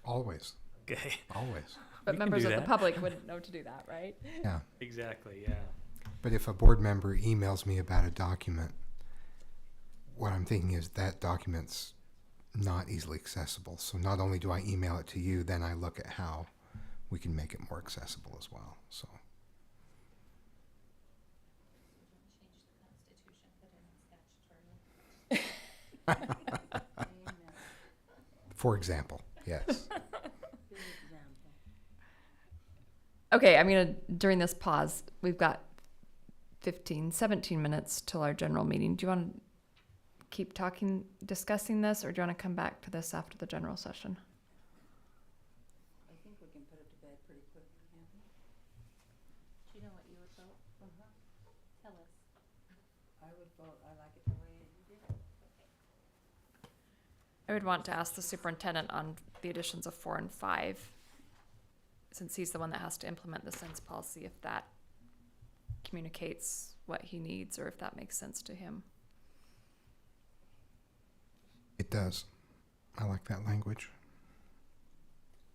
Always. Okay. Always. But We can members do of the that. public wouldn't know to do that, right? Yeah. Exactly, yeah. But if a board member emails me about a document, what I'm thinking is that document's not easily accessible. So not only do I email it to you, then I look at how we can make it more accessible as well. So. For example, yes. Okay, I'm gonna, during this pause, we've got 17 minutes till our general meeting. Do you want to keep discussing this, or do you want to come back to this after the general session? I think we can put it to bed pretty quickly, can't we? Do you know what you would vote? Tell us. I would vote, I like it the way you did it. I would want to ask the superintendent on the additions of 4 and 5, since he's the one that has to implement the sense policy, if that communicates what he needs or if that makes sense to him. It does. I like that language.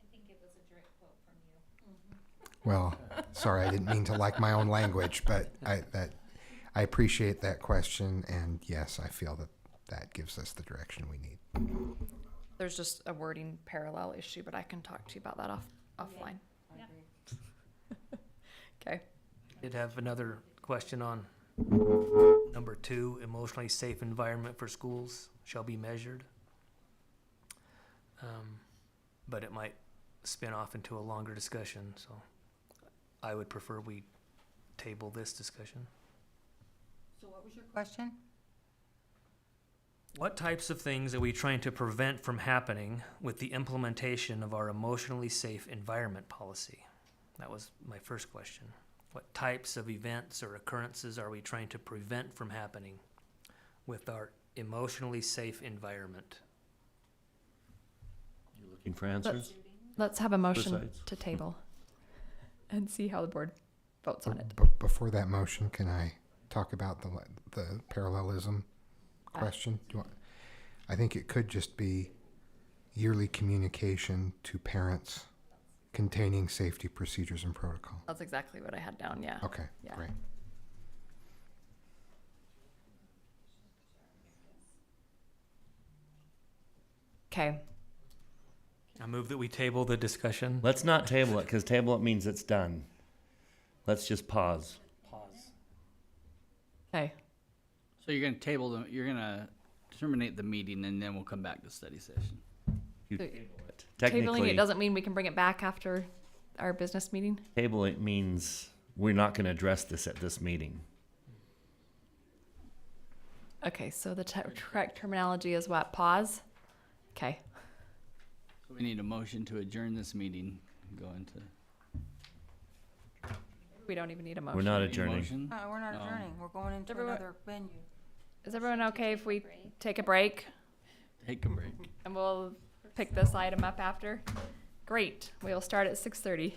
I think it was a direct quote from you. Well, sorry, I didn't mean to like my own language, but I appreciate that question, and yes, I feel that gives us the direction we need. There's just a wording parallel issue, but I can talk to you about that offline. I agree. Okay. Did have another question on number 2, emotionally safe environment for schools shall be measured. But it might spin off into a longer discussion, so I would prefer we table this discussion. So what was your question? What types of things are we trying to prevent from happening with the implementation of our emotionally safe environment policy? That was my first question. What types of events or occurrences are we trying to prevent from happening with our emotionally safe environment? You looking for answers? Let's have a motion sides. to table and see how the board votes on it. But before that motion, can I talk about the parallelism question? Do you want, I think it could just be yearly communication to parents containing safety procedures and protocol. That's exactly what I had down, yeah. Okay, Yeah. great. Okay. I move that we table the discussion. Let's not table it, because table it means it's done. Let's just pause. Okay. So you're gonna table them, you're gonna terminate the meeting and then we'll come back to study session. You So- table it. Tabling Technically, it doesn't mean we can bring it back after our business meeting? table it means we're not going to address this at this meeting. Okay, so the correct terminology is what? Pause? Okay. So we need a motion to adjourn this meeting, and go into. We don't even need a motion. We're not Need a adjourning. motion? We're not No. adjourning, we're going into Everyone- another venue. Is everyone okay if we take a break Take a break. and we'll pick this item up after? Great. We'll start at 6:30.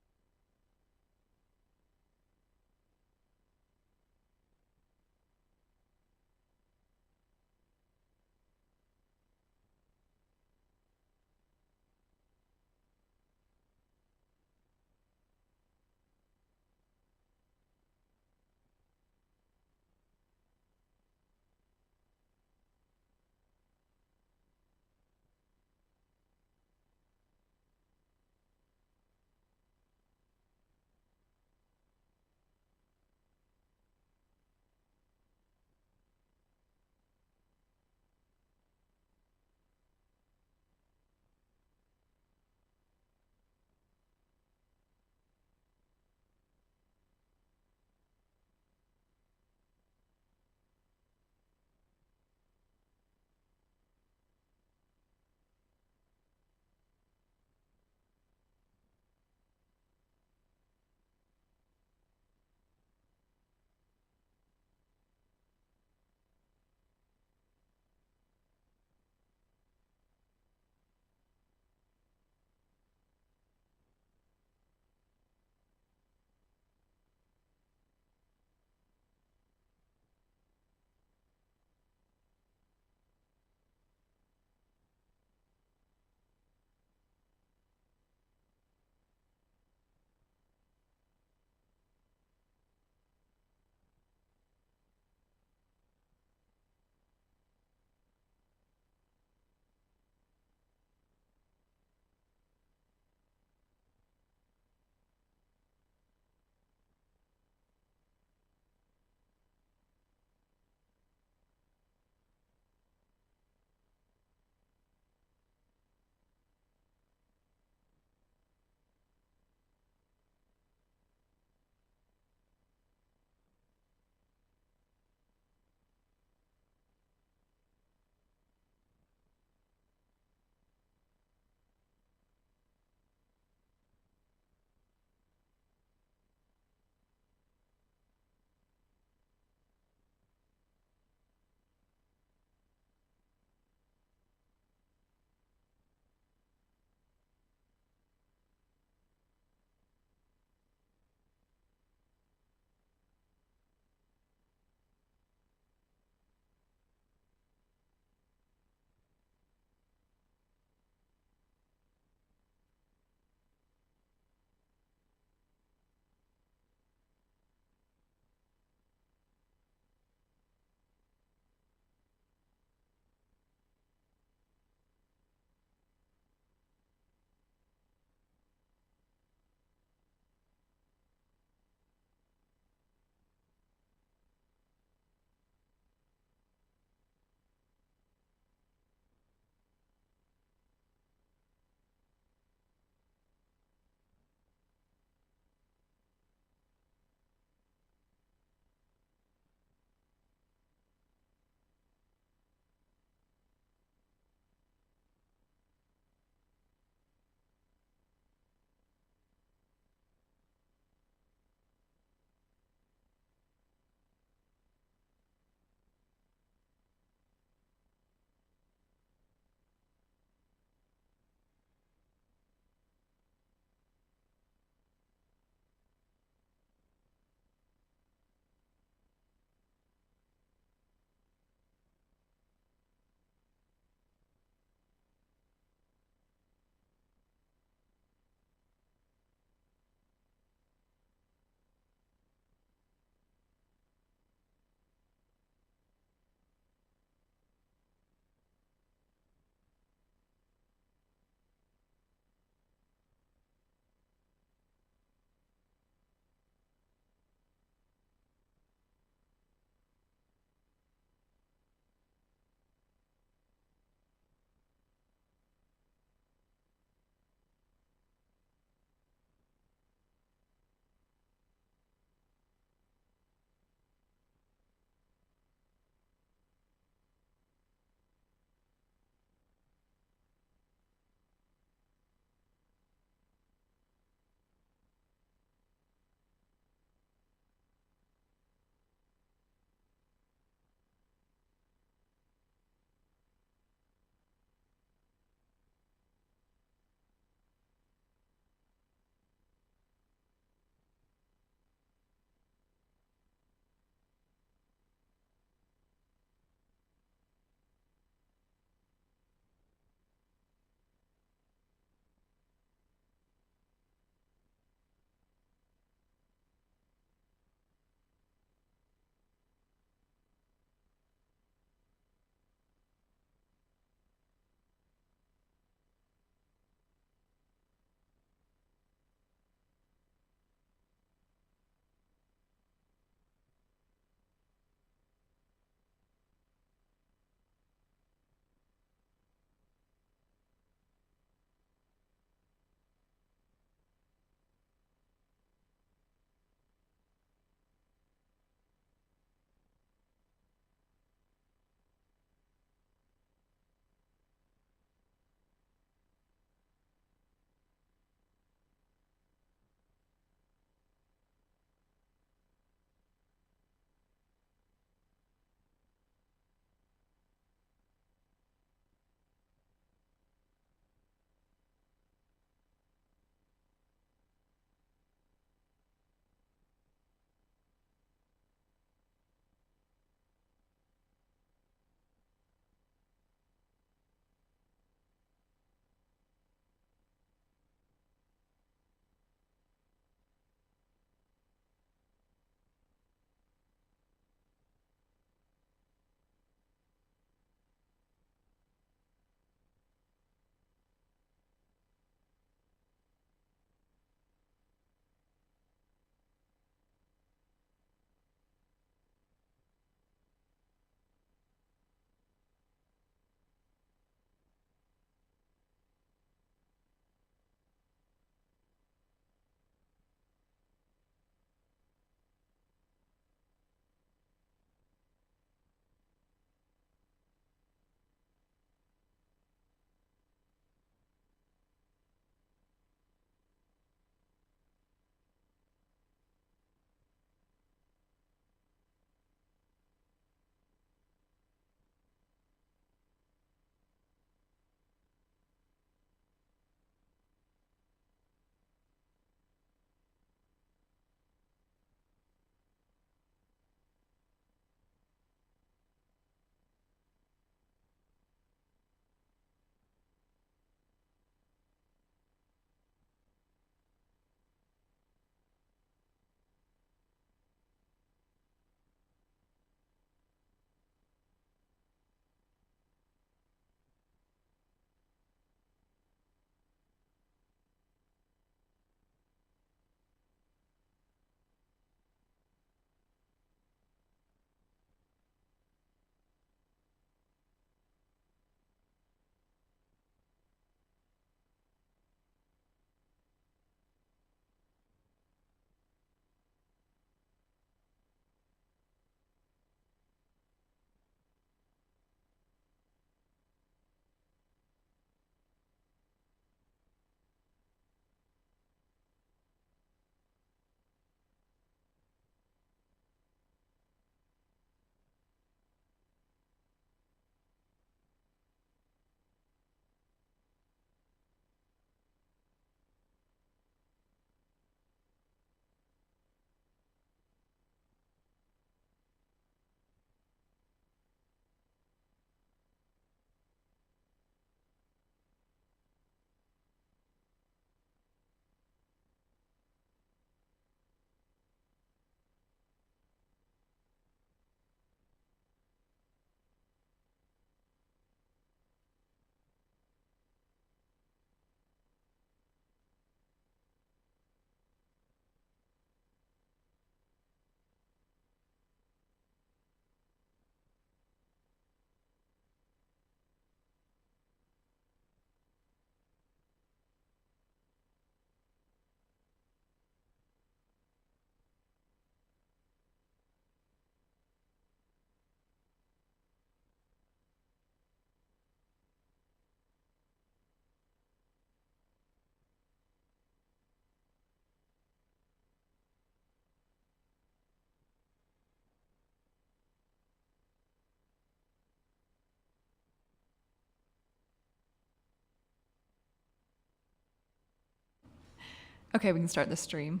Okay, we can start the stream.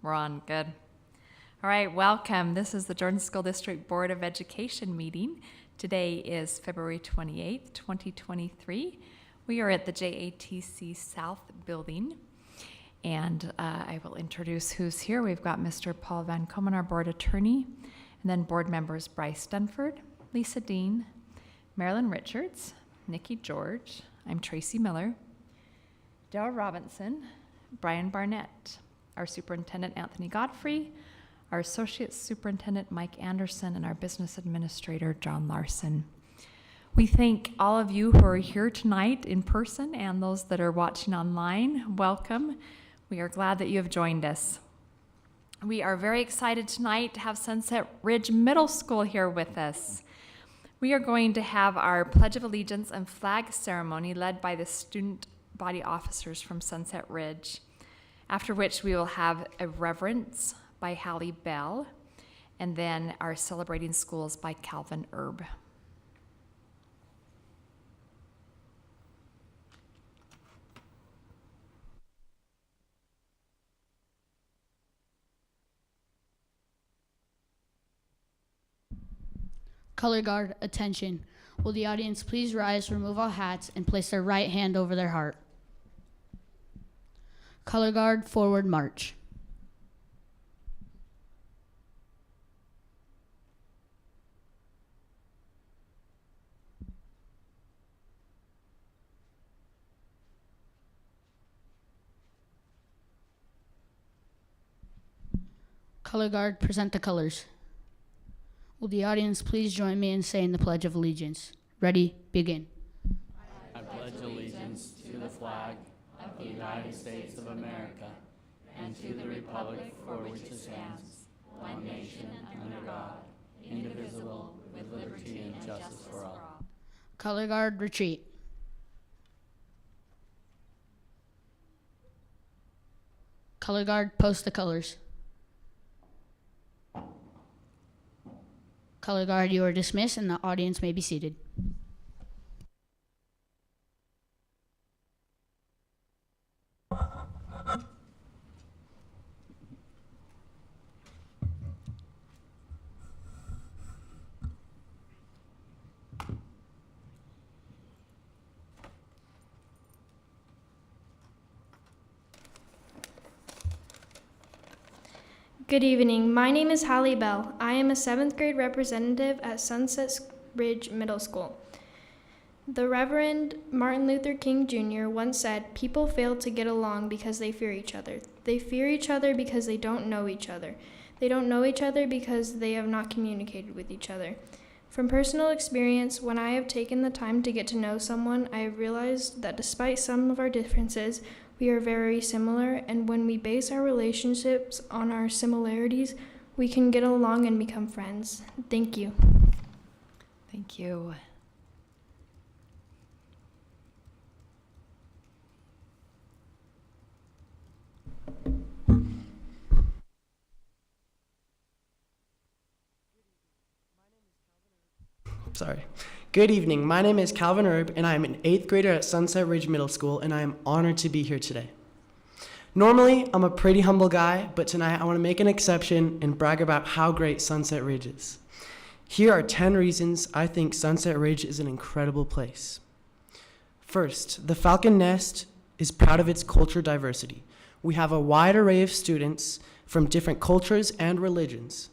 We're on. Good. All right, welcome. This is the Jordan School District Board of Education meeting. Today is February 28th, 2023. We are at the JATC South Building. And I will introduce who's here. We've got Mr. Paul Van Komen, our board attorney, and then board members Bryce Dunford, Lisa Dean, Marilyn Richards, Nikki George, I'm Tracy Miller, Dale Robinson, Brian Barnett, our superintendent Anthony Godfrey, our associate superintendent Mike Anderson, and our business administrator John Larson. We thank all of you who are here tonight in person and those that are watching online. Welcome. We are glad that you have joined us. We are very excited tonight to have Sunset Ridge Middle School here with us. We are going to have our Pledge of Allegiance and flag ceremony led by the student body officers from Sunset Ridge, after which we will have a reverence by Hallie Bell, and then our Celebrating Schools by Calvin Erb. Color guard, attention. Will the audience please rise, remove all hats, and place their right hand over their heart? Color guard, forward march. Color guard, present the colors. Will the audience please join me in saying the Pledge of Allegiance? Ready, begin. I pledge allegiance to the flag of the United States of America and to the republic for which it stands, one nation under God, indivisible, with liberty and justice for all. Color guard, retreat. Color guard, post the colors. Color guard, you are dismissed and the audience may be seated. Good evening. My name is Hallie Bell. I am a 7th grade representative at Sunset Ridge Middle School. The Reverend Martin Luther King Jr. once said, "People fail to get along because they fear each other. They fear each other because they don't know each other. They don't know each other because they have not communicated with each other." From personal experience, when I have taken the time to get to know someone, I have realized that despite some of our differences, we are very similar, and when we base our relationships on our similarities, we can get along and become friends. Thank you. Thank you. Sorry. Good evening. My name is Calvin Erb, and I am an 8th grader at Sunset Ridge Middle School, and I am honored to be here today. Normally, I'm a pretty humble guy, but tonight I want to make an exception and brag about how great Sunset Ridge is. Here are 10 reasons I think Sunset Ridge is an incredible place. First, the Falcon Nest is proud of its culture diversity. We have a wide array of students from different cultures and religions.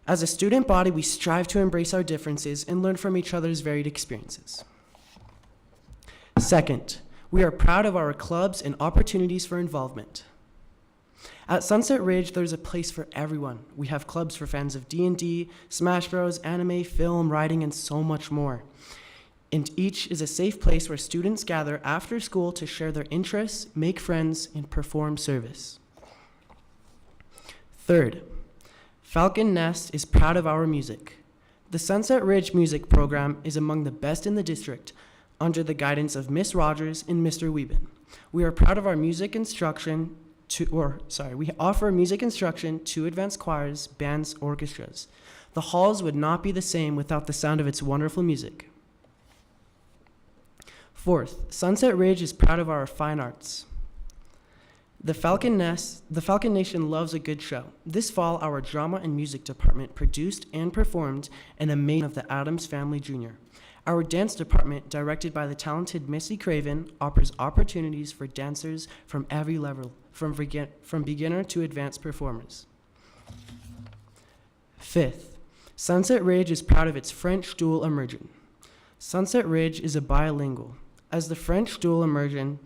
As a student body, we strive to embrace our differences and learn from each other's varied experiences. Second, we are proud of our clubs and opportunities for involvement. At Sunset Ridge, there's a place for everyone. We have clubs for fans of D&D, Smash Bros, anime, film, writing, and so much more. And each is a safe place where students gather after school to share their interests, make friends, and perform service. Third, Falcon Nest is proud of our music. The Sunset Ridge music program is among the best in the district under the guidance of Miss Rogers and Mr. Wieben. We are proud of our music instruction we offer music instruction to advanced choirs, bands, orchestras. The halls would not be the same without the sound of its wonderful music. Fourth, Sunset Ridge is proud of our fine arts. The Falcon Nation loves a good show. This fall, our drama and music department produced and performed an amazing of the Addams Family Jr. Our dance department, directed by the talented Missy Craven, offers opportunities for dancers from every level, from beginner to advanced performers. Fifth, Sunset Ridge is proud of its French dual immersion. Sunset Ridge is a bilingual. As the French dual immersion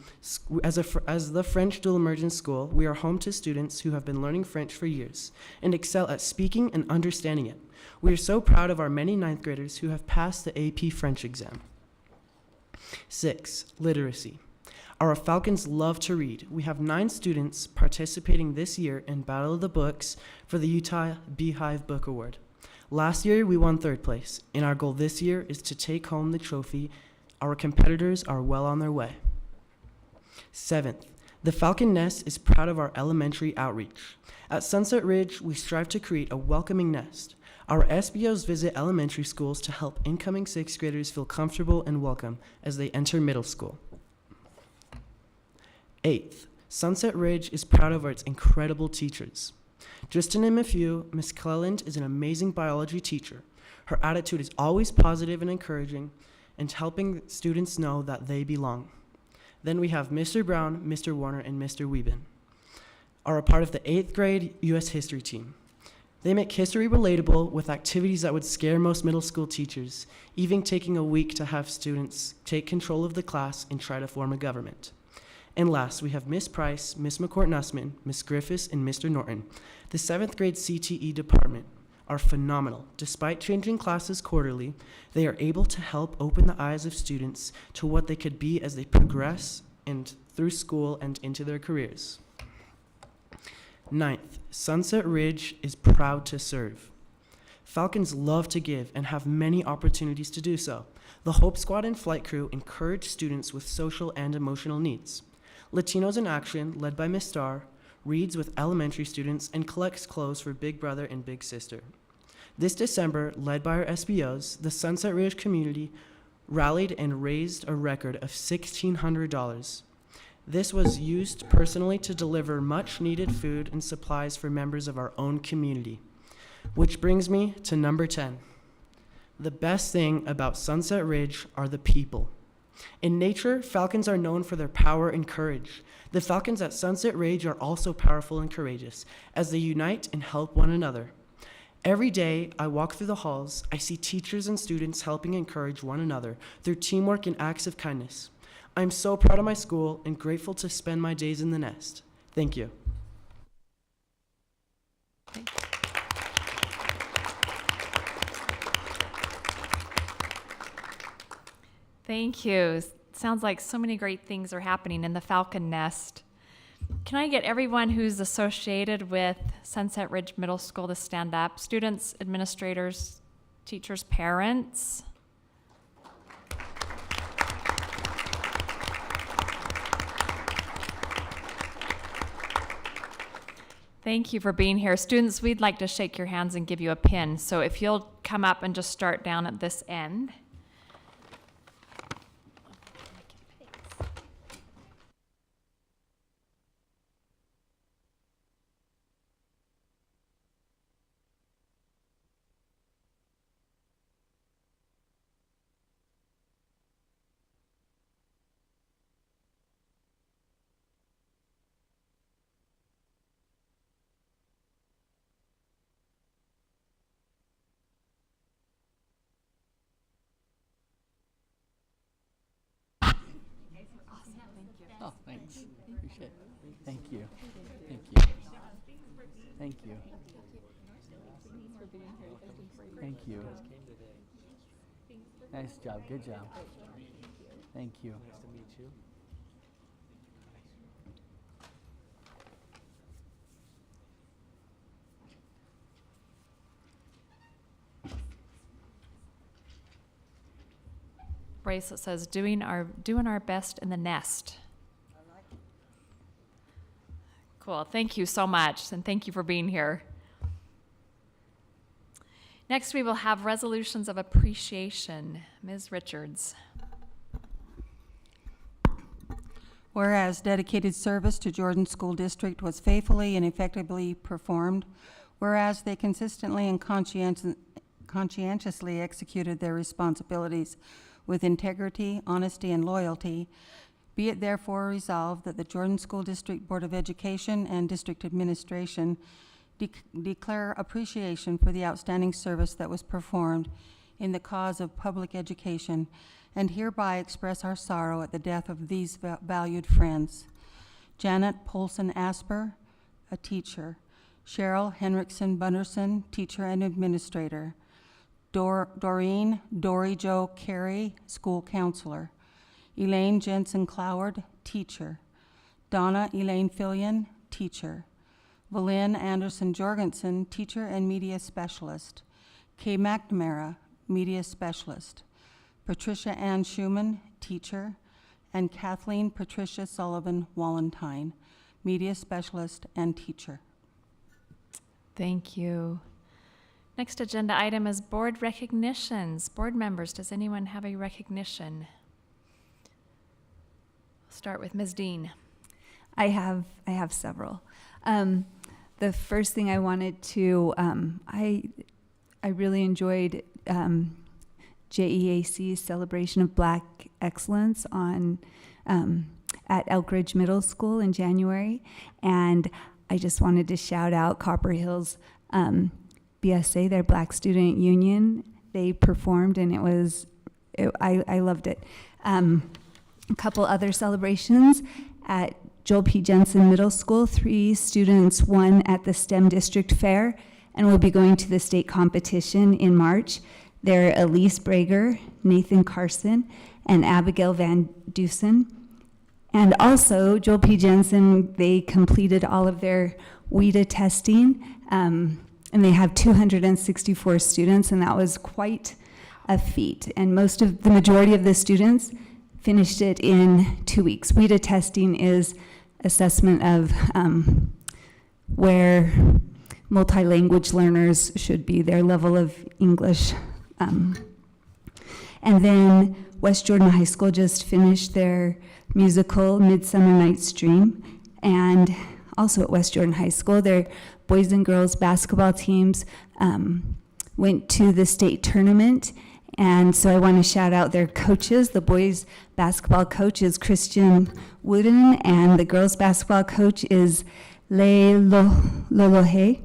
school, we are home to students who have been learning French for years and excel at speaking and understanding it. We are so proud of our many ninth graders who have passed the AP French exam. 6. Literacy. Our Falcons love to read. We have 9 students participating this year in Battle of the Books for the Utah Beehive Book Award. Last year, we won 3rd place, and our goal this year is to take home the trophy. Our competitors are well on their way. 7th, the Falcon Nest is proud of our elementary outreach. At Sunset Ridge, we strive to create a welcoming nest. Our SBOs visit elementary schools to help incoming 6th graders feel comfortable and welcome as they enter middle school. 8th, Sunset Ridge is proud of its incredible teachers. Just to name a few, Ms. Cleland is an amazing biology teacher. Her attitude is always positive and encouraging, and helping students know that they belong. Then we have Mr. Brown, Mr. Warner, and Mr. Wieben, are a part of the 8th grade U.S. history team. They make history relatable with activities that would scare most middle school teachers, even taking a week to have students take control of the class and try to form a government. And last, we have Miss Price, Miss McCourt-Nussman, Miss Griffiths, and Mr. Norton. The 7th grade CTE department are phenomenal. Despite changing classes quarterly, they are able to help open the eyes of students to what they could be as they progress and through school and into their careers. 9th, Sunset Ridge is proud to serve. Falcons love to give and have many opportunities to do so. The Hope Squad and Flight Crew encourage students with social and emotional needs. Latinos in Action, led by Miss Starr, reads with elementary students and collects clothes for Big Brother and Big Sister. This December, led by our SBOs, the Sunset Ridge community rallied and raised a record of $1,600. This was used personally to deliver much needed food and supplies for members of our own community. Which brings me to number 10. The best thing about Sunset Ridge are the people. In nature, falcons are known for their power and courage. The falcons at Sunset Ridge are also powerful and courageous as they unite and help one another. Every day I walk through the halls, I see teachers and students helping encourage one another through teamwork and acts of kindness. I'm so proud of my school and grateful to spend my days in the nest. Thank you. Thank you. Sounds like so many great things are happening in the Falcon Nest. Can I get everyone who's associated with Sunset Ridge Middle School to stand up? Students, administrators, teachers, parents. Thank you for being here. Students, we'd like to shake your hands and give you a pin. So if you'll come up and just start down at this end. Oh, thanks. Appreciate it. Thank you. Thank you. Thank you. Thank you. Nice job. Good job. Thank you. Nice to meet you. Bracelet says doing our best in the nest. Cool. Thank you so much, and thank you for being here. Next, we will have resolutions of appreciation. Ms. Richards. Whereas dedicated service to Jordan School District was faithfully and effectively performed. Whereas they consistently and conscientiously executed their responsibilities with integrity, honesty, and loyalty. Be it therefore resolved that the Jordan School District Board of Education and District Administration declare appreciation for the outstanding service that was performed in the cause of public education, and hereby express our sorrow at the death of these valued friends. Janet Polson Asper, a teacher. Cheryl Henriksen Bunderson, teacher and administrator. Doreen Dory Jo Carey, school counselor. Elaine Jensen Cloward, teacher. Donna Elaine Fillion, teacher. Valyn Anderson Jorgensen, teacher and media specialist. Kay McNamara, media specialist. Patricia Ann Schumann, teacher. And Kathleen Patricia Sullivan Wallentine, media specialist and teacher. Thank you. Next agenda item is board recognitions. Board members, does anyone have a recognition? I'll start with Ms. Dean. I have several. The first thing I wanted to, I really enjoyed JEAC's celebration of Black Excellence on at Elk Ridge Middle School in January, and I just wanted to shout out Copper Hills BSA, their Black Student Union. They performed, and I loved it. A couple other celebrations at Joel P. Jensen Middle School. 3 students won at the STEM District Fair and will be going to the state competition in March. They're Elise Brager, Nathan Carson, and Abigail Van Dusen. And also, Joel P. Jensen, they completed all of their WIDA testing, and they have 264 students, and that was quite a feat. And the majority of the students finished it in 2 weeks. WIDA testing is assessment of where multi-language learners should be, their level of English. And then West Jordan High School just finished their musical Midsummer Night's Dream, and also at West Jordan High School, their boys and girls basketball teams went to the state tournament, and so I want to shout out their coaches. The boys basketball coach is Christian Wooden, and the girls basketball coach is Lei Lolohe,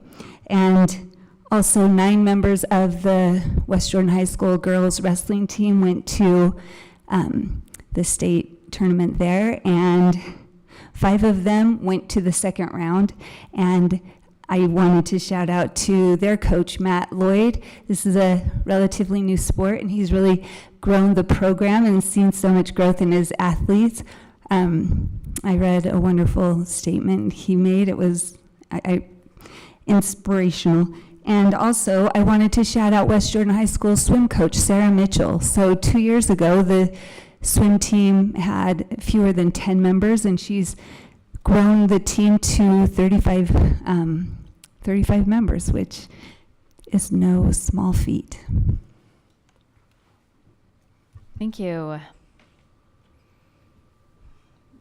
and also 9 members of the West Jordan High School girls wrestling team went to the state tournament there, and 5 of them went to the second round. And I wanted to shout out to their coach, Matt Lloyd. This is a relatively new sport, and he's really grown the program and seen so much growth in his athletes. I read a wonderful statement he made. It was inspirational. And also, I wanted to shout out West Jordan High School swim coach, Sarah Mitchell. So 2 years ago, the swim team had fewer than 10 members, and she's grown the team to 35 members, which is no small feat. Thank you.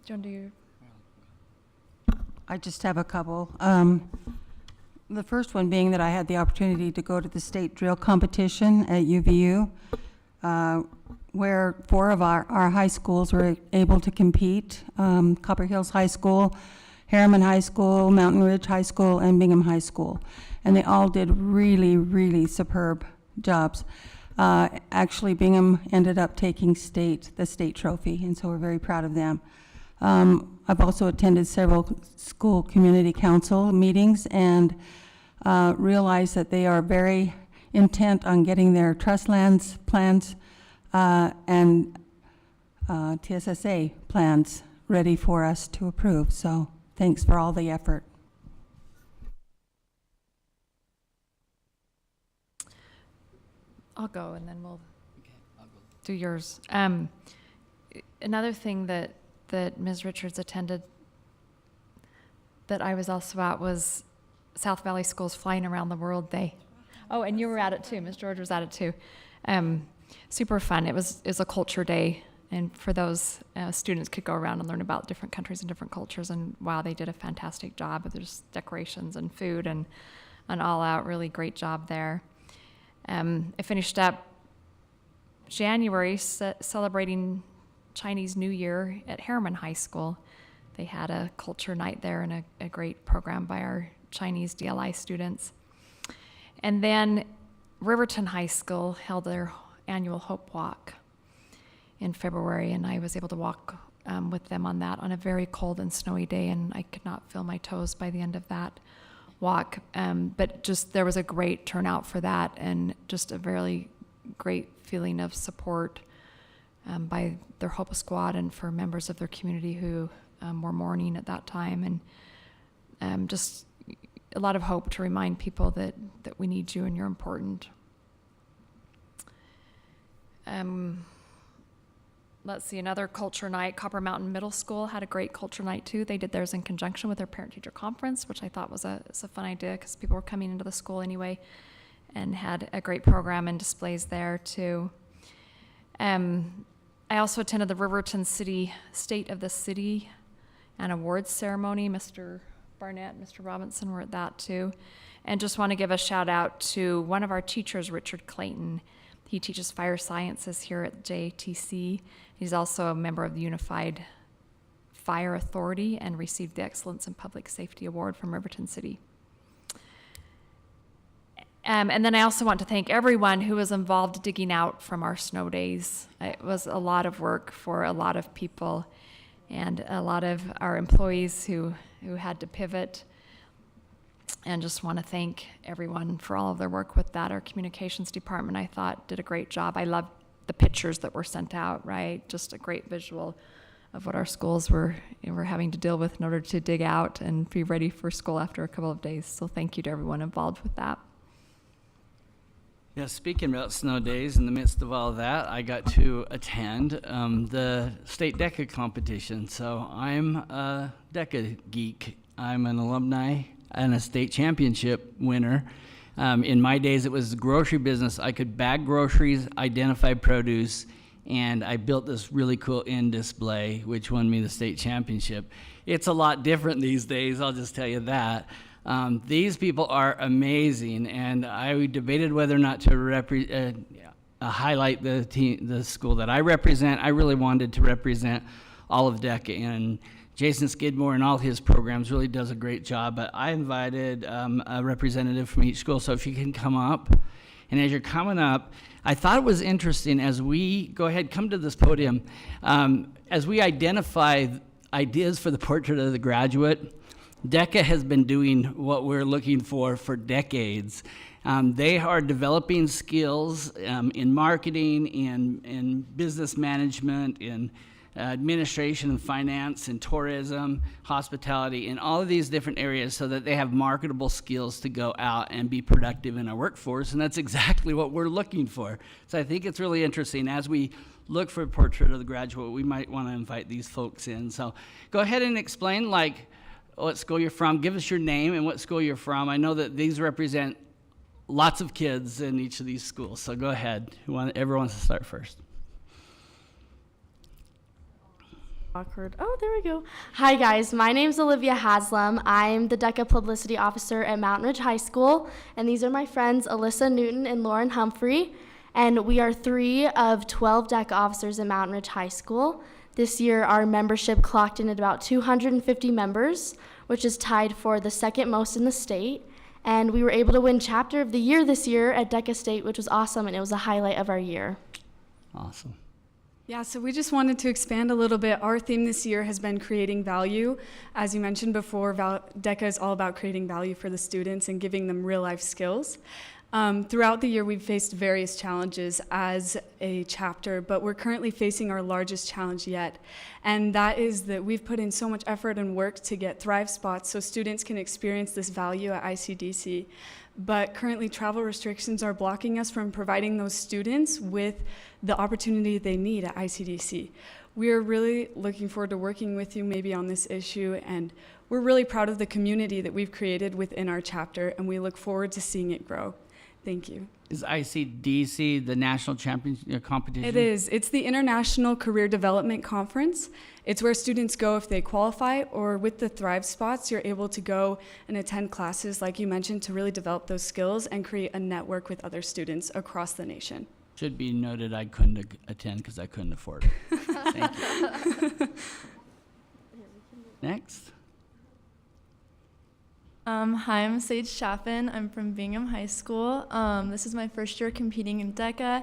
Do you want to do your... I just have a couple. The first one being that I had the opportunity to go to the state drill competition at UVU, where 4 of our high schools were able to compete. Copper Hills High School, Harriman High School, Mountain Ridge High School, and Bingham High School. And they all did really, really superb jobs. Actually, Bingham ended up taking the state trophy, and so we're very proud of them. I've also attended several school community council meetings and realized that they are very intent on getting their trust lands plans and TSSA plans ready for us to approve. So thanks for all the effort. I'll go, and then we'll do yours. Another thing that Ms. Richards attended that I was also at was South Valley Schools Flying Around the World Day. Oh, and you were at it too. Ms. George was at it too. Super fun. It was a culture day, and for those students could go around and learn about different countries and different cultures. And wow, they did a fantastic job. There's decorations and food and an all-out really great job there. I finished up January celebrating Chinese New Year at Harriman High School. They had a culture night there and a great program by our Chinese DLI students. And then Riverton High School held their annual Hope Walk in February, and I was able to walk with them on that on a very cold and snowy day, and I could not feel my toes by the end of that walk. But just there was a great turnout for that, and just a very great feeling of support by their Hope Squad and for members of their community who were mourning at that time, and just a lot of hope to remind people that we need you and you're important. Let's see, another culture night. Copper Mountain Middle School had a great culture night too. They did theirs in conjunction with their parent-teacher conference, which I thought was a fun idea because people were coming into the school anyway, and had a great program and displays there too. I also attended the Riverton City State of the City and awards ceremony. Mr. Barnett and Mr. Robinson were at that too. And just want to give a shout out to one of our teachers, Richard Clayton. He teaches fire sciences here at JATC. He's also a member of the Unified Fire Authority and received the Excellence in Public Safety Award from Riverton City. And then I also want to thank everyone who was involved digging out from our snow days. It was a lot of work for a lot of people, and a lot of our employees who had to pivot. And just want to thank everyone for all of their work with that. Our communications department, I thought, did a great job. I loved the pictures that were sent out, right? Just a great visual of what our schools were having to deal with in order to dig out and be ready for school after a couple of days. So thank you to everyone involved with that. Yeah, speaking about snow days, in the midst of all that, I got to attend the state DECA competition. So I'm a DECA geek. I'm an alumni and a state championship winner. In my days, it was the grocery business. I could bag groceries, identify produce, and I built this really cool end display, which won me the state championship. It's a lot different these days, I'll just tell you that. These people are amazing, and I debated whether or not to highlight the school that I represent. I really wanted to represent all of DECA, and Jason Skidmore and all his programs really does a great job, but I invited a representative from each school, so if you can come up. And as you're coming up, I thought it was interesting as we go ahead, come to this podium, as we identify ideas for the portrait of the graduate. DECA has been doing what we're looking for decades. They are developing skills in marketing, in business management, in administration and finance, and tourism, hospitality, in all of these different areas so that they have marketable skills to go out and be productive in our workforce. And that's exactly what we're looking for. So I think it's really interesting as we look for a portrait of the graduate, we might want to invite these folks in. So go ahead and explain, like, what school you're from. Give us your name and what school you're from. I know that these represent lots of kids in each of these schools. So go ahead. Everyone wants to start first. Awkward. Oh, there we go. Hi, guys. My name's Olivia Haslam. I'm the DECA Publicity Officer at Mountain Ridge High School. And these are my friends, Alyssa Newton and Lauren Humphrey. And we are 3 of 12 DECA officers at Mountain Ridge High School. This year, our membership clocked in at about 250 members, which is tied for the second most in the state. And we were able to win Chapter of the Year this year at DECA State, which was awesome, and it was a highlight of our year. Awesome. Yeah, so we just wanted to expand a little bit. Our theme this year has been creating value. As you mentioned before, DECA is all about creating value for the students and giving them real-life skills. Throughout the year, we've faced various challenges as a chapter, but we're currently facing our largest challenge yet. And that is that we've put in so much effort and work to get Thrive Spots so students can experience this value at ICDC. But currently, travel restrictions are blocking us from providing those students with the opportunity they need at ICDC. We're really looking forward to working with you maybe on this issue, and we're really proud of the community that we've created within our chapter, and we look forward to seeing it grow. Thank you. Is ICDC the national champion competition? It is. It's the International Career Development Conference. It's where students go if they qualify, or with the Thrive Spots, you're able to go and attend classes, like you mentioned, to really develop those skills and create a network with other students across the nation. Should be noted I couldn't attend because I couldn't afford it. Thank you. Next. Hi, I'm Sage Chaffin. I'm from Bingham High School. This is my first year competing in DECA,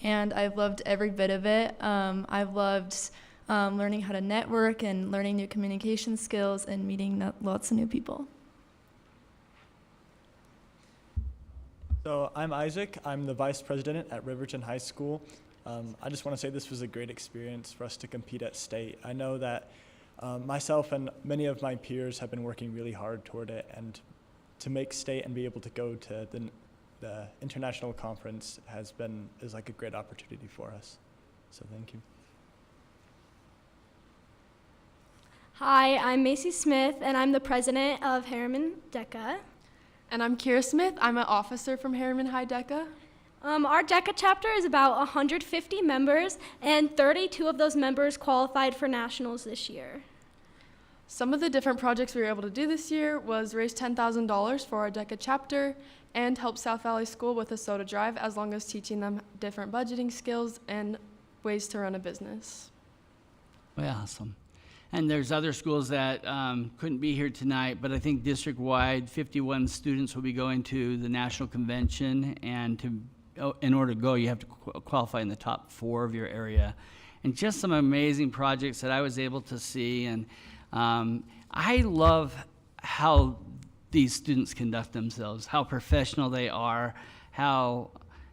and I've loved every bit of it. I've loved learning how to network and learning new communication skills and meeting lots of new people. So I'm Isaac. I'm the vice president at Riverton High School. I just want to say this was a great experience for us to compete at state. I know that myself and many of my peers have been working really hard toward it, and to make state and be able to go to the international conference is like a great opportunity for us. So thank you. Hi, I'm Macy Smith, and I'm the president of Harriman DECA. And I'm Kira Smith. I'm an officer from Harriman High DECA. Our DECA chapter is about 150 members, and 32 of those members qualified for nationals this year. Some of the different projects we were able to do this year was raise $10,000 for our DECA chapter and help South Valley School with a soda drive, as long as teaching them different budgeting skills and ways to run a business. Well, awesome. And there's other schools that couldn't be here tonight, but I think district-wide, 51 students will be going to the national convention, and in order to go, you have to qualify in the top 4 of your area. And just some amazing projects that I was able to see, and I love how these students conduct themselves, how professional they are, how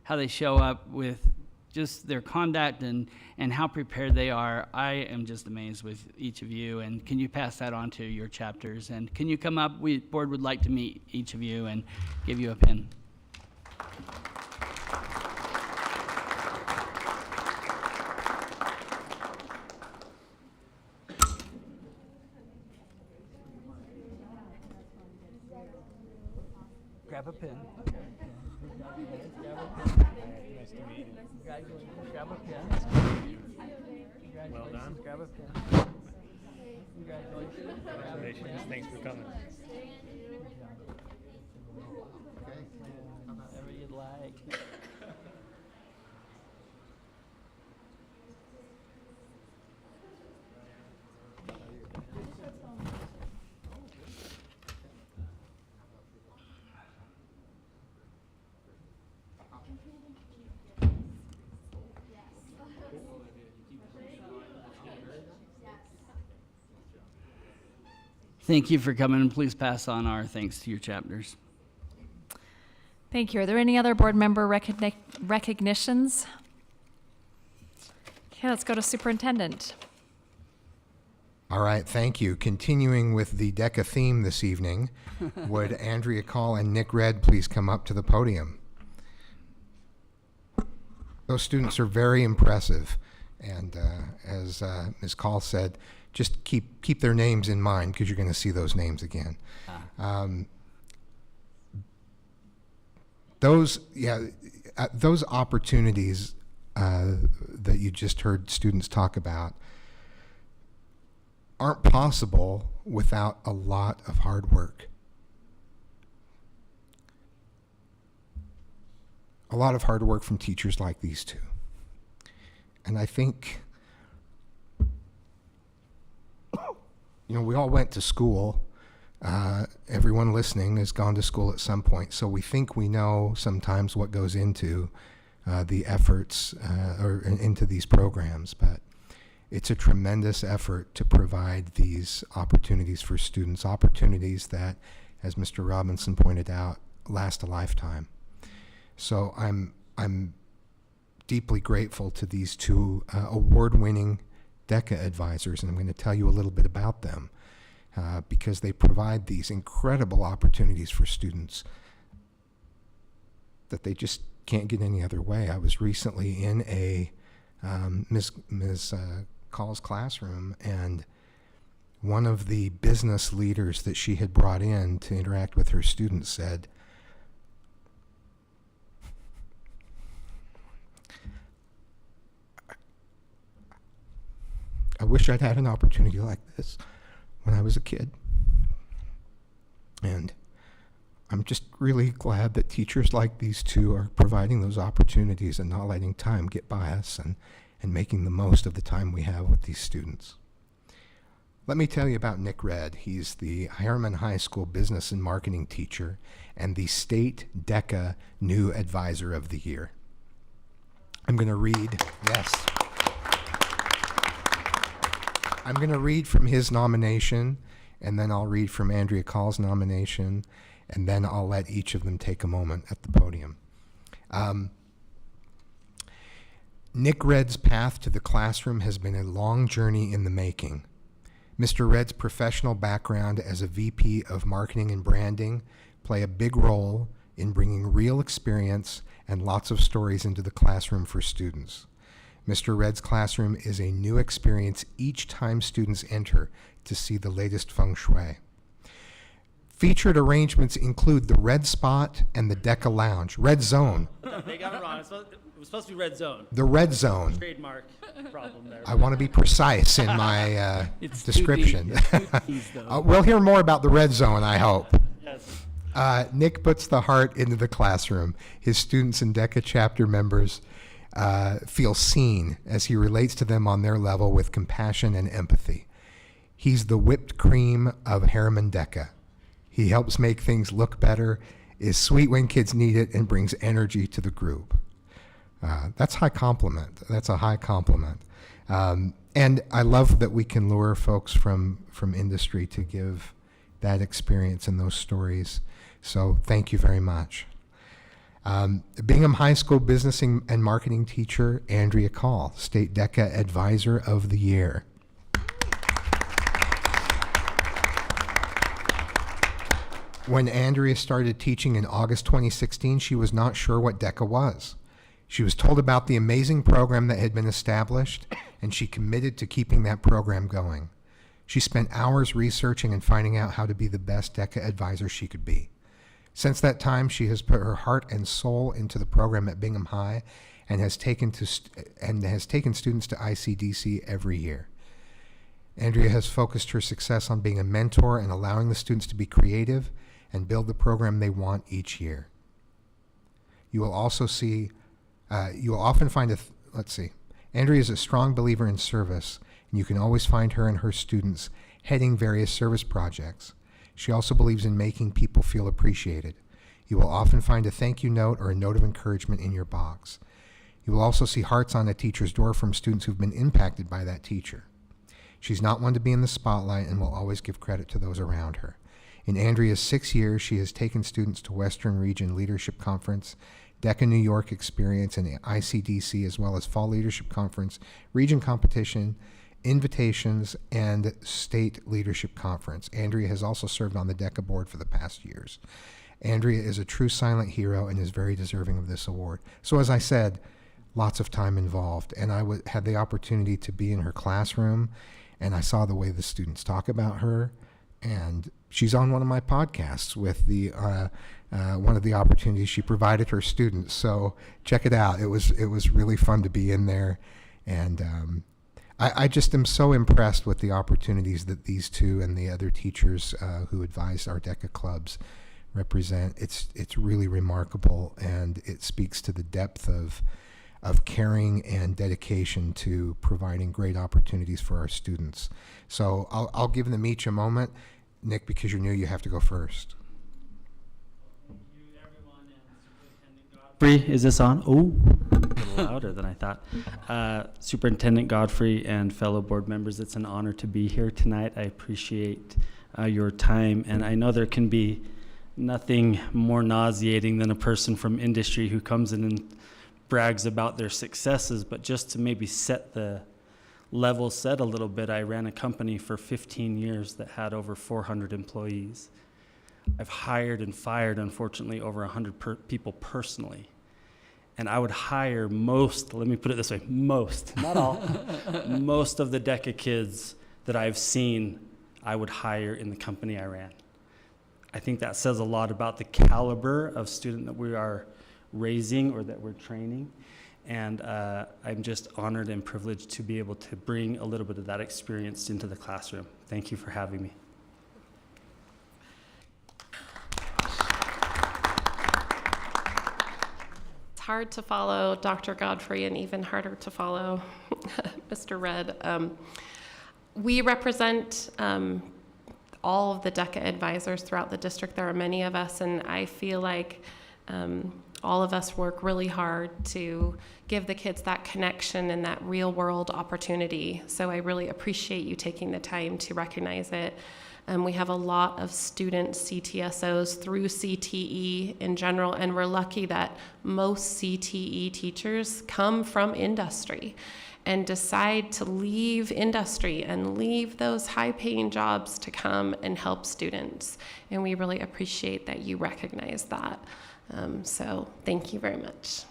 they show up with just their conduct and how prepared they are. I am just amazed with each of you, and can you pass that on to your chapters? And can you come up? Board would like to meet each of you and give you a pin. Grab a pin. Nice to meet you. Congratulations. Grab a pen. Well done. Grab a pen. Congratulations. Congratulations. Thanks for coming. Whatever you'd like. Thank you for coming, and please pass on our thanks to your chapters. Thank you. Are there any other board member recognitions? Okay, let's go to superintendent. All right, thank you. Continuing with the DECA theme this evening, would Andrea Call and Nick Red please come up to the podium? Those students are very impressive, and as Ms. Call said, just keep their names in mind, because you're going to see those names again. Those opportunities that you just heard students talk about aren't possible without a lot of hard work. A lot of hard work from teachers like these two. And I think, we all went to school. Everyone listening has gone to school at some point, so we think we know sometimes what goes into the efforts or into these programs, but it's a tremendous effort to provide these opportunities for students, opportunities that, as Mr. Robinson pointed out, last a lifetime. So I'm deeply grateful to these two award-winning DECA advisors, and I'm going to tell you a little bit about them because they provide these incredible opportunities for students that they just can't get any other way. I was recently in a Ms. Call's classroom, and one of the business leaders that she had brought in to interact with her students said, wish I'd had an opportunity like this when I was a kid. And I'm just really glad that teachers like these two are providing those opportunities and not letting time get by us and making the most of the time we have with these students. Let me tell you about Nick Red. He's the Harriman High School Business and Marketing teacher and the State DECA New Advisor of the Year. I'm going to read, yes. I'm going to read from his nomination, and then I'll read from Andrea Call's nomination, and then I'll let each of them take a moment at the podium. Nick Red's path to the classroom has been a long journey in the making. Mr. Red's professional background as a VP of Marketing and Branding play a big role in bringing real experience and lots of stories into the classroom for students. Mr. Red's classroom is a new experience each time students enter to see the latest feng shui. Featured arrangements include the Red Spot and the DECA Lounge. Red Zone. They got it wrong. It was supposed to be Red Zone. The Red Zone. Trademark problem there. I want to be precise in my description. We'll hear more about the Red Zone, I hope. Yes. Nick puts the heart into the classroom. His students and DECA chapter members feel seen as he relates to them on their level with compassion and empathy. He's the whipped cream of Harriman DECA. He helps make things look better, is sweet when kids need it, and brings energy to the group. That's high compliment. That's a high compliment. And I love that we can lure folks from industry to give that experience and those stories. So thank you very much. Bingham High School Business and Marketing teacher, Andrea Call, State DECA Advisor of the Year. When Andrea started teaching in August 2016, she was not sure what DECA was. She was told about the amazing program that had been established, and she committed to keeping that program going. She spent hours researching and finding out how to be the best DECA advisor she could be. Since that time, she has put her heart and soul into the program at Bingham High and has taken students to ICDC every year. Andrea has focused her success on being a mentor and allowing the students to be creative and build the program they want each year. You will also see, you will often find Andrea is a strong believer in service, and you can always find her and her students heading various service projects. She also believes in making people feel appreciated. You will often find a thank you note or a note of encouragement in your box. You will also see hearts on a teacher's door from students who've been impacted by that teacher. She's not one to be in the spotlight and will always give credit to those around her. In Andrea's 6 years, she has taken students to Western Region Leadership Conference, DECA New York Experience, and ICDC, as well as Fall Leadership Conference, Region Competition, Invitations, and State Leadership Conference. Andrea has also served on the DECA board for the past years. Andrea is a true silent hero and is very deserving of this award. So as I said, lots of time involved, and I had the opportunity to be in her classroom, and I saw the way the students talk about her, and she's on one of my podcasts with the one of the opportunities she provided her students. So check it out. It was really fun to be in there, and I just am so impressed with the opportunities that these two and the other teachers who advise our DECA clubs represent. It's really remarkable, and it speaks to the depth of caring and dedication to providing great opportunities for our students. So I'll give them each a moment. Nick, because you're new, you have to go first. Is this on? Oh, a little louder than I thought. Superintendent Godfrey and fellow board members, it's an honor to be here tonight. I appreciate your time, and I know there can be nothing more nauseating than a person from industry who comes in and brags about their successes, but just to maybe set the level set a little bit, I ran a company for 15 years that had over 400 employees. I've hired and fired, unfortunately, over 100 people personally. And I would hire most, let me put it this way, most, not all, most of the DECA kids that I've seen, I would hire in the company I ran. I think that says a lot about the caliber of student that we are raising or that we're training. And I'm just honored and privileged to be able to bring a little bit of that experience into the classroom. Thank you for having me. It's hard to follow Dr. Godfrey and even harder to follow Mr. Red. We represent all of the DECA advisors throughout the district. There are many of us, and I feel like all of us work really hard to give the kids that connection and that real world opportunity. So I really appreciate you taking the time to recognize it. We have a lot of student CTSOs through CTE in general, and we're lucky that most CTE teachers come from industry and decide to leave industry and leave those high-paying jobs to come and help students. And we really appreciate that you recognize that. So thank you very much.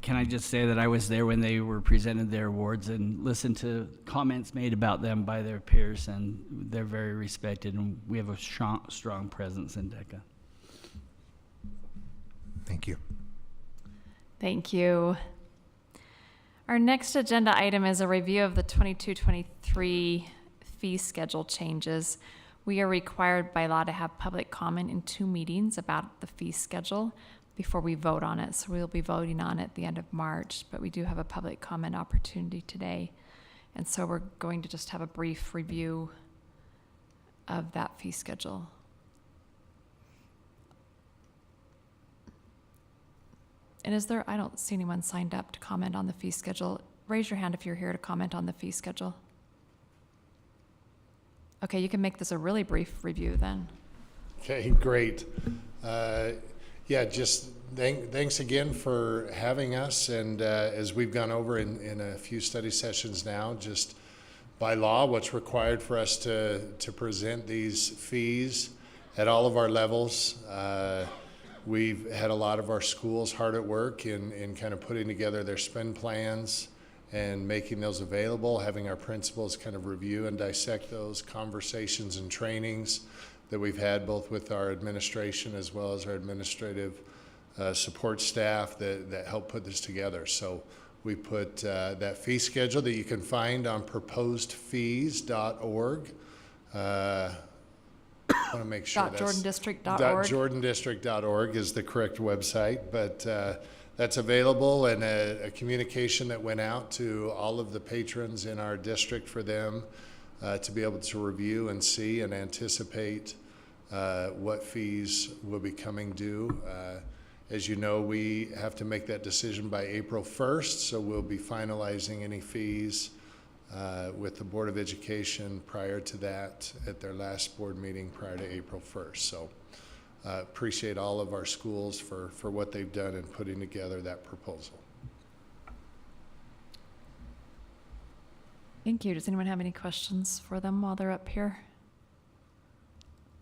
Can I just say that I was there when they were presented their awards and listened to comments made about them by their peers, and they're very respected, and we have a strong presence in DECA. Thank you. Thank you. Our next agenda item is a review of the 22-23 fee schedule changes. We are required by law to have public comment in 2 meetings about the fee schedule before we vote on it. So we'll be voting on it at the end of March, but we do have a public comment opportunity today. And so we're going to just have a brief review of that fee schedule. And is there, I don't see anyone signed up to comment on the fee schedule. Raise your hand if you're here to comment on the fee schedule. Okay, you can make this a really brief review then. Okay, great. Yeah, just thanks again for having us. And as we've gone over in a few study sessions now, just by law, what's required for us to present these fees at all of our levels. We've had a lot of our schools hard at work in kind of putting together their spend plans and making those available, having our principals kind of review and dissect those conversations and trainings that we've had both with our administration as well as our administrative support staff that help put this together. So we put that fee schedule that you can find on proposedfees.org. I want to make sure .jordandistrict.org. .jordandistrict.org is the correct website, but that's available, and a communication that went out to all of the patrons in our district for them to be able to review and see and anticipate what fees will be coming due. As you know, we have to make that decision by April 1st, so we'll be finalizing any fees with the Board of Education prior to that at their last board meeting prior to April 1st. So appreciate all of our schools for what they've done in putting together that proposal. Thank you. Does anyone have any questions for them while they're up here?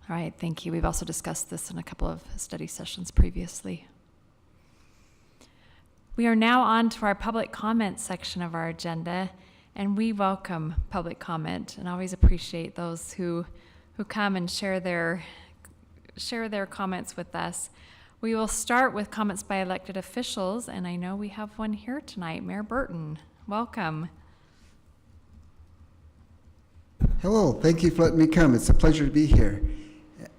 All right, thank you. We've also discussed this in a couple of study sessions previously. We are now on to our public comment section of our agenda, and we welcome public comment and always appreciate those who come and share their comments with us. We will start with comments by elected officials, and I know we have one here tonight. Mayor Burton, welcome. Hello, thank you for letting me come. It's a pleasure to be here.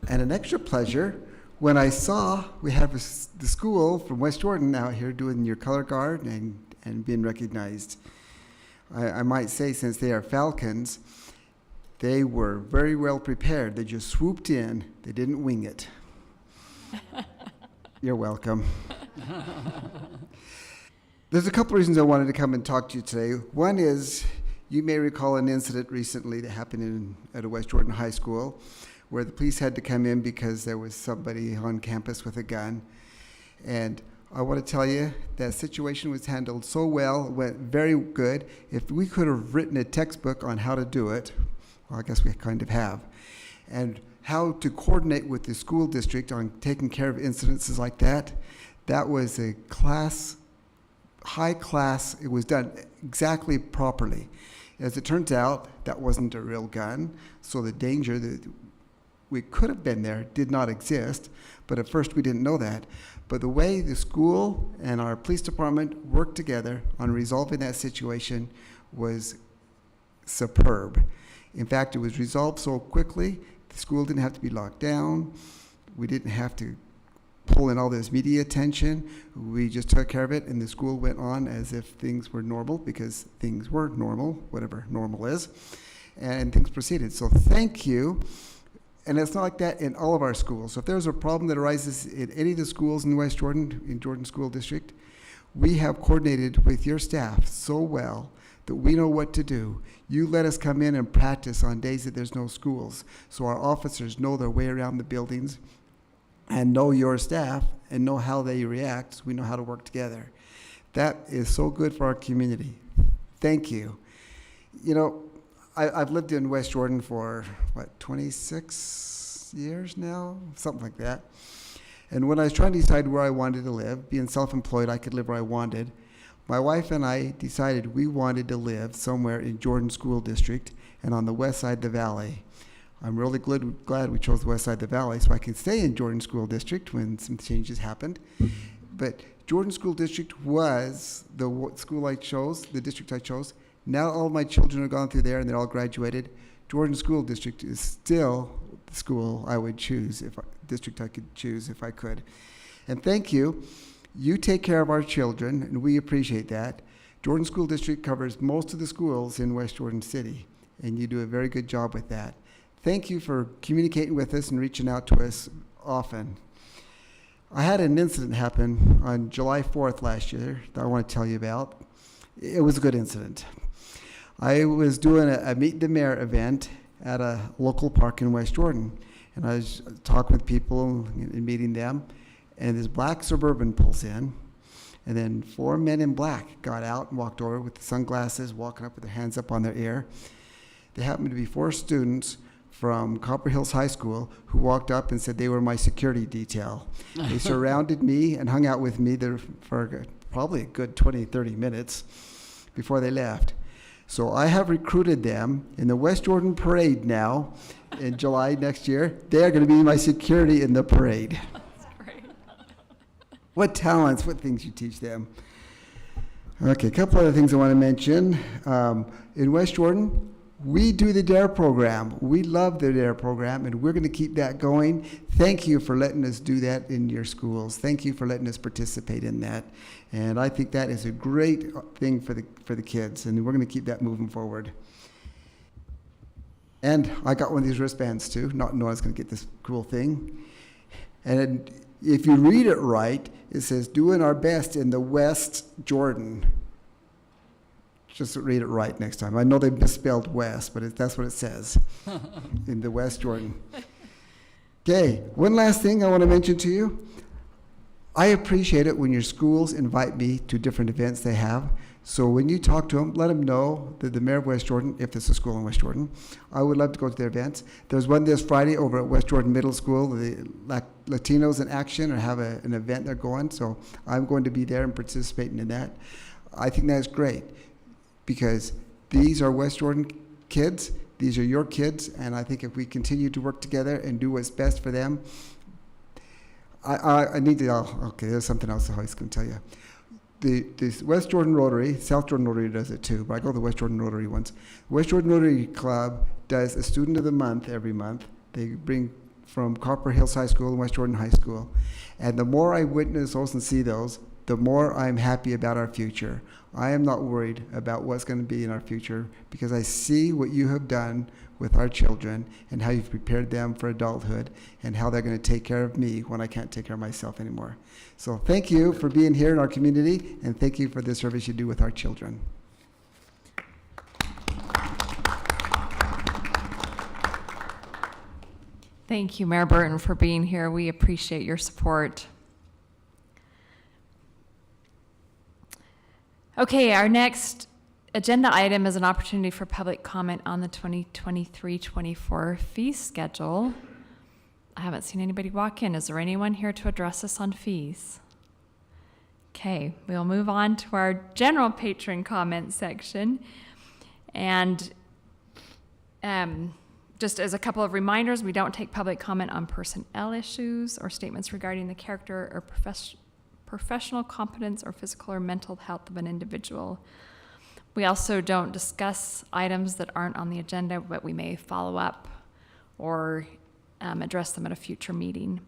And an extra pleasure when I saw we have the school from West Jordan out here doing your color guard and being recognized. I might say, since they are Falcons, they were very well prepared. They just swooped in. They didn't wing it. You're welcome. There's a couple reasons I wanted to come and talk to you today. One is, you may recall an incident recently that happened at a West Jordan High School where the police had to come in because there was somebody on campus with a gun. And I want to tell you, that situation was handled so well, went very good. If we could have written a textbook on how to do it, well, I guess we kind of have, and how to coordinate with the school district on taking care of incidences like that, that was a high class, it was done exactly properly. As it turns out, that wasn't a real gun, so the danger that we could have been there did not exist, but at first we didn't know that. But the way the school and our police department worked together on resolving that situation was superb. In fact, it was resolved so quickly, the school didn't have to be locked down. We didn't have to pull in all this media attention. We just took care of it, and the school went on as if things were normal, because things were normal, whatever normal is, and things proceeded. So thank you. And it's not like that in all of our schools. So if there's a problem that arises in any of the schools in West Jordan, in Jordan School District, we have coordinated with your staff so well that we know what to do. You let us come in and practice on days that there's no schools, so our officers know their way around the buildings and know your staff and know how they react, so we know how to work together. That is so good for our community. Thank you. You know, I've lived in West Jordan for, 26 years now? Something like that. And when I was trying to decide where I wanted to live, being self-employed, I could live where I wanted. My wife and I decided we wanted to live somewhere in Jordan School District and on the west side of the valley. I'm really glad we chose the west side of the valley so I can stay in Jordan School District when some changes happened. But Jordan School District was the school I chose, the district I chose. Now all my children have gone through there and they're all graduated. Jordan School District is still the school I would choose, district I could choose if I could. And thank you. You take care of our children, and we appreciate that. Jordan School District covers most of the schools in West Jordan City, and you do a very good job with that. Thank you for communicating with us and reaching out to us often. I had an incident happen on July 4th last year that I want to tell you about. It was a good incident. I was doing a Meet the Mayor event at a local park in West Jordan, and I was talking with people and meeting them, and this black Suburban pulls in, and then 4 men in black got out and walked over with the sunglasses, walking up with their hands up on their ear. They happened to be 4 students from Copper Hills High School who walked up and said they were my security detail. They surrounded me and hung out with me there for probably a good 20, 30 minutes before they left. So I have recruited them in the West Jordan Parade now in July next year. They are going to be my security in the parade. That's great. What talents, what things you teach them. Okay, a couple other things I want to mention. In West Jordan, we do the DARE program. We love the DARE program, and we're going to keep that going. Thank you for letting us do that in your schools. Thank you for letting us participate in that. And I think that is a great thing for the kids, and we're going to keep that moving forward. And I got one of these wristbands too, not knowing I was going to get this cool thing. And if you read it right, it says, "Doing our best in the West Jordan." Just read it right next time. I know they misspelled West, but that's what it says in the West Jordan. Okay, one last thing I want to mention to you. I appreciate it when your schools invite me to different events they have. So when you talk to them, let them know that the Mayor of West Jordan, if there's a school in West Jordan, I would love to go to their events. There's one this Friday over at West Jordan Middle School. The Latinos in Action or have an event they're going. So I'm going to be there and participating in that. I think that's great because these are West Jordan kids. These are your kids. And I think if we continue to work together and do what's best for them, I need to, okay, there's something else I was going to tell you. The West Jordan Rotary, South Jordan Rotary does it too, but I go to the West Jordan Rotary once. West Jordan Rotary Club does a Student of the Month every month. They bring from Copper Hills High School and West Jordan High School. And the more I witness those and see those, the more I'm happy about our future. I am not worried about what's going to be in our future because I see what you have done with our children and how you've prepared them for adulthood and how they're going to take care of me when I can't take care of myself anymore. So thank you for being here in our community, and thank you for the service you do with our children. Thank you, Mayor Burton, for being here. We appreciate your support. Okay, our next agenda item is an opportunity for public comment on the 2023-24 fee schedule. I haven't seen anybody walk in. Is there anyone here to address us on fees? Okay, we'll move on to our general patron comment section. And just as a couple of reminders, we don't take public comment on personnel issues or statements regarding the character or professional competence or physical or mental health of an individual. We also don't discuss items that aren't on the agenda, but we may follow up or address them at a future meeting.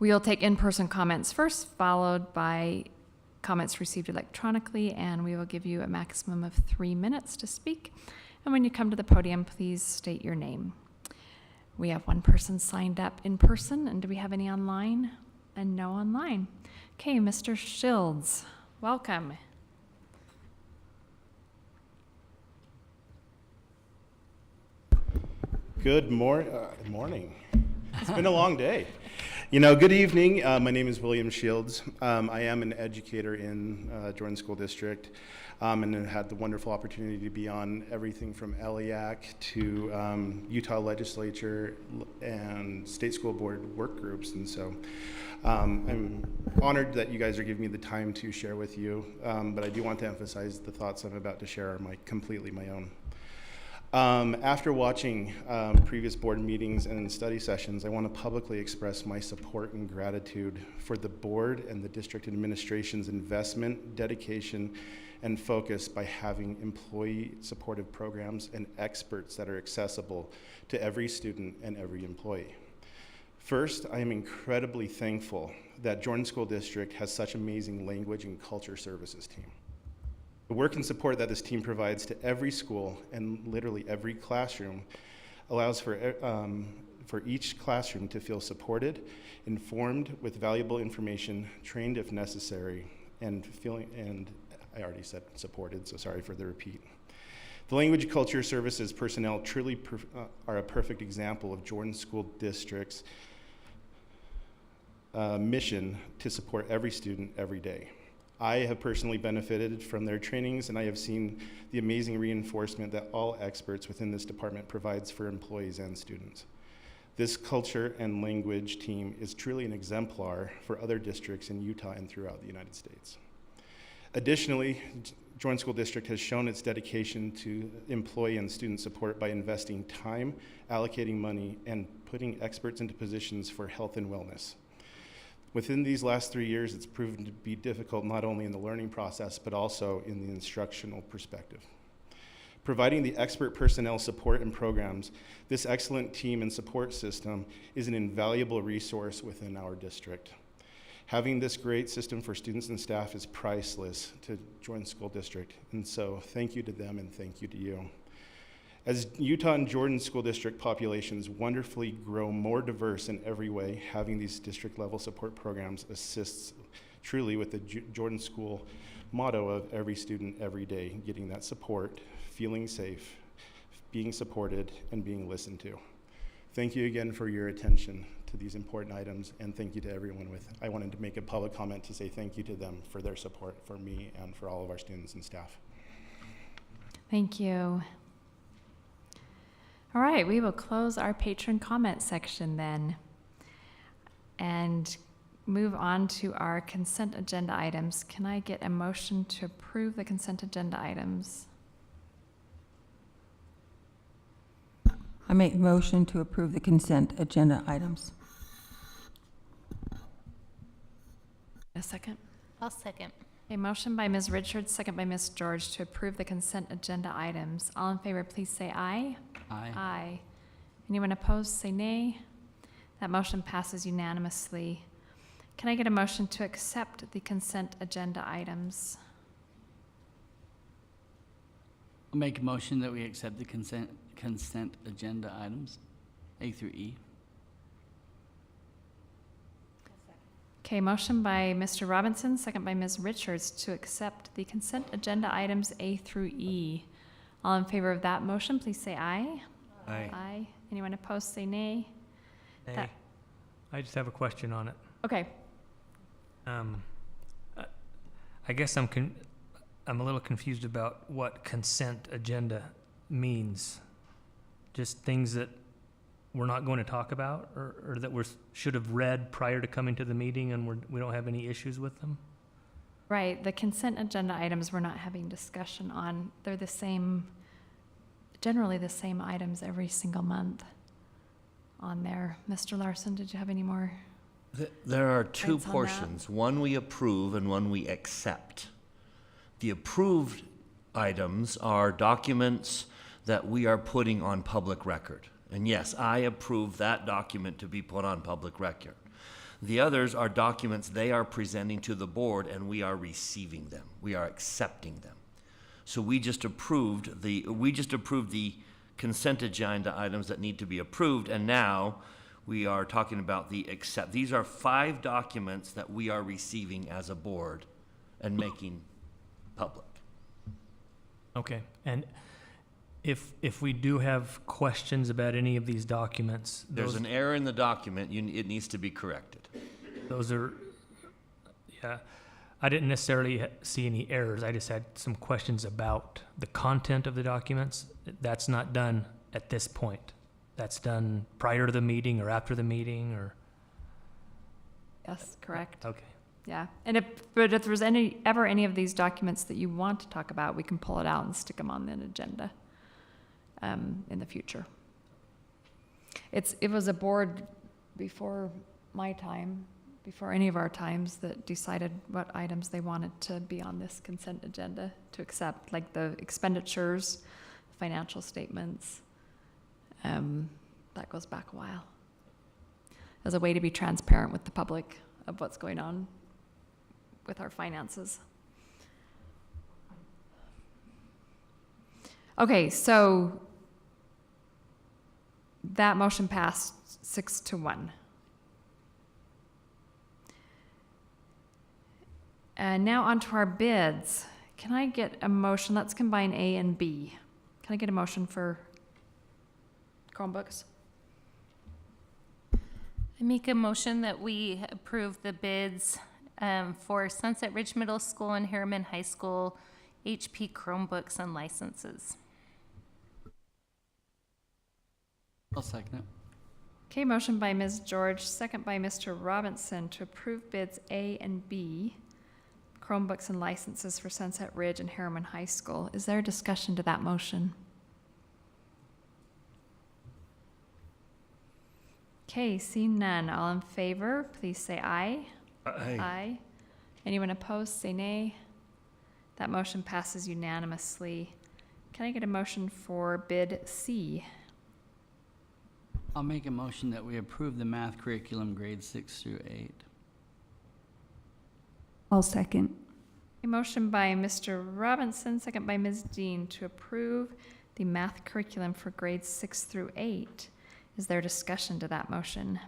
We'll take in-person comments first, followed by comments received electronically, and we will give you a maximum of 3 minutes to speak. And when you come to the podium, please state your name. We have one person signed up in person, and do we have any online? And no online. Okay, Mr. Shields, welcome. Good morning. It's been a long day. Good evening. My name is William Shields. I am an educator in Jordan School District, and have had the wonderful opportunity to be on everything from LEAC to Utah Legislature and State School Board work groups. And so I'm honored that you guys are giving me the time to share with you, but I do want to emphasize the thoughts I'm about to share are completely my own. After watching previous board meetings and study sessions, I want to publicly express my support and gratitude for the board and the district administration's investment, dedication, and focus by having employee supportive programs and experts that are accessible to every student and every employee. First, I am incredibly thankful that Jordan School District has such amazing language and culture services team. The work and support that this team provides to every school and literally every classroom allows for each classroom to feel supported, informed with valuable information, trained if necessary, and I already said supported, so sorry for the repeat. The Language Culture Services personnel truly are a perfect example of Jordan School District's mission to support every student every day. I have personally benefited from their trainings, and I have seen the amazing reinforcement that all experts within this department provides for employees and students. This culture and language team is truly an exemplar for other districts in Utah and throughout the United States. Additionally, Jordan School District has shown its dedication to employee and student support by investing time, allocating money, and putting experts into positions for health and wellness. Within these last 3 years, it's proven to be difficult not only in the learning process, but also in the instructional perspective. Providing the expert personnel support and programs, this excellent team and support system is an invaluable resource within our district. Having this great system for students and staff is priceless to Jordan School District, and so thank you to them and thank you to you. As Utah and Jordan School District populations wonderfully grow more diverse in every way, having these district level support programs assists truly with the Jordan School motto of every student every day, getting that support, feeling safe, being supported, and being listened to. Thank you again for your attention to these important items, and thank you to everyone I wanted to make a public comment to say thank you to them for their support for me and for all of our students and staff. Thank you. All right, we will close our patron comment section then and move on to our consent agenda items. Can I get a motion to approve the consent agenda items? I make a motion to approve the consent agenda items. A second? I'll second. A motion by Ms. Richards, second by Ms. George to approve the consent agenda items. All in favor, please say aye. Aye. Aye. Anyone opposed, say nay. That motion passes unanimously. Can I get a motion to accept the consent agenda items? I'll make a motion that we accept the consent agenda items, A through E. Okay, motion by Mr. Robinson, second by Ms. Richards to accept the consent agenda items A through E. All in favor of that motion, please say aye. Aye. Aye. Anyone opposed, say nay. Hey, I just have a question on it. Okay. I guess I'm a little confused about what consent agenda means. Just things that we're not going to talk about, or that we should have read prior to coming to the meeting, and we don't have any issues with them? Right, the consent agenda items we're not having discussion on. They're the same generally the same items every single month on there. Mr. Larson, did you have any more? There are two Points on that? portions. One we approve and one we accept. The approved items are documents that we are putting on public record. And yes, I approve that document to be put on public record. The others are documents they are presenting to the board and we are receiving them. We are accepting them. So we just approved the consent agenda items that need to be approved, and now we are talking about the accept. These are 5 documents that we are receiving as a board and making public. Okay, and if we do have questions about any of these documents, There's an error in the document, it needs to be corrected. those are, yeah, I didn't necessarily see any errors. I just had some questions about the content of the documents. That's not done at this point. That's done prior to the meeting or after the meeting, or? Yes, correct. Okay. Yeah, and but if there's ever any of these documents that you want to talk about, we can pull it out and stick them on an agenda in the future. It was a board before my time, before any of our times, that decided what items they wanted to be on this consent agenda to accept, like the expenditures, financial statements. That goes back a while. As a way to be transparent with the public of what's going on with our finances. Okay, so that motion passed 6-1. And now on to our bids. Can I get a motion? Let's combine A and B. Can I get a motion for Chromebooks? I make a motion that we approve the bids for Sunset Ridge Middle School and Harriman High School HP Chromebooks and licenses. I'll second it. Okay, motion by Ms. George, second by Mr. Robinson to approve bids A and B, Chromebooks and licenses for Sunset Ridge and Harriman High School. Is there a discussion to that motion? Okay, seeing none. All in favor, please say aye. Aye. Aye. Anyone opposed, say nay. That motion passes unanimously. Can I get a motion for bid C? I'll make a motion that we approve the math curriculum grades 6 through 8. I'll second. A motion by Mr. Robinson, second by Ms. Dean to approve the math curriculum for grades 6 through 8. Is there discussion to that motion?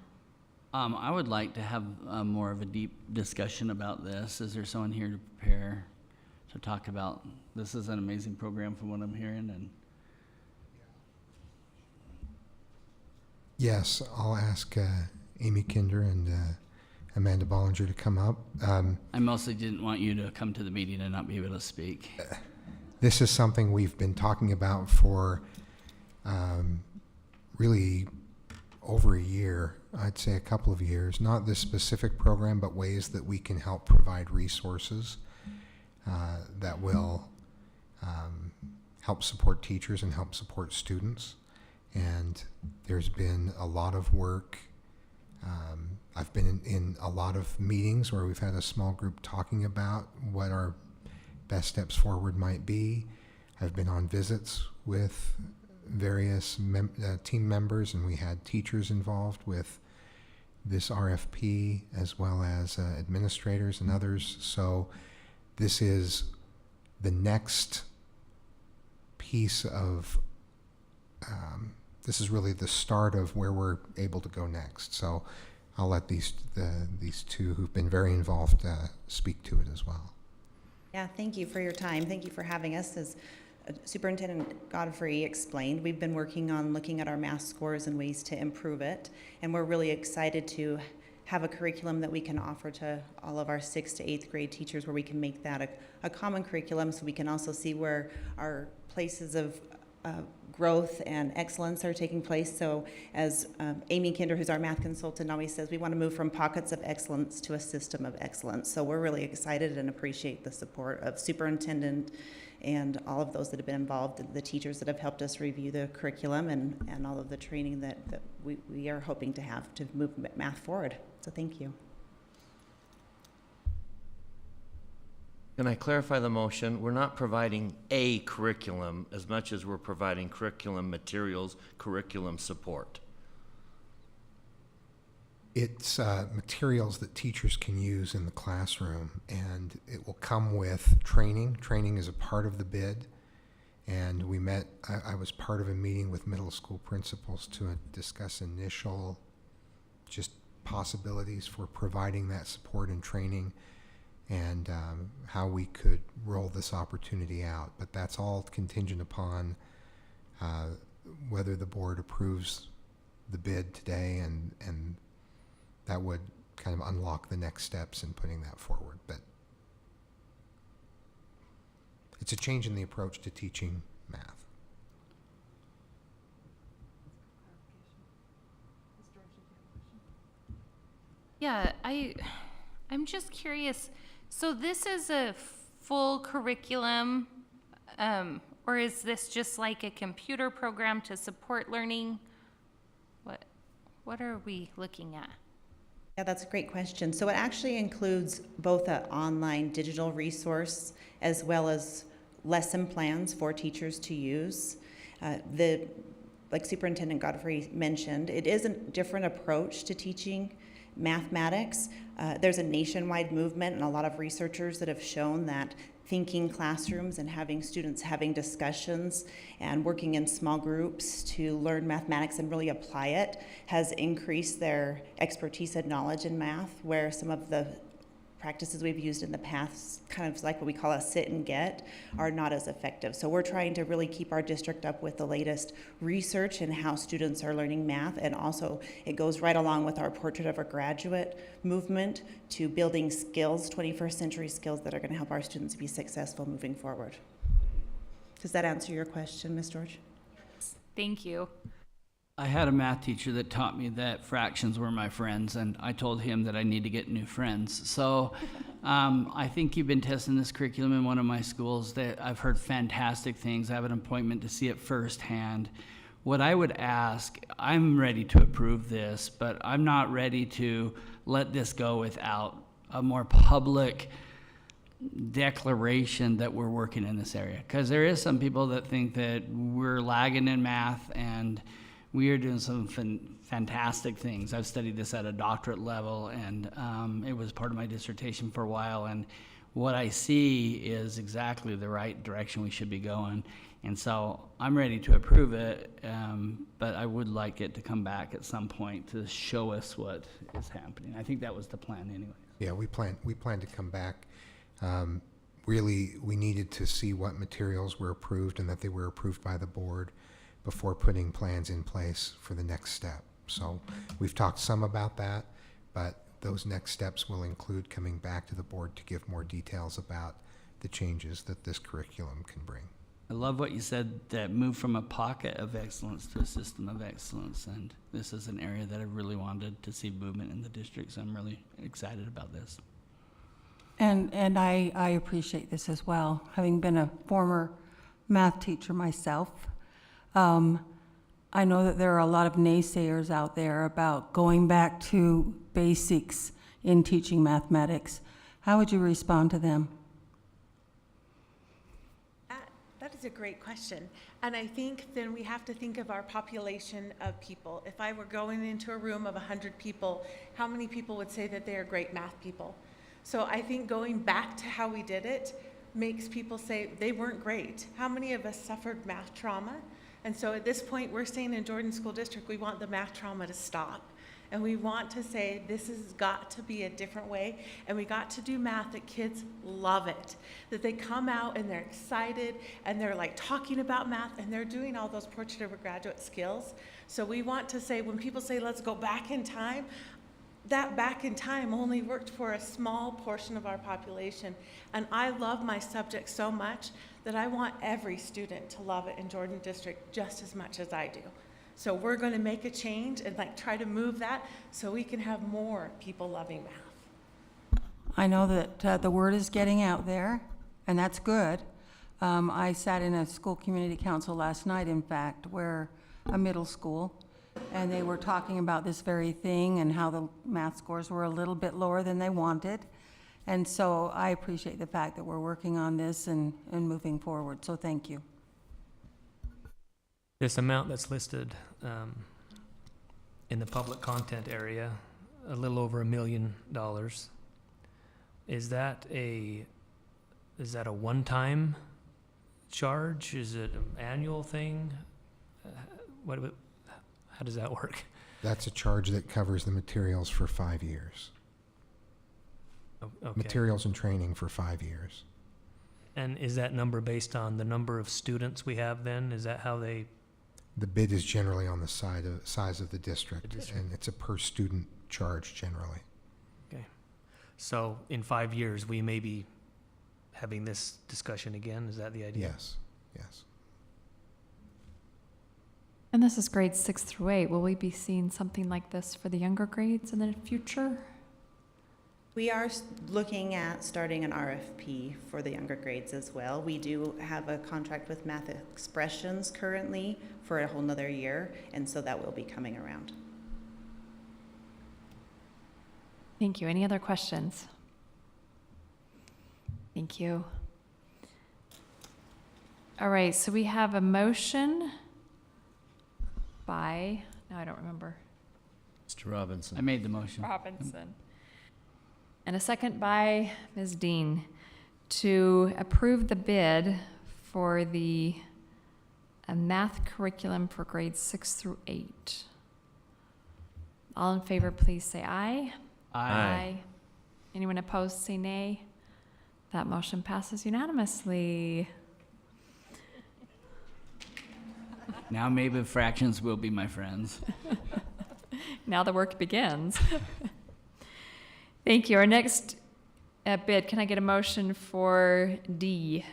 I would like to have more of a deep discussion about this. Is there someone here to prepare to talk about? This is an amazing program from what I'm hearing, and Yes, I'll ask Amy Kinder and Amanda Bollinger to come up. I mostly didn't want you to come to the meeting and not be able to speak. This is something we've been talking about for really over a year, I'd say a couple of years. Not this specific program, but ways that we can help provide resources that will help support teachers and help support students. And there's been a lot of work. I've been in a lot of meetings where we've had a small group talking about what our best steps forward might be. I've been on visits with various team members, and we had teachers involved with this RFP, as well as administrators and others. So this is the next piece of this is really the start of where we're able to go next. So I'll let these two who've been very involved speak to it as well. Yeah, thank you for your time. Thank you for having us. As Superintendent Godfrey explained, we've been working on looking at our math scores and ways to improve it, and we're really excited to have a curriculum that we can offer to all of our 6th to 8th grade teachers, where we can make that a common curriculum, so we can also see where our places of growth and excellence are taking place. So as Amy Kinder, who's our math consultant, always says, we want to move from pockets of excellence to a system of excellence. So we're really excited and appreciate the support of Superintendent and all of those that have been involved, the teachers that have helped us review the curriculum and all of the training that we are hoping to have to move math forward. So thank you. Can I clarify the motion? We're not providing a curriculum as much as we're providing curriculum materials, curriculum support. It's materials that teachers can use in the classroom, and it will come with training. Training is a part of the bid, and we met, I was part of a meeting with middle school principals to discuss initial just possibilities for providing that support and training, and how we could roll this opportunity out. But that's all contingent upon whether the board approves the bid today, and that would kind of unlock the next steps in putting that forward. But it's a change in the approach to teaching math. Yeah, I'm just curious. So this is a full curriculum, or is this just like a computer program to support learning? What are we looking at? Yeah, that's a great question. So it actually includes both an online digital resource as well as lesson plans for teachers to use. Like Superintendent Godfrey mentioned, it is a different approach to teaching mathematics. There's a nationwide movement and a lot of researchers that have shown that thinking classrooms and having students having discussions and working in small groups to learn mathematics and really apply it has increased their expertise and knowledge in math, where some of the practices we've used in the past, kind of like what we call a sit and get, are not as effective. So we're trying to really keep our district up with the latest research and how students are learning math, and also it goes right along with our Portrait of a Graduate movement to building skills, 21st century skills that are going to help our students be successful moving forward. Does that answer your question, Ms. George? Thank you. I had a math teacher that taught me that fractions were my friends, and I told him that I need to get new friends. So I think you've been testing this curriculum in one of my schools. That I've heard fantastic things. I have an appointment to see it firsthand. What I would ask, I'm ready to approve this, but I'm not ready to let this go without a more public declaration that we're working in this area. Because there is some people that think that we're lagging in math, and we are doing some fantastic things. I've studied this at a doctorate level, and it was part of my dissertation for a while. And what I see is exactly the right direction we should be going. And so I'm ready to approve it, but I would like it to come back at some point to show us what is happening. I think that was the plan anyway. Yeah, we plan to come back. Really, we needed to see what materials were approved and that they were approved by the board before putting plans in place for the next step. So we've talked some about that, but those next steps will include coming back to the board to give more details about the changes that this curriculum can bring. I love what you said, that move from a pocket of excellence to a system of excellence. And this is an area that I really wanted to see movement in the district, so I'm really excited about this. And I appreciate this as well. Having been a former math teacher myself, I know that there are a lot of naysayers out there about going back to basics in teaching mathematics. How would you respond to them? That is a great question. And I think then we have to think of our population of people. If I were going into a room of 100 people, how many people would say that they are great math people? So I think going back to how we did it makes people say they weren't great. How many of us suffered math trauma? And so at this point, we're saying in Jordan School District, we want the math trauma to stop. And we want to say this has got to be a different way, and we got to do math that kids love it, that they come out and they're excited and they're like talking about math and they're doing all those Portrait of a Graduate skills. So we want to say, when people say let's go back in time, that back in time only worked for a small portion of our population. And I love my subject so much that I want every student to love it in Jordan District just as much as I do. So we're going to make a change and try to move that so we can have more people loving math. I know that the word is getting out there, and that's good. I sat in a school community council last night, in fact, where a middle school, and they were talking about this very thing and how the math scores were a little bit lower than they wanted. And so I appreciate the fact that we're working on this and moving forward, so thank you. This amount that's listed in the public content area, a little over $1 million, is that a one-time charge? Is it an annual thing? How does that work? That's a charge that covers the materials for 5 years. Okay. Materials and training for 5 years. And is that number based on the number of students we have then? Is that how they? The bid is generally on the size of the district, and it's a per student charge generally. Okay. So in 5 years, we may be having this discussion again? Is that the idea? Yes, yes. And this is grades 6 through 8. Will we be seeing something like this for the younger grades in the future? We are looking at starting an RFP for the younger grades as well. We do have a contract with Math Expressions currently for a whole nother year, and so that will be coming around. Thank you. Any other questions? Thank you. All right, so we have a motion by, no, I don't remember. Mr. Robinson. I made the motion. Robinson. And a second by Ms. Dean to approve the bid for the math curriculum for grades 6 through 8. All in favor, please say aye. Aye. Anyone opposed, say nay. That motion passes unanimously. Now maybe fractions will be my friends. Now the work begins. Thank you. Our next bid, can I get a motion for D?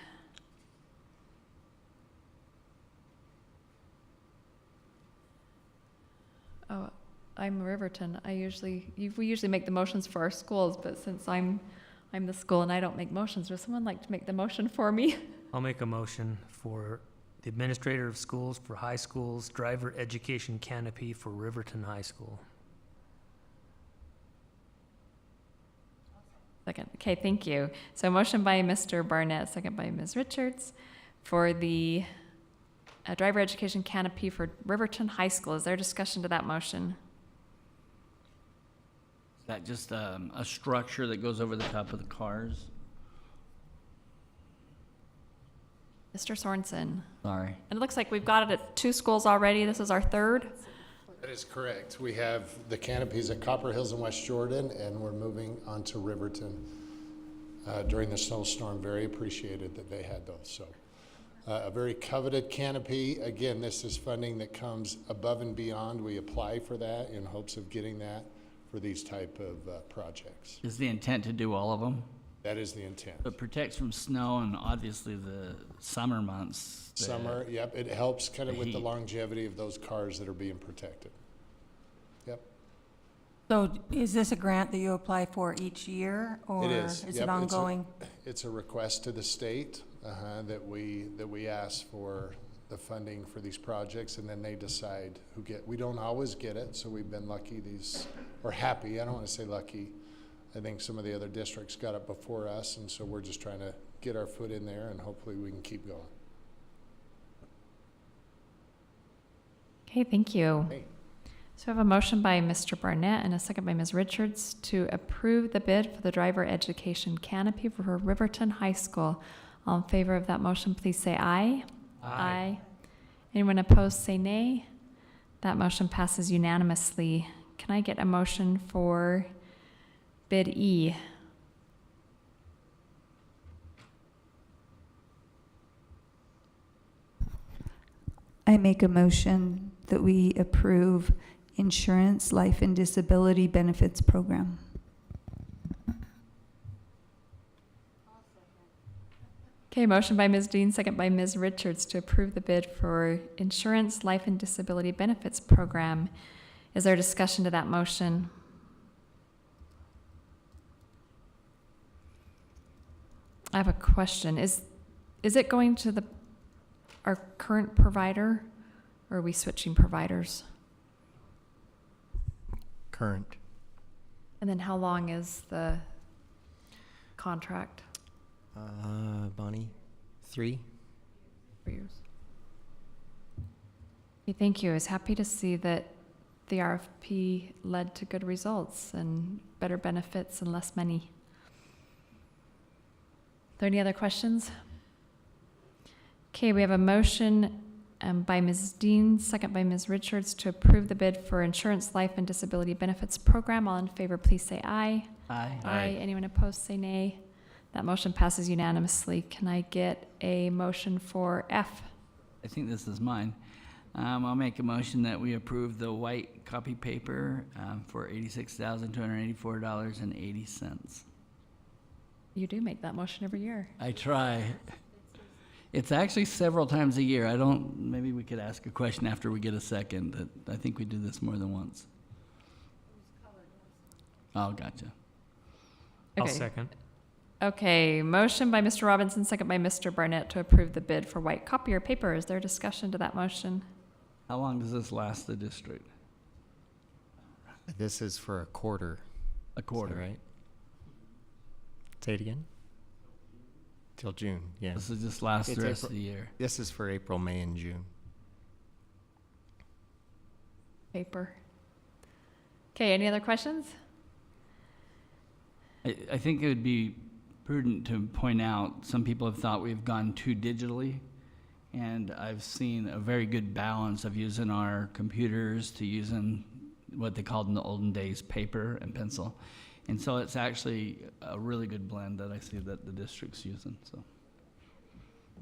Oh, I'm Riverton. We usually make the motions for our schools, but since I'm the school and I don't make motions, would someone like to make the motion for me? I'll make a motion for the administrator of schools for high schools, driver education canopy for Riverton High School. Second. Okay, thank you. So motion by Mr. Barnett, second by Ms. Richards for the driver education canopy for Riverton High School. Is there discussion to that motion? Is that just a structure that goes over the top of the cars? Mr. Sorensen. Sorry. And it looks like we've got it at 2 schools already. This is our 3rd. That is correct. We have the canopies at Copper Hills and West Jordan, and we're moving on to Riverton during the snowstorm. Very appreciated that they had those. So a very coveted canopy. Again, this is funding that comes above and beyond. We apply for that in hopes of getting that for these type of projects. Is the intent to do all of them? That is the intent. It protects from snow and obviously the summer months. Summer, yep. It helps kind of the with the heat. longevity of those cars that are being protected. Yep. So is this a grant that you apply for each year, or It is. is Yep, it ongoing? It's a request to the state that we ask for the funding for these projects, and then they decide who get. We don't always get it, so we've been lucky. Or happy. I don't want to say lucky. I think some of the other districts got it before us, and so we're just trying to get our foot in there, and hopefully we can keep going. Okay, thank you. Hey. So I have a motion by Mr. Barnett and a second by Ms. Richards to approve the bid for the driver education canopy for Riverton High School. All in favor of that motion, please say aye. Aye. Anyone opposed, say nay. That motion passes unanimously. Can I get a motion for bid E? I make a motion that we approve insurance, life, and disability benefits program. Okay, motion by Ms. Dean, second by Ms. Richards to approve the bid for insurance, life, and disability benefits program. Is there discussion to that motion? I have a question. Is is it going to our current provider, or are we switching providers? Current. And then how long is the contract? Bonnie, 3. 3 years. Okay, thank you. I was happy to see that the RFP led to good results and better benefits and less money. Are there any other questions? Okay, we have a motion by Ms. Dean, second by Ms. Richards, to approve the bid for Insurance Life and Disability Benefits Program. All in favor, please say aye. Aye. Aye. Anyone opposed, say nay. That motion passes unanimously. Can I get a motion for F? I think this is mine. I'll make a motion that we approve the white copy paper for $86,284.80. You do make that motion every year. I try. It's actually several times a year. Maybe we could ask a question after we get a second. I think we do this more than once. Oh, gotcha. I'll Okay. second. Okay, motion by Mr. Robinson, second by Mr. Barnett to approve the bid for white copier paper. Is there discussion to that motion? How long does this last the district? This is for a quarter. A quarter. Is that right? Say it again? Till June, yeah. This is just last the It's rest April- of the year. This is for April, May, and June. Paper. Okay, any other questions? I think it would be prudent to point out, some people have thought we've gone too digitally, and I've seen a very good balance of using our computers to using what they called in the olden days paper and pencil. And so it's actually a really good blend that I see that the district's using, so. I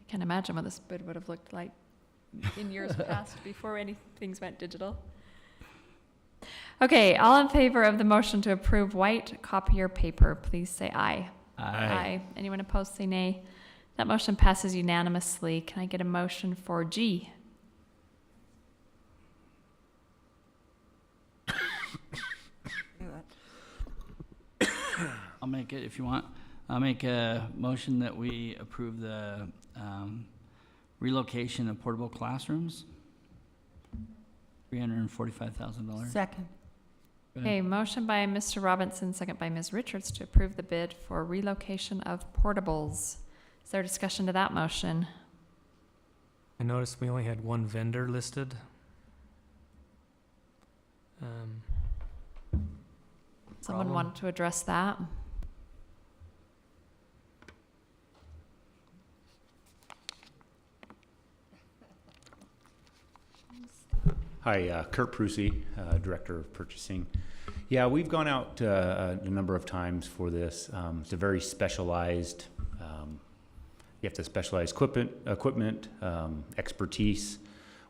can't imagine what this bid would have looked like in years past before things went digital. Okay, all in favor of the motion to approve white copier paper, please say aye. Aye. Anyone opposed, say nay. That motion passes unanimously. Can I get a motion for G? I'll make it if you want. I'll make a motion that we approve the relocation of portable classrooms. $345,000. Second. Go ahead. Okay, motion by Mr. Robinson, second by Ms. Richards to approve the bid for relocation of portables. Is there discussion to that motion? I noticed we only had one vendor listed. Someone Problem? wanted to address that? Hi, Kurt Prusi, Director of Purchasing. Yeah, we've gone out a number of times for this. It's a very specialized, you have to specialize equipment, expertise,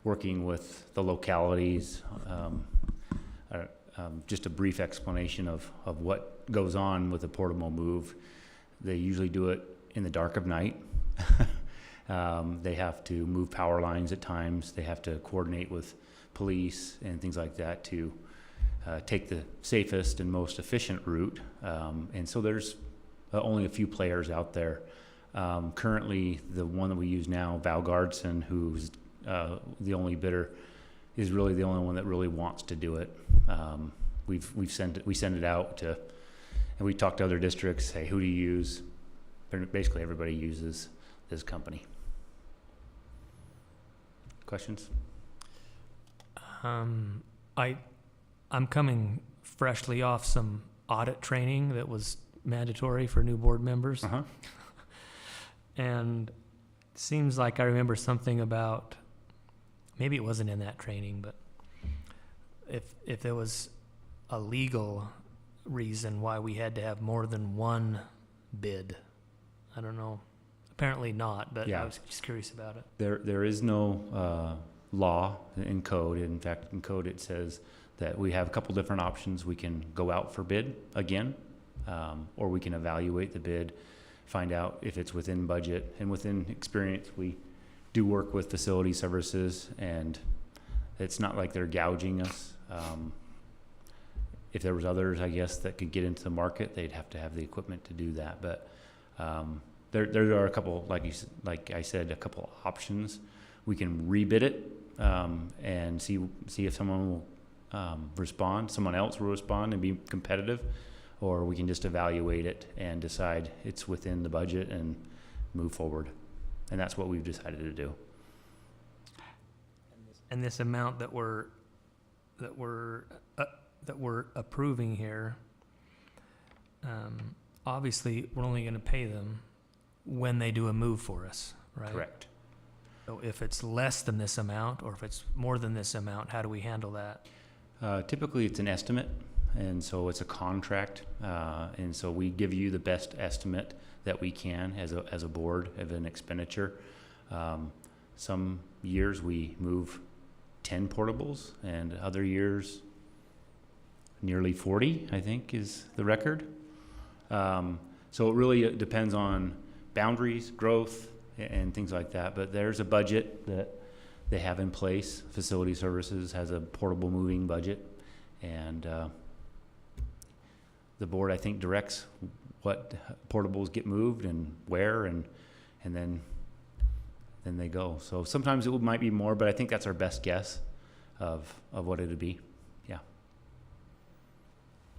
working with the localities. Just a brief explanation of what goes on with a portable move. They usually do it in the dark of night. They have to move power lines at times. They have to coordinate with police and things like that to take the safest and most efficient route. And so there's only a few players out there. Currently, the one that we use now, Val Gardson, who's the only bidder, is really the only one that really wants to do it. We send it out to, and we talk to other districts. Hey, who do you use? Basically, everybody uses this company. Questions? I'm coming freshly off some audit training that was mandatory for new board members. Uh-huh. And it seems like I remember something about, maybe it wasn't in that training, but if there was a legal reason why we had to have more than one bid. I don't know. Apparently not, but Yeah. I was just curious about it. There is no law in code. In fact, in code it says that we have a couple different options. We can go out for bid again, or we can evaluate the bid, find out if it's within budget. And within experience, we do work with facility services, and it's not like they're gouging us. If there was others, I guess, that could get into the market, they'd have to have the equipment to do that. But there are a couple, like I said, a couple options. We can rebid it and see if someone will respond, someone else will respond and be competitive, or we can just evaluate it and decide it's within the budget and move forward. And that's what we've decided to do. And this amount that we're approving here, obviously we're only going to pay them when they do a move for us, right? Correct. So if it's less than this amount, or if it's more than this amount, how do we handle that? Typically it's an estimate, and so it's a contract, and so we give you the best estimate that we can as a board of an expenditure. Some years we move 10 portables, and other years nearly 40, I think, is the record. So it really depends on boundaries, growth, and things like that. But there's a budget that they have in place. Facility Services has a portable moving budget, and the board, I think, directs what portables get moved and where, and then they go. So sometimes it might be more, but I think that's our best guess of what it would be. Yeah.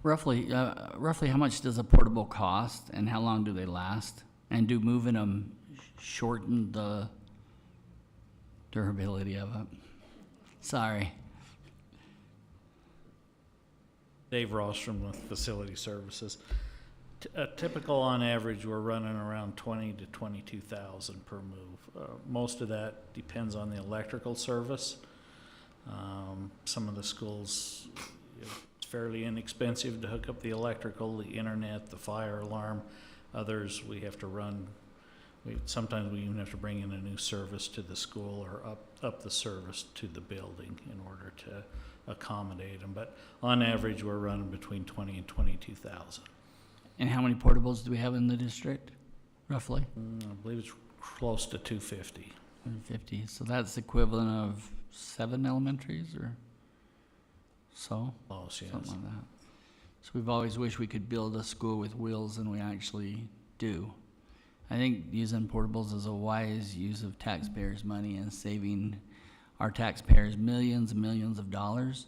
Roughly how much does a portable cost, and how long do they last? And do moving them shorten the durability of it? Sorry. Dave Rostrom with Facility Services. Typical on average, we're running around 20 to 22,000 per move. Most of that depends on the electrical service. Some of the schools, it's fairly inexpensive to hook up the electrical, the internet, the fire alarm. Others we have to run. Sometimes we even have to bring in a new service to the school, or up the service to the building in order to accommodate them. But on average, we're running between 20 and 22,000. And how many portables do we have in the district, roughly? I believe it's close to 250. 250. So that's equivalent of 7 elementaries or so? Close, yes. Something like that. So we've always wished we could build a school with wheels, and we actually do. I think using portables is a wise use of taxpayers' money and saving our taxpayers millions and millions of dollars,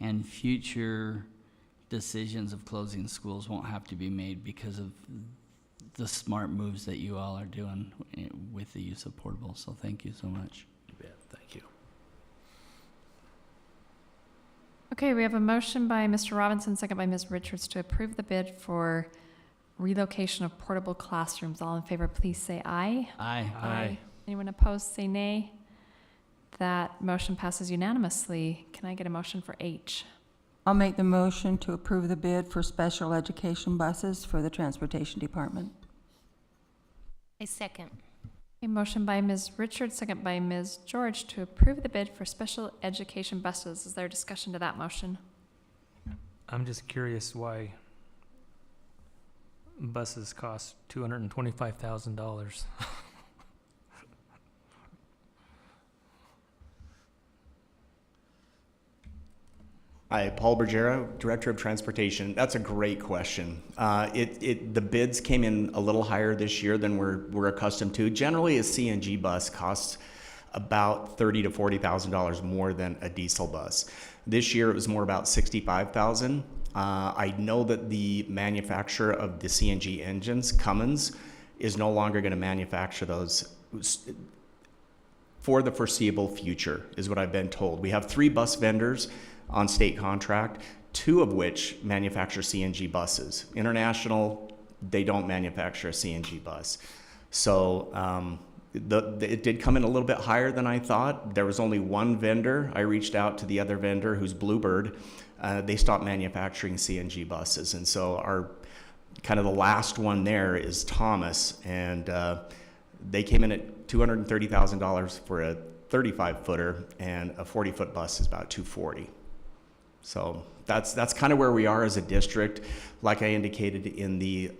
and future decisions of closing schools won't have to be made because of the smart moves that you all are doing with the use of portables. So thank you so much. You bet. Thank you. Okay, we have a motion by Mr. Robinson, second by Ms. Richards, to approve the bid for relocation of portable classrooms. All in favor, please say aye. Aye. Aye. Anyone opposed, say nay. That motion passes unanimously. Can I get a motion for H? I'll make the motion to approve the bid for special education buses for the Transportation Department. I second. A motion by Ms. Richards, second by Ms. George, to approve the bid for special education buses. Is there discussion to that motion? I'm just curious why buses cost $225,000. Hi, Paul Bergera, Director of Transportation. That's a great question. The bids came in a little higher this year than we're accustomed to. Generally, a CNG bus costs about $30,000 to $40,000 more than a diesel bus. This year, it was more about $65,000. I know that the manufacturer of the CNG engines, Cummins, is no longer going to manufacture those for the foreseeable future, is what I've been told. We have 3 bus vendors on state contract, 2 of which manufacture CNG buses. International, they don't manufacture a CNG bus. So it did come in a little bit higher than I thought. There was only 1 vendor. I reached out to the other vendor, who's Bluebird. They stopped manufacturing CNG buses. And so our kind of the last one there is Thomas. And they came in at $230,000 for a 35-footer, and a 40-foot bus is about $240,000. So that's kind of where we are as a district. Like I indicated in the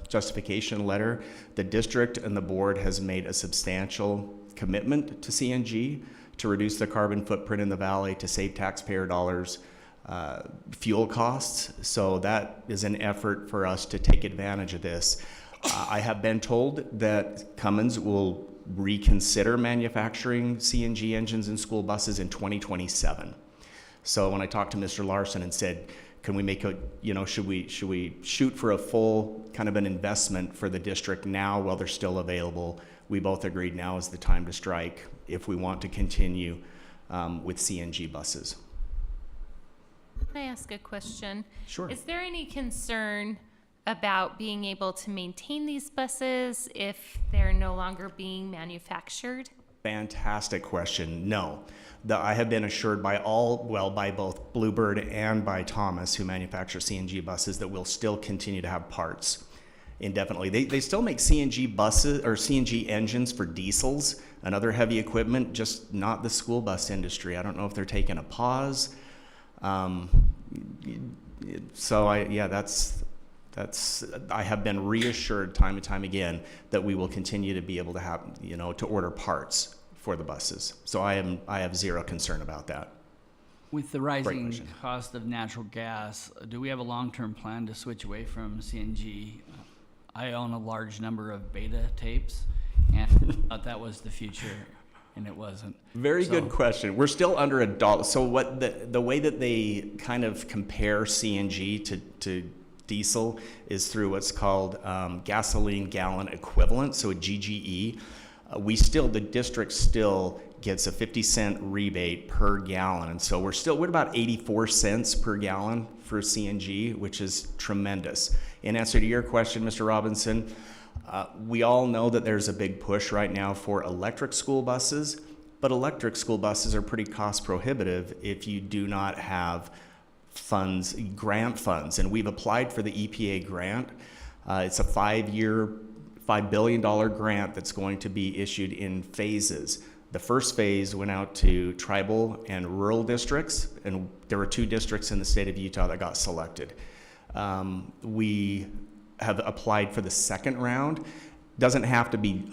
justification letter, the district and the board has made a substantial commitment to CNG to reduce the carbon footprint in the valley, to save taxpayer dollars, fuel costs. So that is an effort for us to take advantage of this. I have been told that Cummins will reconsider manufacturing CNG engines in school buses in 2027. So when I talked to Mr. Larson and said, can we make a, should we shoot for a full kind of an investment for the district now while they're still available? We both agreed now is the time to strike if we want to continue with CNG buses. Can I ask a question? Sure. Is there any concern about being able to maintain these buses if they're no longer being manufactured? Fantastic question. No. I have been assured by by both Bluebird and by Thomas, who manufacture CNG buses, that we'll still continue to have parts indefinitely. They still make CNG buses or CNG engines for diesels and other heavy equipment, just not the school bus industry. I don't know if they're taking a pause. I have been reassured time and time again that we will continue to be able to have, to order parts for the buses. So I have zero concern about that. With the rising cost of natural gas, do we have a long-term plan to switch away from CNG? I own a large number of beta tapes, and I thought that was the future, and it wasn't. Very good question. We're still under $1. So what the way that they kind of compare CNG to diesel is through what's called gasoline gallon equivalent, so a GGE. The district still gets a 50-cent rebate per gallon, and so we're at about 84 cents per gallon for CNG, which is tremendous. In answer to your question, Mr. Robinson, we all know that there's a big push right now for electric school buses, but electric school buses are pretty cost prohibitive if you do not have grant funds, and we've applied for the EPA grant. It's a 5-year, $5 billion grant that's going to be issued in phases. The first phase went out to tribal and rural districts, and there were 2 districts in the state of Utah that got selected. We have applied for the second round. Doesn't have to be.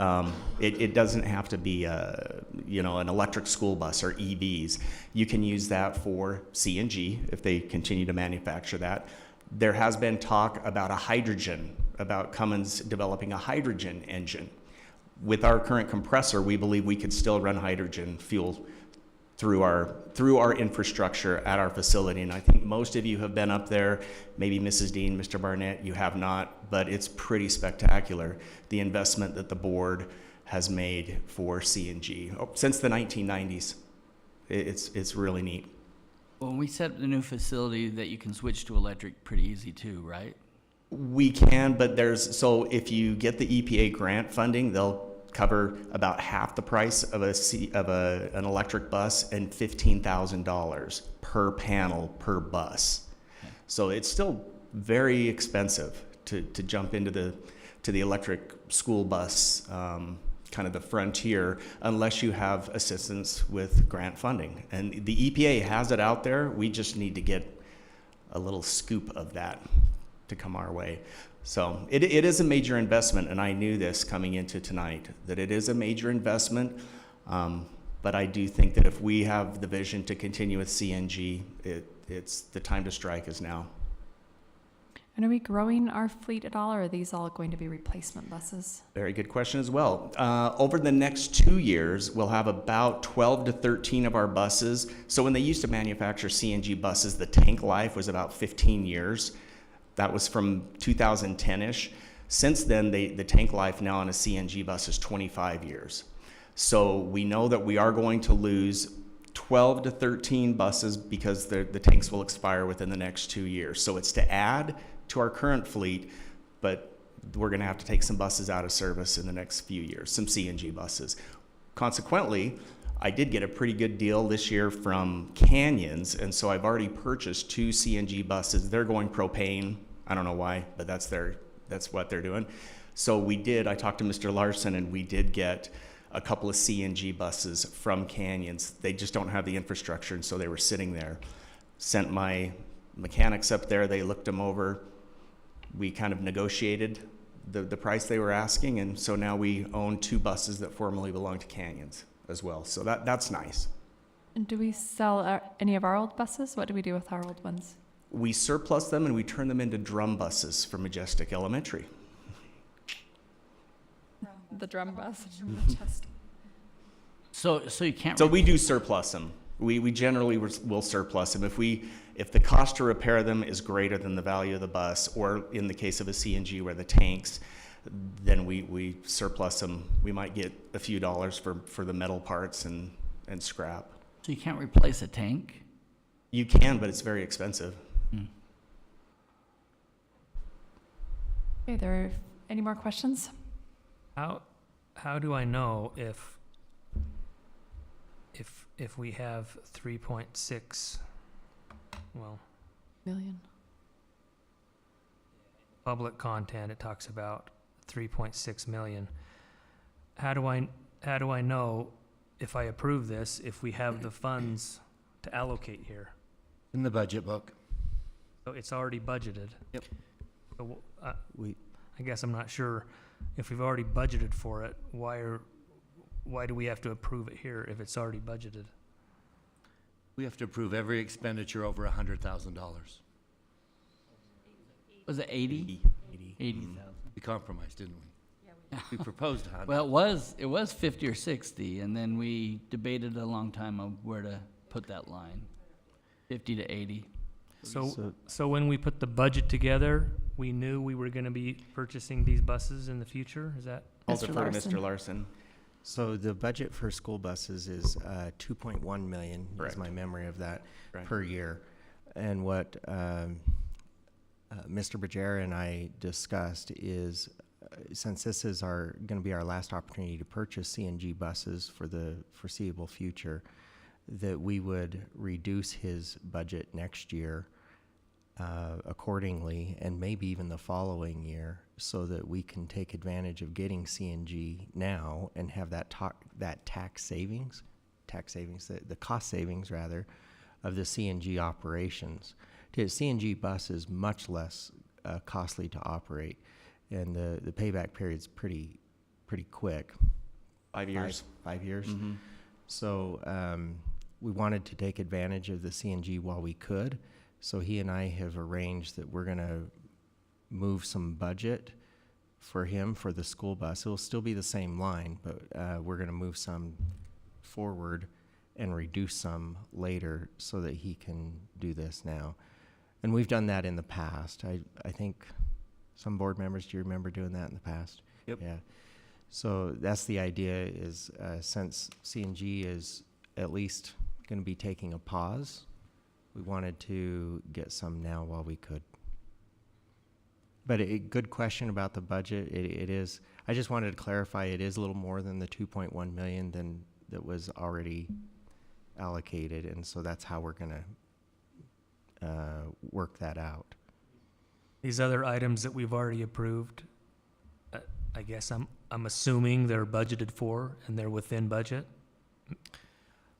It doesn't have to be an electric school bus or EVs. You can use that for CNG if they continue to manufacture that. There has been talk about about Cummins developing a hydrogen engine. With our current compressor, we believe we could still run hydrogen fuel through our infrastructure at our facility. And I think most of you have been up there, maybe Mrs. Dean, Mr. Barnett, you have not, but it's pretty spectacular, the investment that the board has made for CNG since the 1990s. It's really neat. When we set up the new facility, that you can switch to electric pretty easy too, right? We can, but if you get the EPA grant funding, they'll cover about half the price of an electric bus and $15,000 per panel per bus. Okay. So it's still very expensive to jump into the electric school bus, kind of the frontier, unless you have assistance with grant funding. And the EPA has it out there. We just need to get a little scoop of that to come our way. So it is a major investment, and I knew this coming into tonight, that it is a major investment, but I do think that if we have the vision to continue with CNG, it's the time to strike is now. And are we growing our fleet at all, or are these all going to be replacement buses? Very good question as well. Over the next 2 years, we'll have about 12 to 13 of our buses. So when they used to manufacture CNG buses, the tank life was about 15 years. That was from 2010-ish. Since then, the tank life now on a CNG bus is 25 years. So we know that we are going to lose 12 to 13 buses because the tanks will expire within the next 2 years. So it's to add to our current fleet, but we're going to have to take some buses out of service in the next few years, some CNG buses. Consequently, I did get a pretty good deal this year from Canyons, and so I've already purchased 2 CNG buses. They're going propane. I don't know why, but that's what they're doing. So I talked to Mr. Larson, and we did get a couple of CNG buses from Canyons. They just don't have the infrastructure, and so they were sitting there. Sent my mechanics up there, they looked them over. We kind of negotiated the price they were asking, and so now we own 2 buses that formerly belonged to Canyons as well. So that's nice. And do we sell any of our old buses? What do we do with our old ones? We surplus them and we turn them into drum buses for Majestic Elementary. the drum bus. So you can't. So we do surplus them. We generally will surplus them. If the cost to repair them is greater than the value of the bus, or in the case of a CNG where the tanks, then we surplus them. We might get a few dollars for the metal parts and scrap. So you can't replace a tank? You can, but it's very expensive. Okay, there are any more questions? How do I know if we have 3.6, well, million. Public content, it talks about 3.6 million. How do I know if I approve this, if we have the funds to allocate here? In the budget book. So it's already budgeted. Yep. So I guess I'm not sure if we've already budgeted for it. Why do we have to approve it here if it's already budgeted? We have to approve every expenditure over $100,000. Was it 80? 80,000. We compromised, didn't we? We proposed 100. Well, it was 50 or 60, and then we debated a long time of where to put that line, 50 to 80. So when we put the budget together, we knew we were going to be purchasing these buses in the future. Is that? I'll defer to Mr. Larson. So the budget for school buses is 2.1 million. Correct. Is my memory of that Right. per year, and what Mr. Bergera and I discussed is since this is going to be our last opportunity to purchase CNG buses for the foreseeable future, that we would reduce his budget next year accordingly, and maybe even the following year, so that we can take advantage of getting CNG now and have that tax savings, the cost savings rather, of the CNG operations. The CNG bus is much less costly to operate, and the payback period is pretty quick. 5 years. 5 years. Mm-hmm. So we wanted to take advantage of the CNG while we could. So he and I have arranged that we're going to move some budget for him for the school bus. It'll still be the same line, but we're going to move some forward and reduce some later so that he can do this now. And we've done that in the past. I think some board members, do you remember doing that in the past? Yep. Yeah. So that's the idea is since CNG is at least going to be taking a pause, we wanted to get some now while we could. But a good question about the budget. It is, I just wanted to clarify, it is a little more than the 2.1 million than that was already allocated. And so that's how we're going to work that out. These other items that we've already approved, I guess I'm assuming they're budgeted for and they're within budget.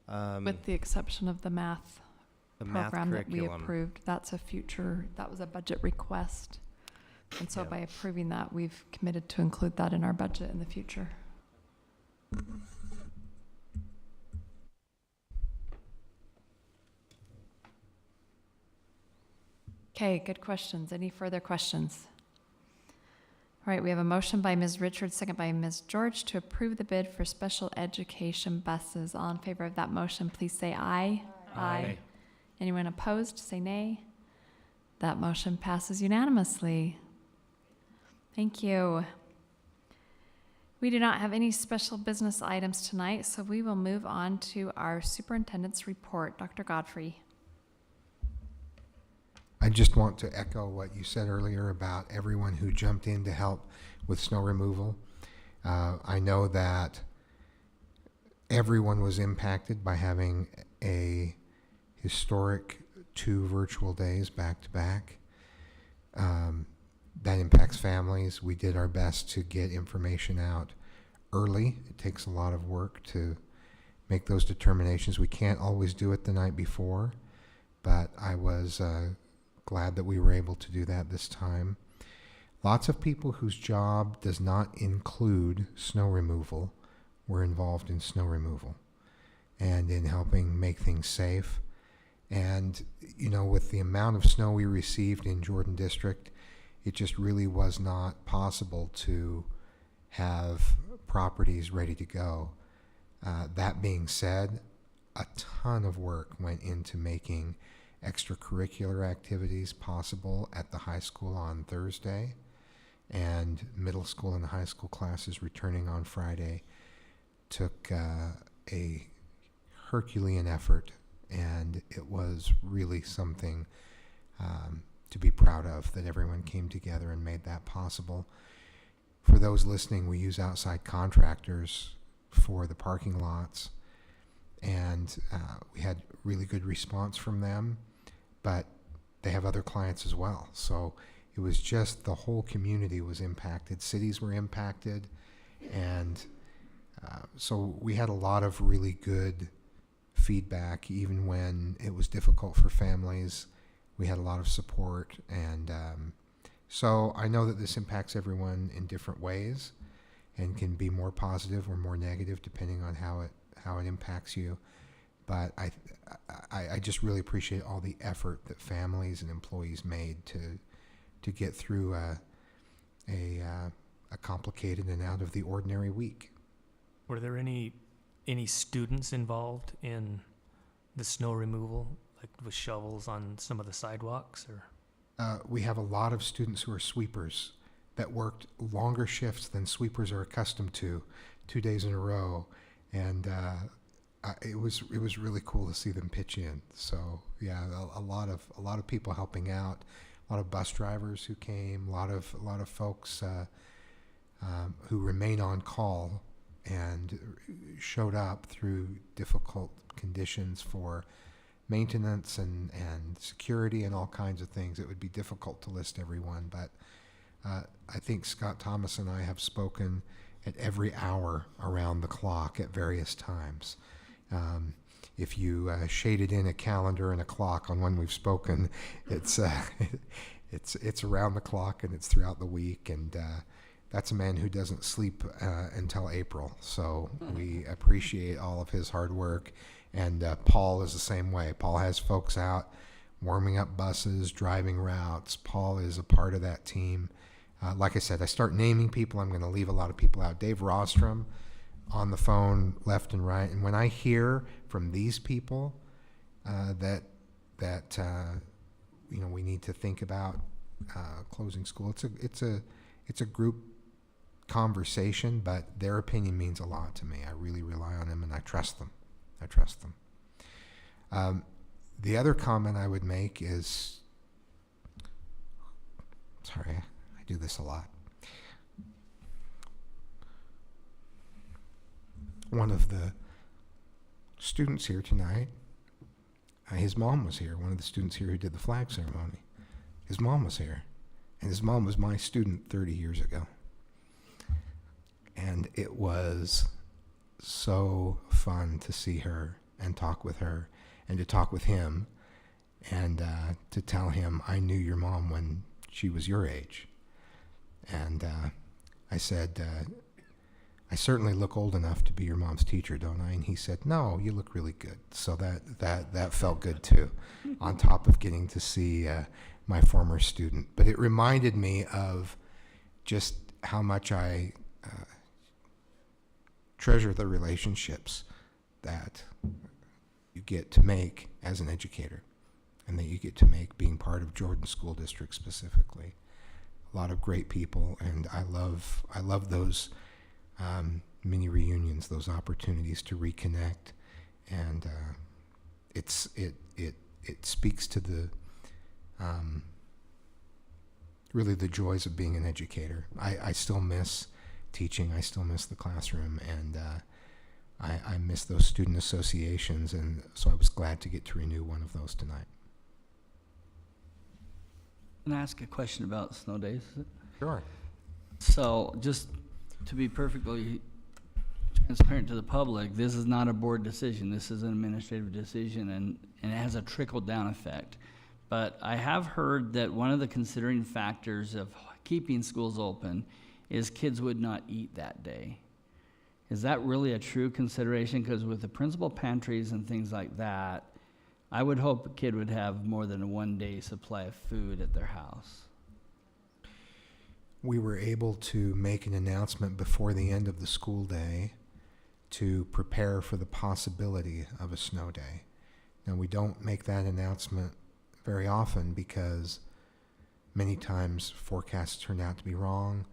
With the exception of the math program that we curriculum. approved. That was a budget request. And so Yeah. by approving that, we've committed to include that in our budget in the future. Okay, good questions. Any further questions? All right, we have a motion by Ms. Richards, second by Ms. George to approve the bid for special education buses. All in favor of that motion, please say aye. Aye. Anyone opposed, say nay. That motion passes unanimously. Thank you. We do not have any special business items tonight, so we will move on to our superintendent's report. Dr. Godfrey. I just want to echo what you said earlier about everyone who jumped in to help with snow removal. I know that everyone was impacted by having a historic 2 virtual days back to back. That impacts families. We did our best to get information out early. It takes a lot of work to make those determinations. We can't always do it the night before, but I was glad that we were able to do that this time. Lots of people whose job does not include snow removal were involved in snow removal and in helping make things safe. And, you know, with the amount of snow we received in Jordan District, it just really was not possible to have properties ready to go. That being said, a ton of work went into making extracurricular activities possible at the high school on Thursday, and middle school and high school classes returning on Friday. Took a Herculean effort, and it was really something to be proud of, that everyone came together and made that possible. For those listening, we use outside contractors for the parking lots, and we had really good response from them, but they have other clients as well. So it was just the whole community was impacted. Cities were impacted, and so we had a lot of really good feedback, even when it was difficult for families. We had a lot of support, and so I know that this impacts everyone in different ways, and can be more positive or more negative depending on how it impacts you. But I just really appreciate all the effort that families and employees made to get through a complicated and out of the ordinary week. Were there any students involved in the snow removal, like with shovels on some of the sidewalks, or? We have a lot of students who are sweepers that worked longer shifts than sweepers are accustomed to, 2 days in a row, and it was really cool to see them pitch in. So yeah, a lot of people helping out, a lot of bus drivers who came, a lot of folks who remain on call and showed up through difficult conditions for maintenance and security and all kinds of things. It would be difficult to list everyone, but I think Scott Thomas and I have spoken at every hour around the clock at various times. If you shaded in a calendar and a clock on when we've spoken, it's around the clock, and it's throughout the week, and that's a man who doesn't sleep until April. So we appreciate all of his hard work. And Paul is the same way. Paul has folks out warming up buses, driving routes. Paul is a part of that team. Like I said, I start naming people, I'm going to leave a lot of people out. Dave Rostrom on the phone left and right. And when I hear from these people that we need to think about closing school, it's a group conversation, but their opinion means a lot to me. I really rely on them, and I trust them. The other comment I would make is, sorry, I do this a lot. One of the students here tonight, his mom was here. One of the students here who did the flag ceremony, his mom was here. And his mom was my student 30 years ago. And it was so fun to see her and talk with her, and to talk with him, and to tell him, I knew your mom when she was your age. And I said, I certainly look old enough to be your mom's teacher, don't I? And he said, no, you look really good. So that felt good too, on top of getting to see my former student. But it reminded me of just how much I treasure the relationships that you get to make as an educator, and that you get to make being part of Jordan School District specifically. A lot of great people, and I love those mini reunions, those opportunities to reconnect, and it speaks to the really the joys of being an educator. I still miss teaching. I still miss the classroom, and I miss those student associations, and so I was glad to get to renew one of those tonight. Can I ask a question about snow days? Sure. So just to be perfectly transparent to the public, this is not a board decision. This is an administrative decision, and it has a trickle-down effect. But I have heard that one of the considering factors of keeping schools open is kids would not eat that day. Is that really a true consideration? Because with the principal pantries and things like that, I would hope a kid would have more than a one-day supply of food at their house. we were able to make an announcement before the end of the school day to prepare for the possibility of a snow day. Now, we don't make that announcement very often because many times forecasts turn out to be wrong,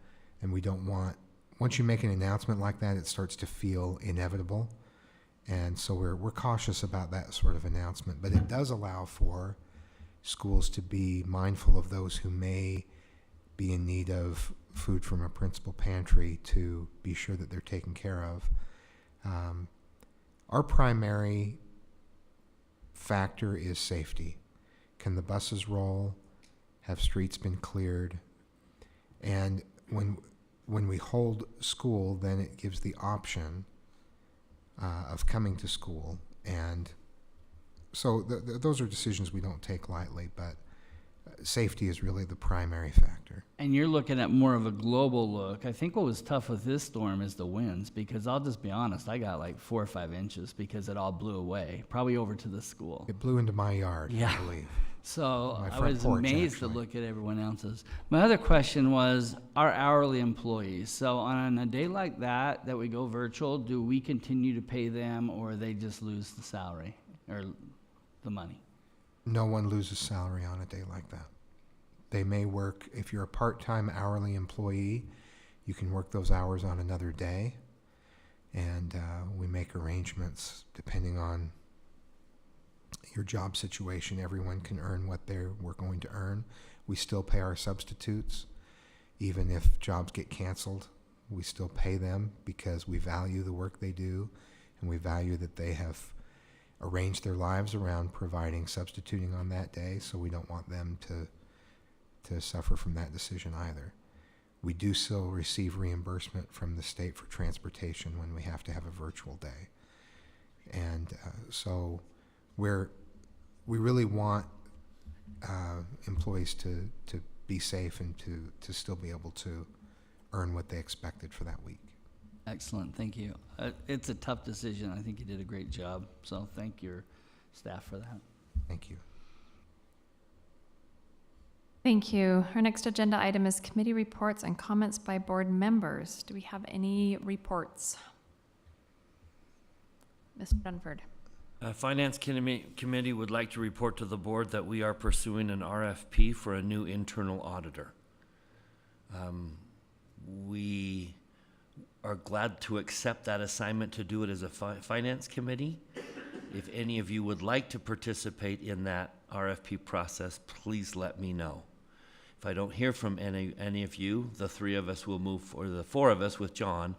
and we don't want, once you make an announcement like that, it starts to feel inevitable. And so we're cautious about that sort of announcement, but it does allow for schools to be mindful of those who may be in need of food from a principal pantry to be sure that they're taken care of. Our primary factor is safety. Can the buses roll? Have streets been cleared? And when we hold school, then it gives the option of coming to school. And so those are decisions we don't take lightly, but safety is really the primary factor. And you're looking at more of a global look. I think what was tough with this storm is the winds, because I'll just be honest, I got like 4 or 5 inches because it all blew away, probably over to the school. It blew into my yard, I believe. So My I front was porch, amazed actually. to look at everyone else's. My other question was our hourly employees. So on a day like that we go virtual, do we continue to pay them, or they just lose the salary or the money? No one loses salary on a day like that. They may work, if you're a part-time hourly employee, you can work those hours on another day. And we make arrangements depending on your job situation. Everyone can earn what we're going to earn. We still pay our substitutes. Even if jobs get canceled, we still pay them because we value the work they do, and we value that they have arranged their lives around providing substituting on that day, so we don't want them to suffer from that decision either. We do still receive reimbursement from the state for transportation when we have to have a virtual day. And so we really want employees to be safe and to still be able to earn what they expected for that week. Excellent, thank you. It's a tough decision. I think you did a great job, so thank your staff for that. Thank you. Thank you. Our next agenda item is committee reports and comments by board members. Do we have any reports? Mr. Dunford. Finance Committee would like to report to the board that we are pursuing an RFP for a new internal auditor. We are glad to accept that assignment to do it as a Finance Committee. If any of you would like to participate in that RFP process, please let me know. If I don't hear from any of you, the 3 of us will move, or the 4 of us with John,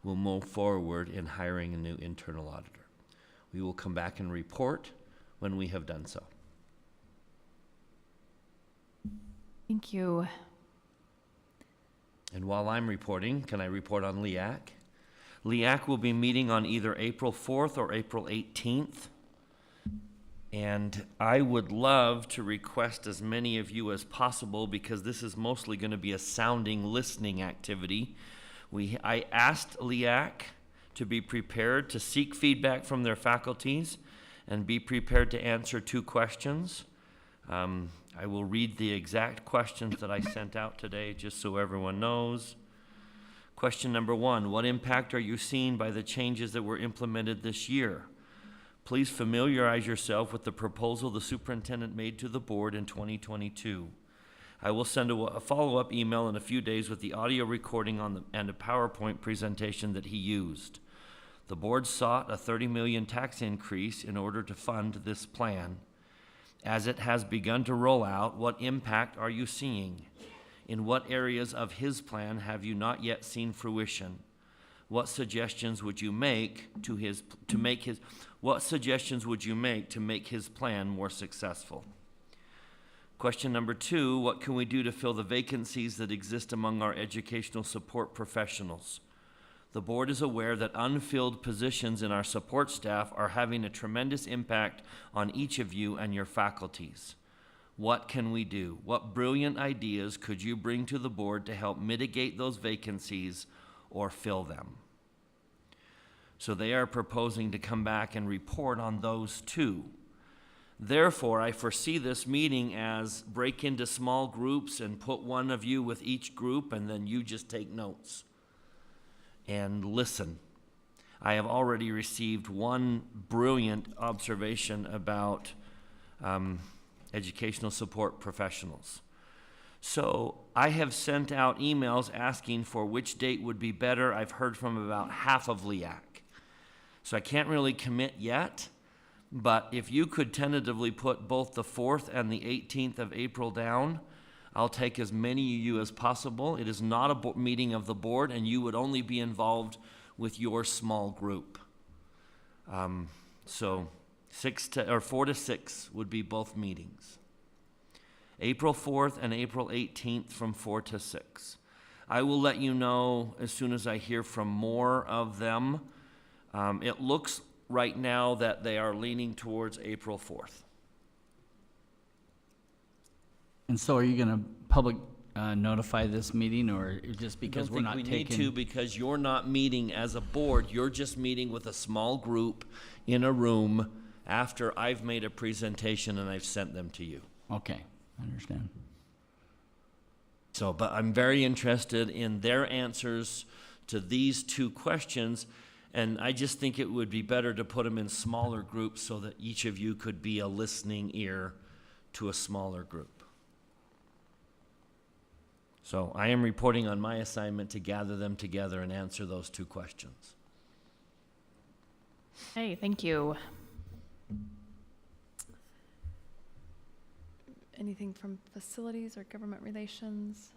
will move forward in hiring a new internal auditor. We will come back and report when we have done so. Thank you. And while I'm reporting, can I report on LEAC? LEAC will be meeting on either April 4th or April 18th. And I would love to request as many of you as possible, because this is mostly going to be a sounding, listening activity. I asked LEAC to be prepared to seek feedback from their faculties and be prepared to answer 2 questions. I will read the exact questions that I sent out today just so everyone knows. Question number 1, what impact are you seeing by the changes that were implemented this year? Please familiarize yourself with the proposal the superintendent made to the board in 2022. I will send a follow-up email in a few days with the audio recording and a PowerPoint presentation that he used. The board sought a $30 million tax increase in order to fund this plan. As it has begun to roll out, what impact are you seeing? In what areas of his plan have you not yet seen fruition? What suggestions would you make to make his plan more successful? Question number 2, what can we do to fill the vacancies that exist among our educational support professionals? The board is aware that unfilled positions in our support staff are having a tremendous impact on each of you and your faculties. What can we do? What brilliant ideas could you bring to the board to help mitigate those vacancies or fill them? So they are proposing to come back and report on those 2. Therefore, I foresee this meeting as break into small groups and put one of you with each group, and then you just take notes and listen. I have already received one brilliant observation about educational support professionals. So I have sent out emails asking for which date would be better. I've heard from about half of LEAC. So I can't really commit yet, but if you could tentatively put both the 4th and the 18th of April down, I'll take as many of you as possible. It is not a meeting of the board, and you would only be involved with your small group. So 4 to 6 would be both meetings. April 4th and April 18th from 4 to 6. I will let you know as soon as I hear from more of them. It looks right now that they are leaning towards April 4th. And so are you going to public notify this meeting, or just because we're not I don't think taking? we need to, because you're not meeting as a board. You're just meeting with a small group in a room after I've made a presentation and I've sent them to you. Okay, I understand. So, but I'm very interested in their answers to these two questions, and I just think it would be better to put them in smaller groups so that each of you could be a listening ear to a smaller group. So I am reporting on my assignment to gather them together and answer those two questions. Hey, thank you. Anything from facilities or government relations?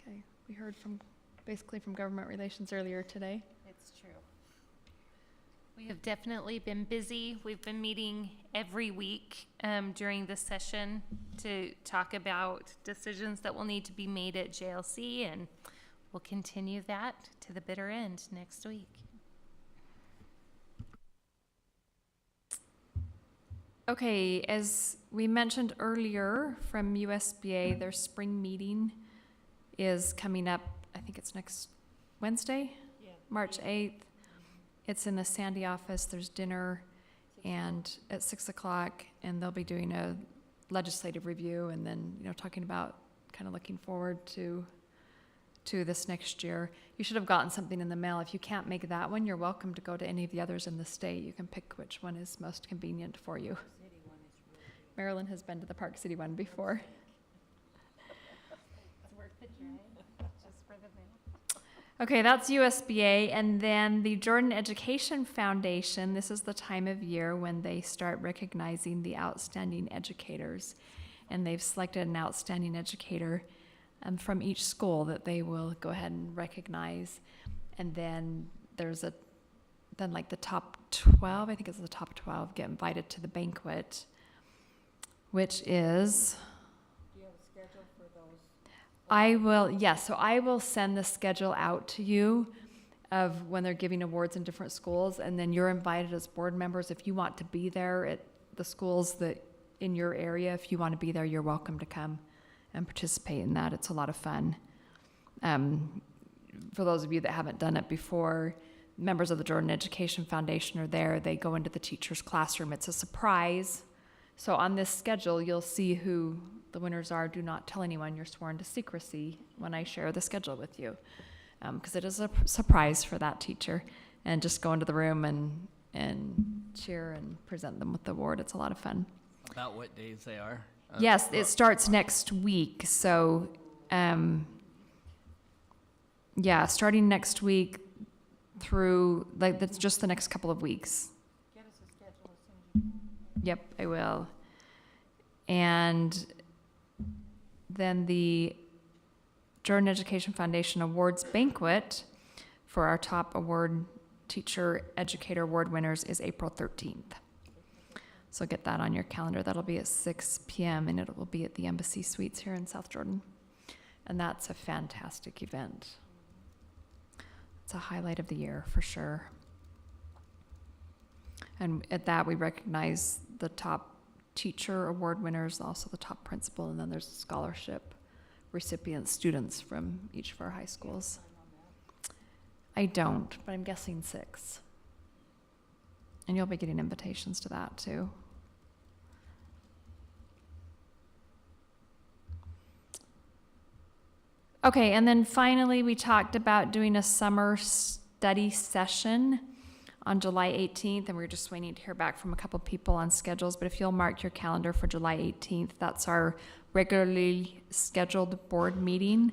Okay, we heard basically from government relations earlier today. It's true. We have definitely been busy. We've been meeting every week during this session to talk about decisions that will need to be made at JLC, and we'll continue that to the bitter end next week. Okay, as we mentioned earlier from USBA, their spring meeting is coming up, I think it's next Wednesday, March 8th. It's in the Sandy office. There's dinner and at 6 o'clock, and they'll be doing a legislative review and then, talking about kind of looking forward to this next year. You should have gotten something in the mail. If you can't make that one, you're welcome to go to any of the others in the state. You can pick which one is most convenient for you. Marilyn has been to the Park City one before. Okay, that's USBA, and then the Jordan Education Foundation, this is the time of year when they start recognizing the outstanding educators, and they've selected an outstanding educator from each school that they will go ahead and recognize. And then there's like the top 12, I think it's the top 12, get invited to the banquet, which is... Do you have a schedule for those? So I will send the schedule out to you of when they're giving awards in different schools, and then you're invited as board members. If you want to be there at the schools that in your area, if you want to be there, you're welcome to come and participate in that. It's a lot of fun. For those of you that haven't done it before, members of the Jordan Education Foundation are there. They go into the teacher's classroom. It's a surprise. So on this schedule, you'll see who the winners are. Do not tell anyone. You're sworn to secrecy when I share the schedule with you, because it is a surprise for that teacher. And just go into the room and cheer and present them with the award. It's a lot of fun. About what days they are? Yes, it starts next week. So, starting next week through, that's just the next couple of weeks. Get us a schedule as soon as you can. Yep, I will. And then the Jordan Education Foundation Awards Banquet for our top award teacher educator award winners is April 13th. So get that on your calendar. That'll be at 6 p.m. and it will be at the Embassy Suites here in South Jordan. And that's a fantastic event. It's a highlight of the year for sure. And at that, we recognize the top teacher award winners, also the top principal, and then there's scholarship recipient students from each of our high schools. I don't, but I'm guessing 6. And you'll be getting invitations to that too. Okay, and then finally, we talked about doing a summer study session on July 18th, and we're just waiting to hear back from a couple people on schedules. But if you'll mark your calendar for July 18th, that's our regularly scheduled board meeting.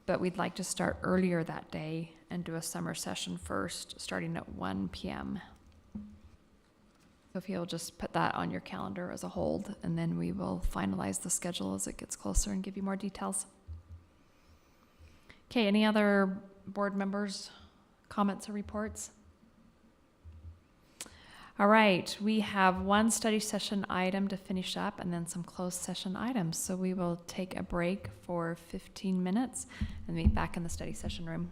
But we'd like to start earlier that day and do a summer session first, starting at 1 p.m. So if you'll just put that on your calendar as a hold, and then we will finalize the schedule as it gets closer and give you more details. Okay, any other board members, comments or reports? All right, we have one study session item to finish up and then some closed session items. So we will take a break for 15 minutes and meet back in the study session room.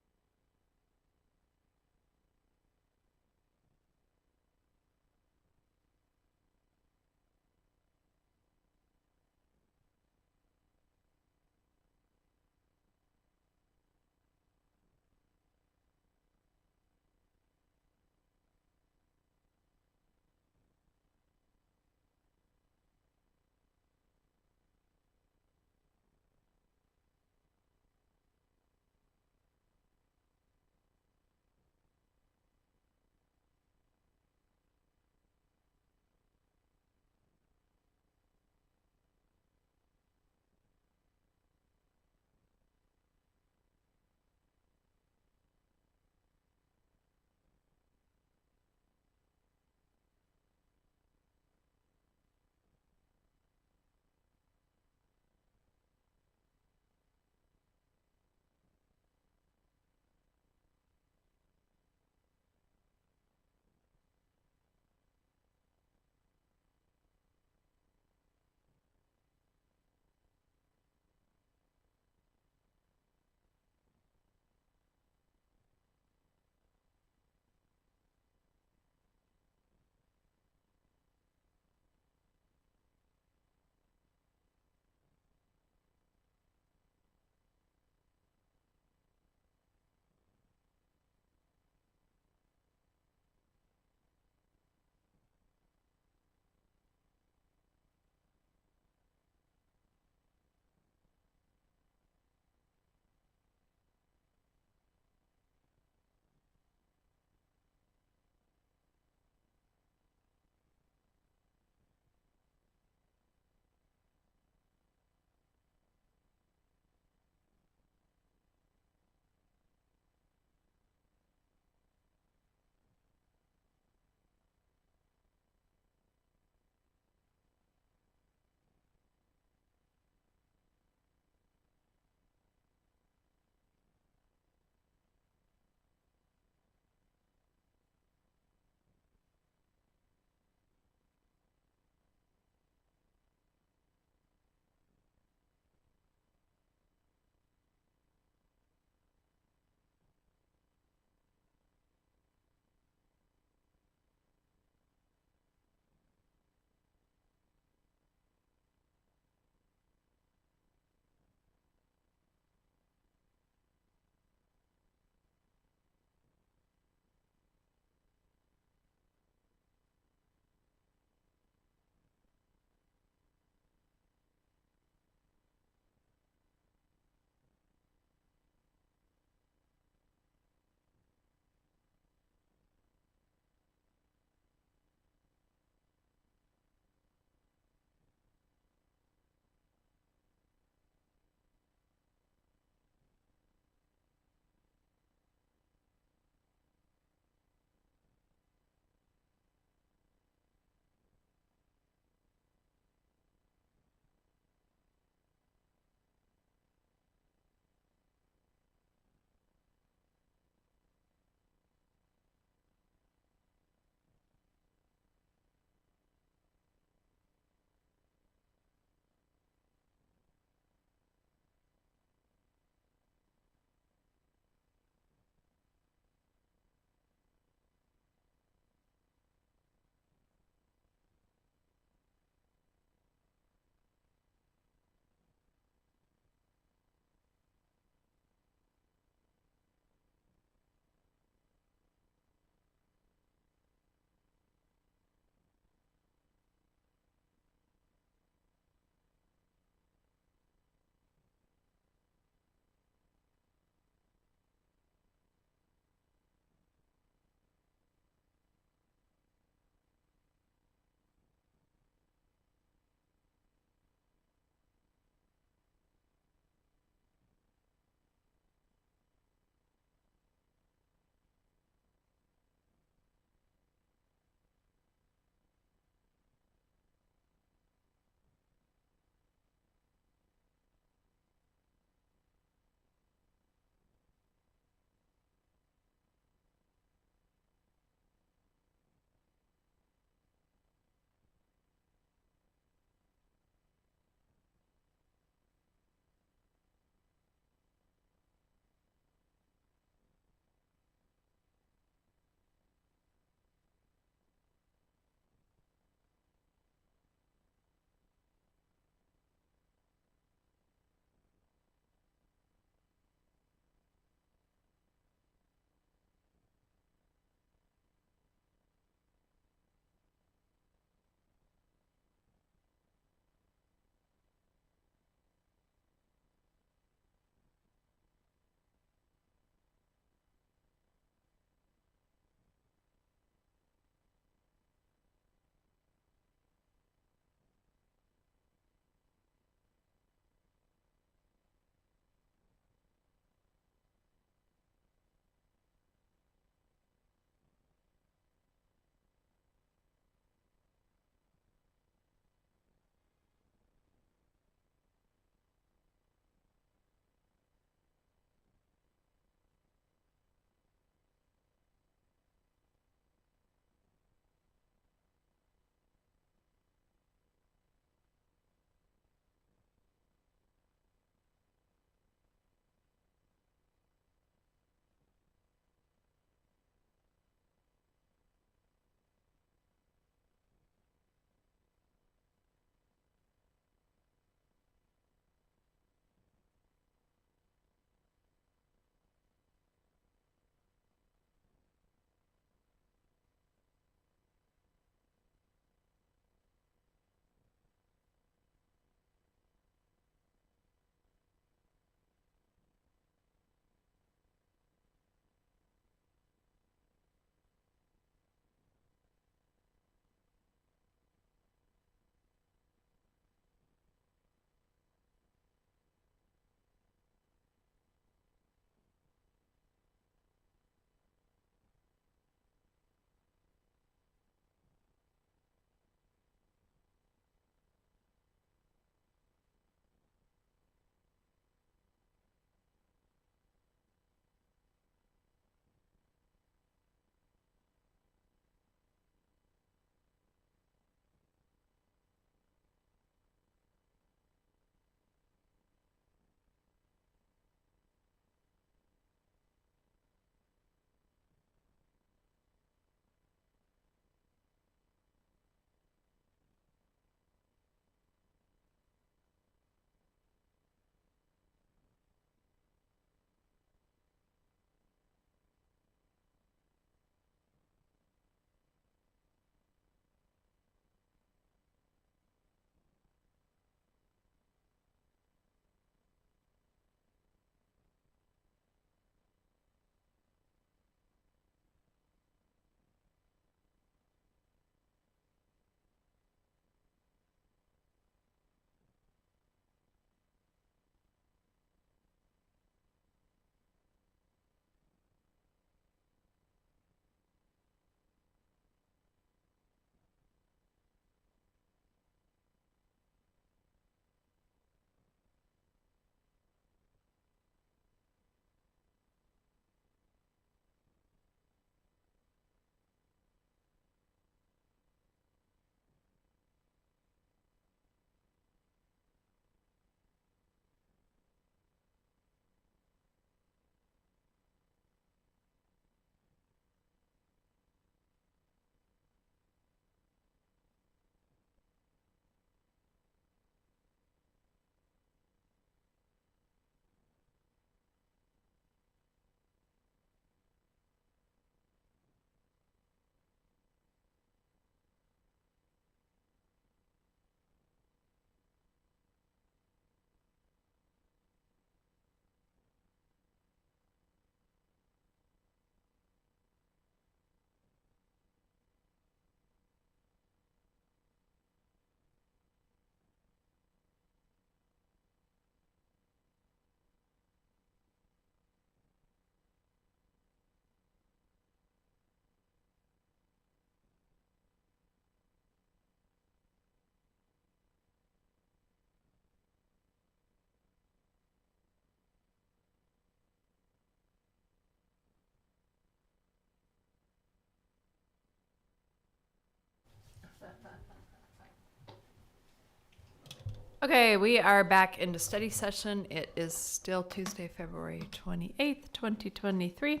Okay, we are back into study session. It is still Tuesday, February 28th, 2023,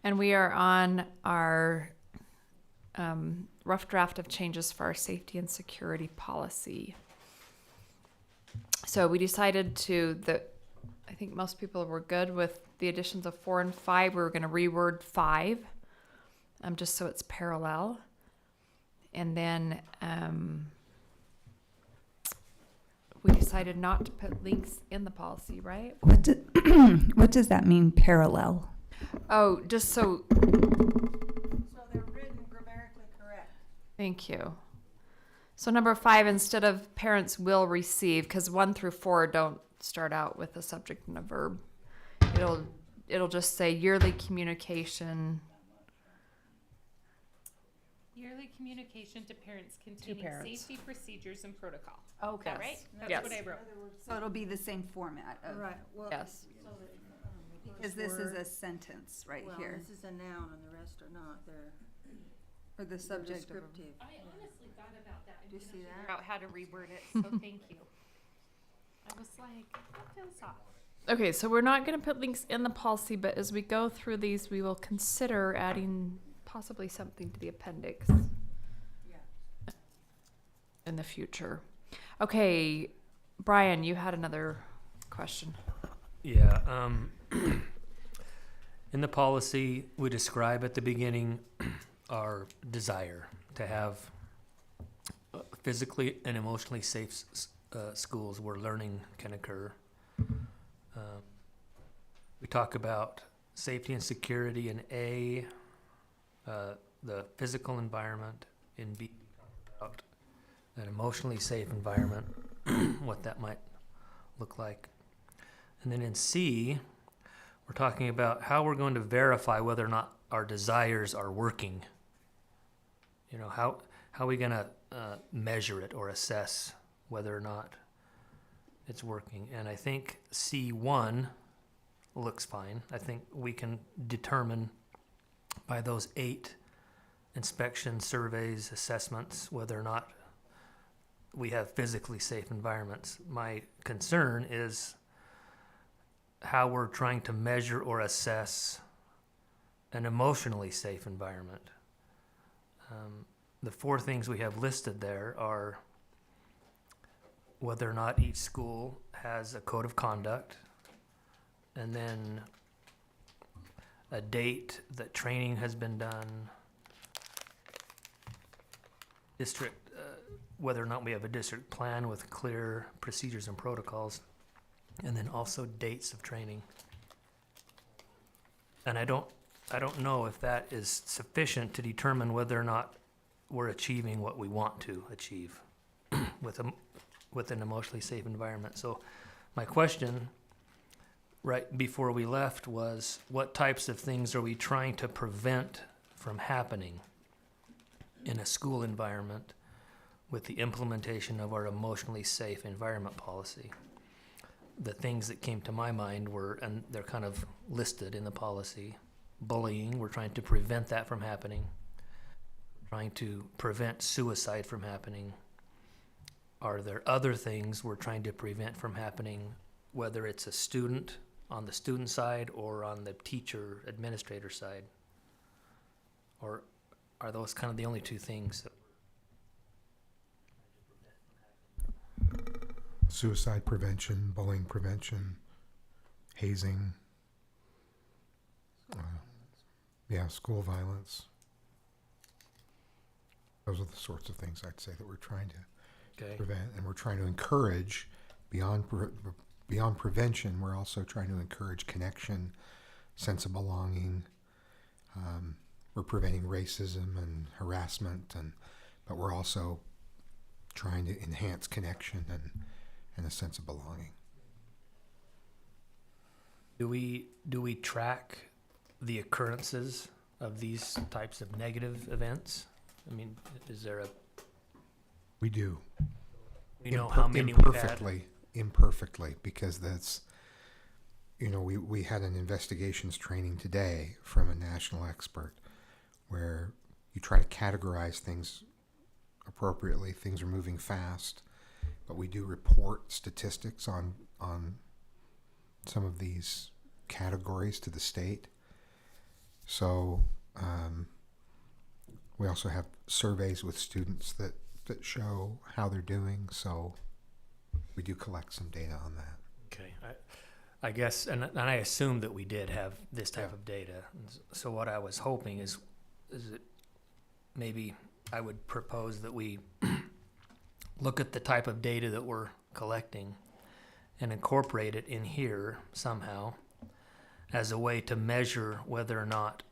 and we are on our rough draft of changes for our safety and security policy. So we decided I think most people were good with the additions of 4 and 5. We were going to reword 5, just so it's parallel. And then we decided not to put links in the policy, right? What does that mean, parallel? Oh, just so. So they're written grammatically correct. Thank you. So number 5, instead of parents will receive, because 1 through 4 don't start out with a subject and a verb. It'll just say yearly communication. Yearly communication to parents containing safety procedures and protocol. Okay. Is that right? That's Yes. what I wrote. So it'll be the same format of. Right, well. Yes. Because this is a sentence right Well, here. this is a noun and the rest are not, they're Or the subject of. descriptive. I honestly thought about that. Do you see that? Figure out how to reword it, so thank you. I was like, that feels off. Okay, so we're not going to put links in the policy, but as we go through these, we will consider adding possibly something to the appendix in the future. Okay, Brian, you had another question. Yeah. In the policy, we describe at the beginning our desire to have physically and emotionally safe schools where learning can occur. We talk about safety and security in A, the physical environment in B, about an emotionally safe environment, what that might look like. And then in C, we're talking about how we're going to verify whether or not our desires are working. You know, how are we going to measure it or assess whether or not it's working? And I think C1 looks fine. I think we can determine by those 8 inspections, surveys, assessments, whether or not we have physically safe environments. My concern is how we're trying to measure or assess an emotionally safe environment. The 4 things we have listed there are whether or not each school has a code of conduct, and then a date that training has been done, district, whether or not we have a district plan with clear procedures and protocols, and then also dates of training. And I don't know if that is sufficient to determine whether or not we're achieving what we want to achieve with an emotionally safe environment. So my question right before we left was, what types of things are we trying to prevent from happening in a school environment with the implementation of our emotionally safe environment policy? The things that came to my mind were, and they're kind of listed in the policy, bullying, we're trying to prevent that from happening. Trying to prevent suicide from happening. Are there other things we're trying to prevent from happening, whether it's a student on the student side or on the teacher administrator side? Or are those kind of the only 2 things? Suicide prevention, bullying prevention, hazing, school violence. Those are the sorts of things I'd say that we're trying to prevent, and we're trying to encourage beyond prevention. We're also trying to encourage connection, sense of belonging. We're preventing racism and harassment, but we're also trying to enhance connection and a sense of belonging. Do we track the occurrences of these types of negative events? I mean, is there a... We do. We know how many we've had? Imperfectly, because that's, we had an investigations training today from a national expert where you try to categorize things appropriately. Things are moving fast, but we do report statistics on some of these categories to the state. So we also have surveys with students that show how they're doing. So we do collect some data on that. Okay, I guess, and I assume that we did have this type of data. So what I was hoping is that maybe I would propose that we look at the type of data that we're collecting and incorporate it in here somehow as a way to measure whether or not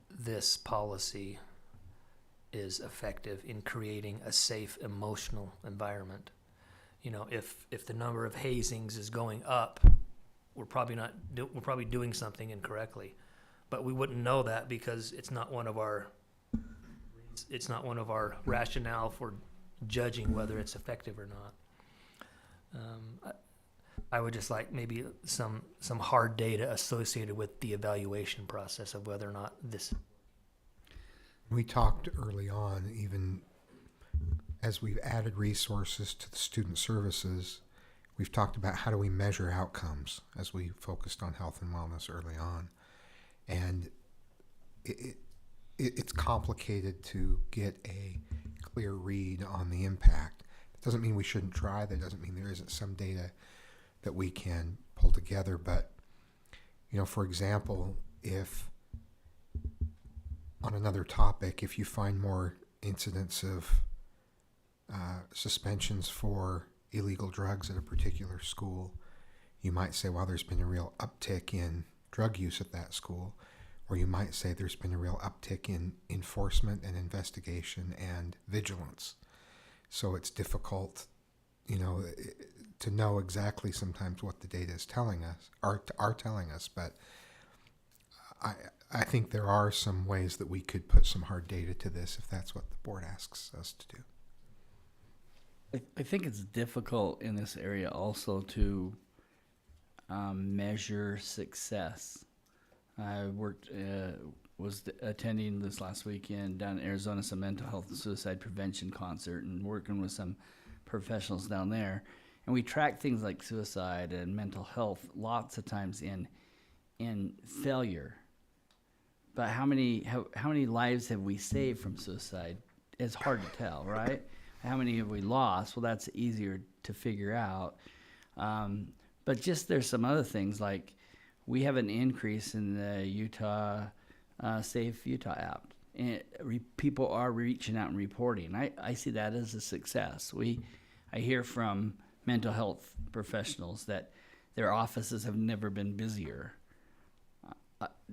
this policy is effective in creating a safe emotional environment. You know, if the number of hazings is going up, we're probably doing something incorrectly, but we wouldn't know that because it's not one of our rationale for judging whether it's effective or not. I would just like maybe some hard data associated with the evaluation process of whether or not this. We talked early on, even as we've added resources to the student services, we've talked about how do we measure outcomes as we focused on health and wellness early on. And it's complicated to get a clear read on the impact. It doesn't mean we shouldn't try. That doesn't mean there isn't some data that we can pull together. But, you know, for example, if on another topic, if you find more incidents of suspensions for illegal drugs at a particular school, you might say, well, there's been a real uptick in drug use at that school. Or you might say there's been a real uptick in enforcement and investigation and vigilance. So it's difficult, you know, to know exactly sometimes what the data is telling us, are telling us. But I think there are some ways that we could put some hard data to this if that's what the board asks us to do. I think it's difficult in this area also to measure success. I was attending this last weekend down in Arizona, some mental health and suicide prevention concert, and working with some professionals down there. And we track things like suicide and mental health lots of times in failure. But how many lives have we saved from suicide? It's hard to tell, right? How many have we lost? Well, that's easier to figure out. But just there's some other things like we have an increase in the Utah Safe Utah app. And people are reaching out and reporting. I see that as a success. I hear from mental health professionals that their offices have never been busier.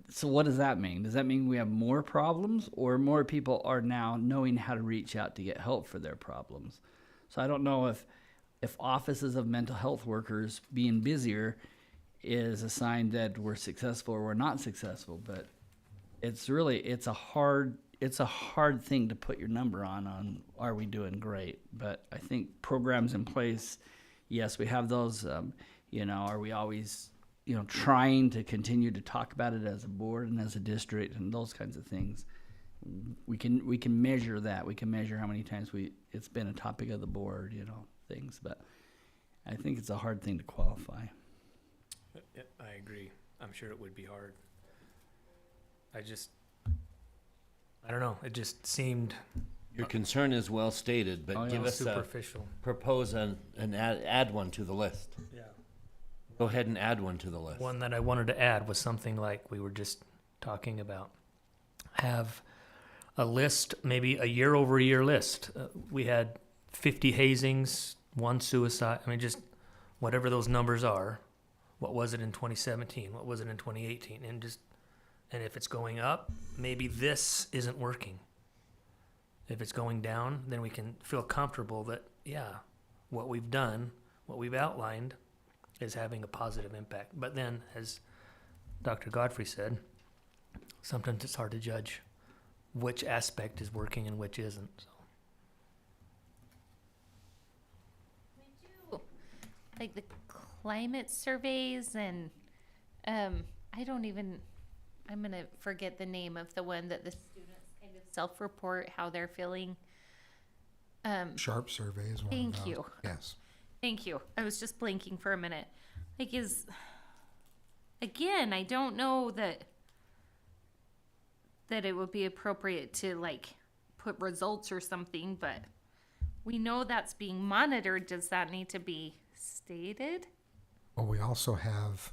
So what does that mean? Does that mean we have more problems, or more people are now knowing how to reach out to get help for their problems? So I don't know if offices of mental health workers being busier is a sign that we're successful or we're not successful, but it's a hard thing to put your number on are we doing great. But I think programs in place, yes, we have those, are we always trying to continue to talk about it as a board and as a district and those kinds of things. We can measure that. We can measure how many times it's been a topic of the board, things. But I think it's a hard thing to qualify. I agree. I'm sure it would be hard. I don't know. It just seemed. Your concern is well stated, but give us superficial. Propose and add one to the list. Yeah. Go ahead and add one to the list. One that I wanted to add was something like we were just talking about. Have a list, maybe a year-over-year list. We had 50 hazings, 1 suicide. I mean, just whatever those numbers are. What was it in 2017? What was it in 2018? And if it's going up, maybe this isn't working. If it's going down, then we can feel comfortable that, what we've done, what we've outlined, is having a positive impact. But then, as Dr. Godfrey said, sometimes it's hard to judge which aspect is working and which isn't. So. We do like the climate surveys, and I'm gonna forget the name of the one that the students kind of self-report how they're feeling. Sharp survey is one of Thank those. you. Yes. Thank you. I was just blanking for a minute. Like, again, I don't know that it would be appropriate to like put results or something, but we know that's being monitored. Does that need to be stated? Well, we also have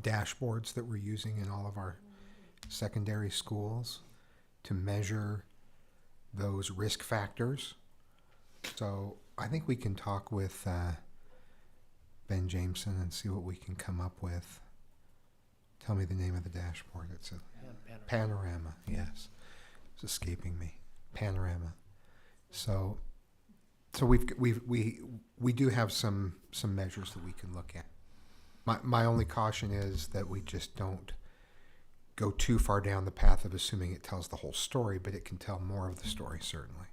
dashboards that we're using in all of our secondary schools to measure those risk factors. So I think we can talk with Ben Jameson and see what we can come up with. Tell me the name of the dashboard. It's a Panorama. Yes, it's escaping me. Panorama. So we do have some measures that we can look at. My only caution is that we just don't go too far down the path of assuming it tells the whole story, but it can tell more of the story, certainly.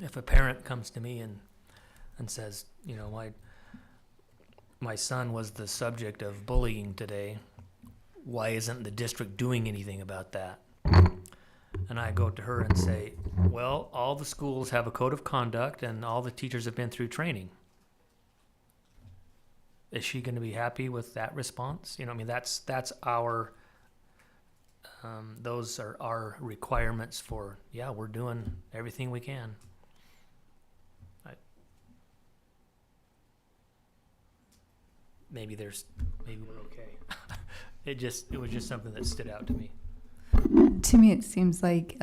If a parent comes to me and says, you know, my son was the subject of bullying today, why isn't the district doing anything about that? And I go to her and say, well, all the schools have a code of conduct and all the teachers have been through training. Is she going to be happy with that response? You know, I mean, that's our, those are our requirements for, yeah, we're doing everything we can. Maybe we're okay. It was just something that stood out to me. To me, it seems like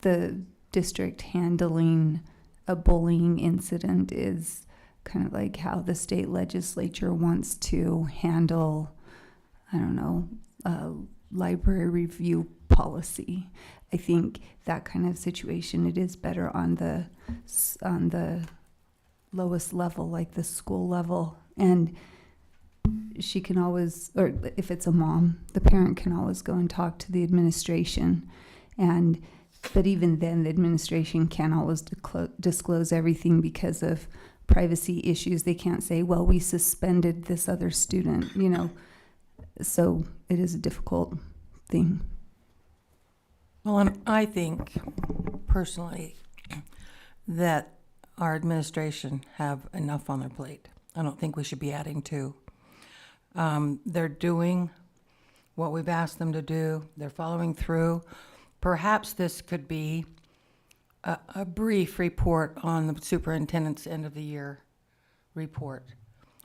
the district handling a bullying incident is kind of like how the state legislature wants to handle, I don't know, library review policy. I think that kind of situation, it is better on the lowest level, like the school level. And she can always, or if it's a mom, the parent can always go and talk to the administration. But even then, the administration can't always disclose everything because of privacy issues. They can't say, well, we suspended this other student, you know. So it is a difficult thing. Well, and I think personally that our administration have enough on their plate. I don't think we should be adding to. They're doing what we've asked them to do. They're following through. Perhaps this could be a brief report on the superintendent's end of the year report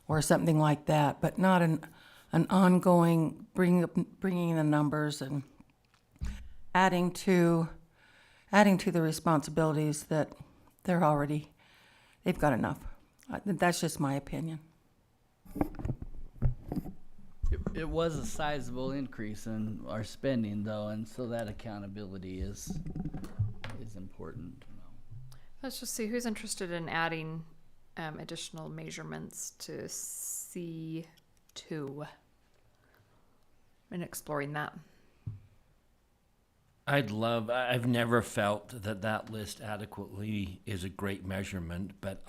or something like that, but not an ongoing bringing the numbers and adding to the responsibilities that they've got enough. That's just my opinion. It was a sizable increase in our spending, though, and so that accountability is important. Let's just see who's interested in adding additional measurements to C2 and exploring that. I've never felt that list adequately is a great measurement, but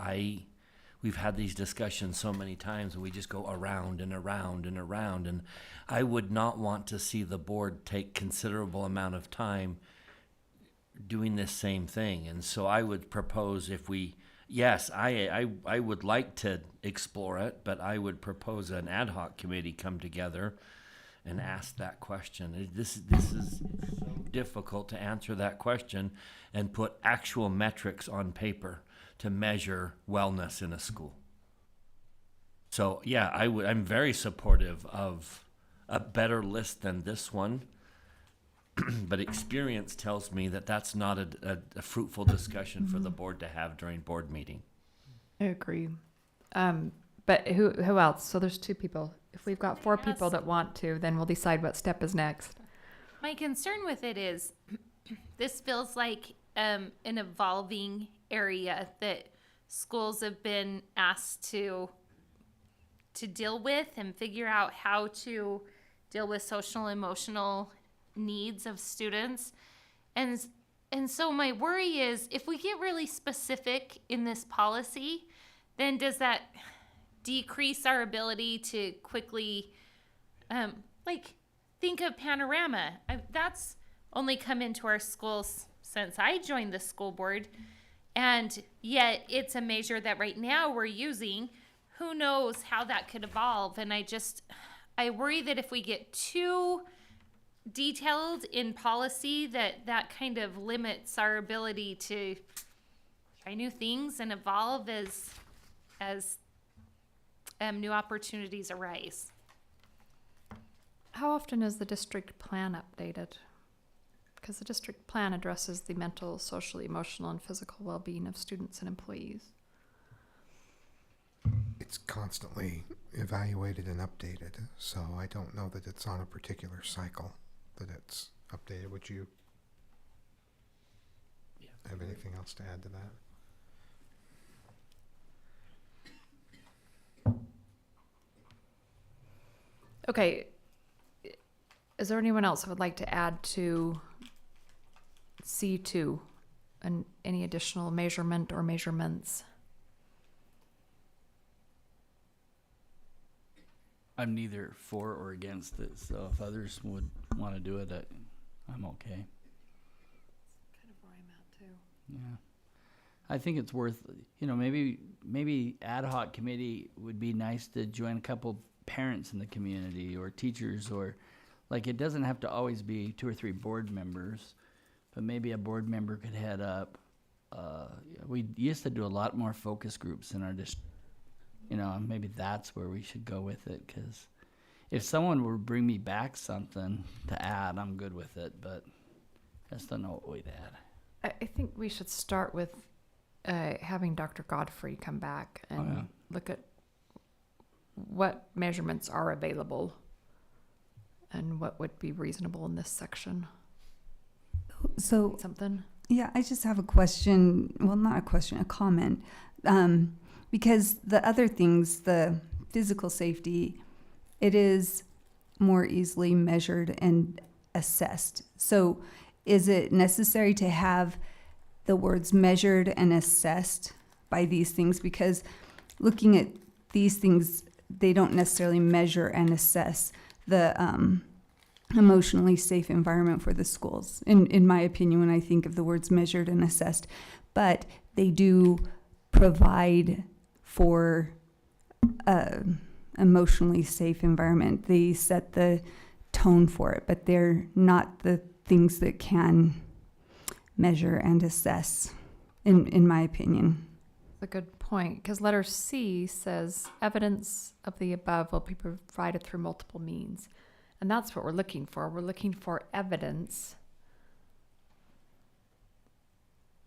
we've had these discussions so many times and we just go around and around and around, and I would not want to see the board take considerable amount of time doing this same thing. And so I would propose I would like to explore it, but I would propose an ad hoc committee come together and ask that question. This is so difficult to answer that question and put actual metrics on paper to measure wellness in a school. So yeah, I'm very supportive of a better list than this one, but experience tells me that that's not a fruitful discussion for the board to have during board meeting. I agree. But who else? So there's 2 people. If we've got 4 people that want to, then we'll decide what step is next. My concern with it is this feels like an evolving area that schools have been asked to deal with and figure out how to deal with social emotional needs of students. And so my worry is if we get really specific in this policy, then does that decrease our ability to quickly think of Panorama. That's only come into our schools since I joined the school board. And yet it's a measure that right now we're using. Who knows how that could evolve? And I worry that if we get too detailed in policy, that kind of limits our ability to try new things and evolve as new opportunities arise. How often is the district plan updated? Because the district plan addresses the mental, social, emotional, and physical well-being of students and employees. It's constantly evaluated and updated, so I don't know that it's on a particular cycle that it's updated. Would you have anything else to add to that? Okay. Is there anyone else who would like to add to C2 and any additional measurement or measurements? I'm neither for or against it, so if others would want to do it, I'm okay. Kind of where I'm at too. Yeah. I think it's worth, maybe ad hoc committee would be nice to join a couple parents in the community or teachers, or like it doesn't have to always be 2 or 3 board members, but maybe a board member could head up. We used to do a lot more focus groups in our district. Maybe that's where we should go with it, because if someone were to bring me back something to add, I'm good with it, but I just don't know what we'd add. I think we should start with having Dr. Godfrey come back and look at what measurements are available and what would be reasonable in this section. So something. Yeah, I just have a question. Well, not a question, a comment. Because the other things, the physical safety, it is more easily measured and assessed. So is it necessary to have the words measured and assessed by these things? Because looking at these things, they don't necessarily measure and assess the emotionally safe environment for the schools, in my opinion, when I think of the words measured and assessed. But they do provide for emotionally safe environment. They set the tone for it, but they're not the things that can measure and assess, in my opinion. A good point, because letter C says evidence of the above will be provided through multiple means. And that's what we're looking for. We're looking for evidence,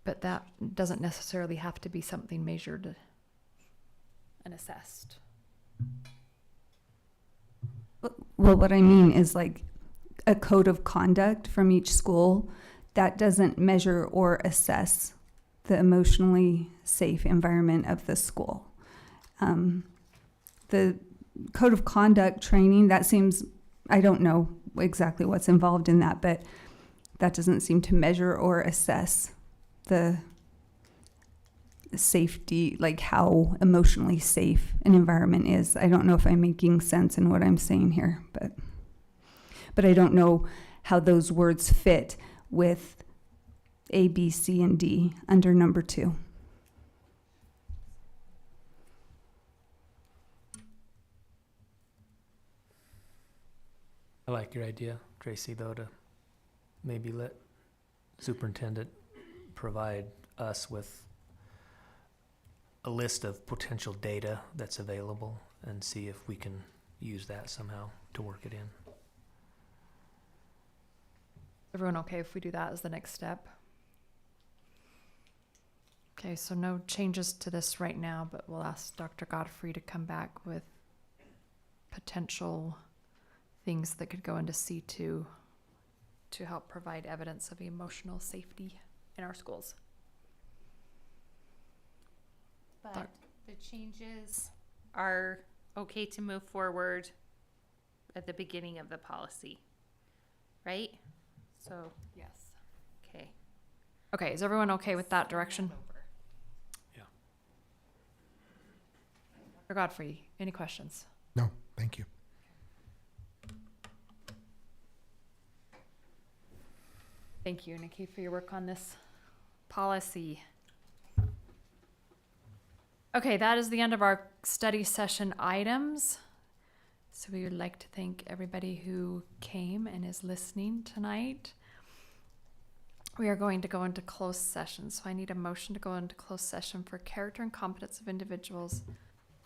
but that doesn't necessarily have to be something measured and assessed. Well, what I mean is like a code of conduct from each school that doesn't measure or assess the emotionally safe environment of the school. The code of conduct training, that seems, I don't know exactly what's involved in that, but that doesn't seem to measure or assess the safety, like how emotionally safe an environment is. I don't know if I'm making sense in what I'm saying here, but I don't know how those words fit with A, B, C, and D under number 2. I like your idea, Tracy, though, to maybe let superintendent provide us with a list of potential data that's available and see if we can use that somehow to work it in. Everyone okay if we do that as the next step? Okay, so no changes to this right now, but we'll ask Dr. Godfrey to come back with potential things that could go into C2 to help provide evidence of emotional safety in our schools. But the changes are okay to move forward at the beginning of the policy, right? So, yes. Okay. Okay, is everyone okay with that direction? Yeah. Dr. Godfrey, any questions? No, thank you. Thank you, Nikki, for your work on this policy. Okay, that is the end of our study session items. So we would like to thank everybody who came and is listening tonight. We are going to go into closed session, so I need a motion to go into closed session for character and competence of individuals,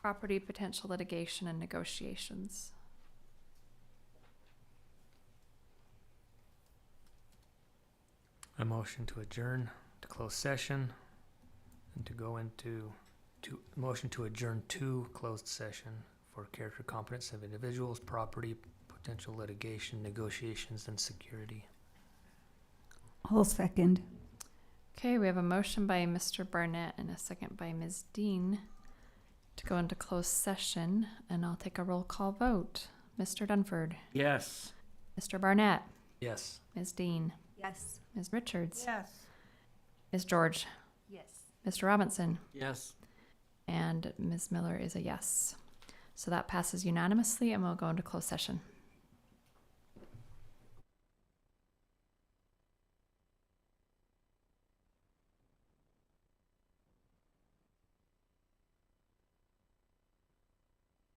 property, potential litigation, and negotiations. A motion to adjourn to closed session and to go into motion to adjourn to closed session for character competence of individuals, property, potential litigation, negotiations, and security. I'll second. Okay, we have a motion by Mr. Barnett and a second by Ms. Dean to go into closed session, and I'll take a roll call vote. Mr. Dunford. Yes. Mr. Barnett. Yes. Ms. Dean. Yes. Ms. Richards. Yes. Ms. George. Yes. Mr. Robinson. Yes. And Ms. Miller is a yes. So that passes unanimously, and we'll go into closed session.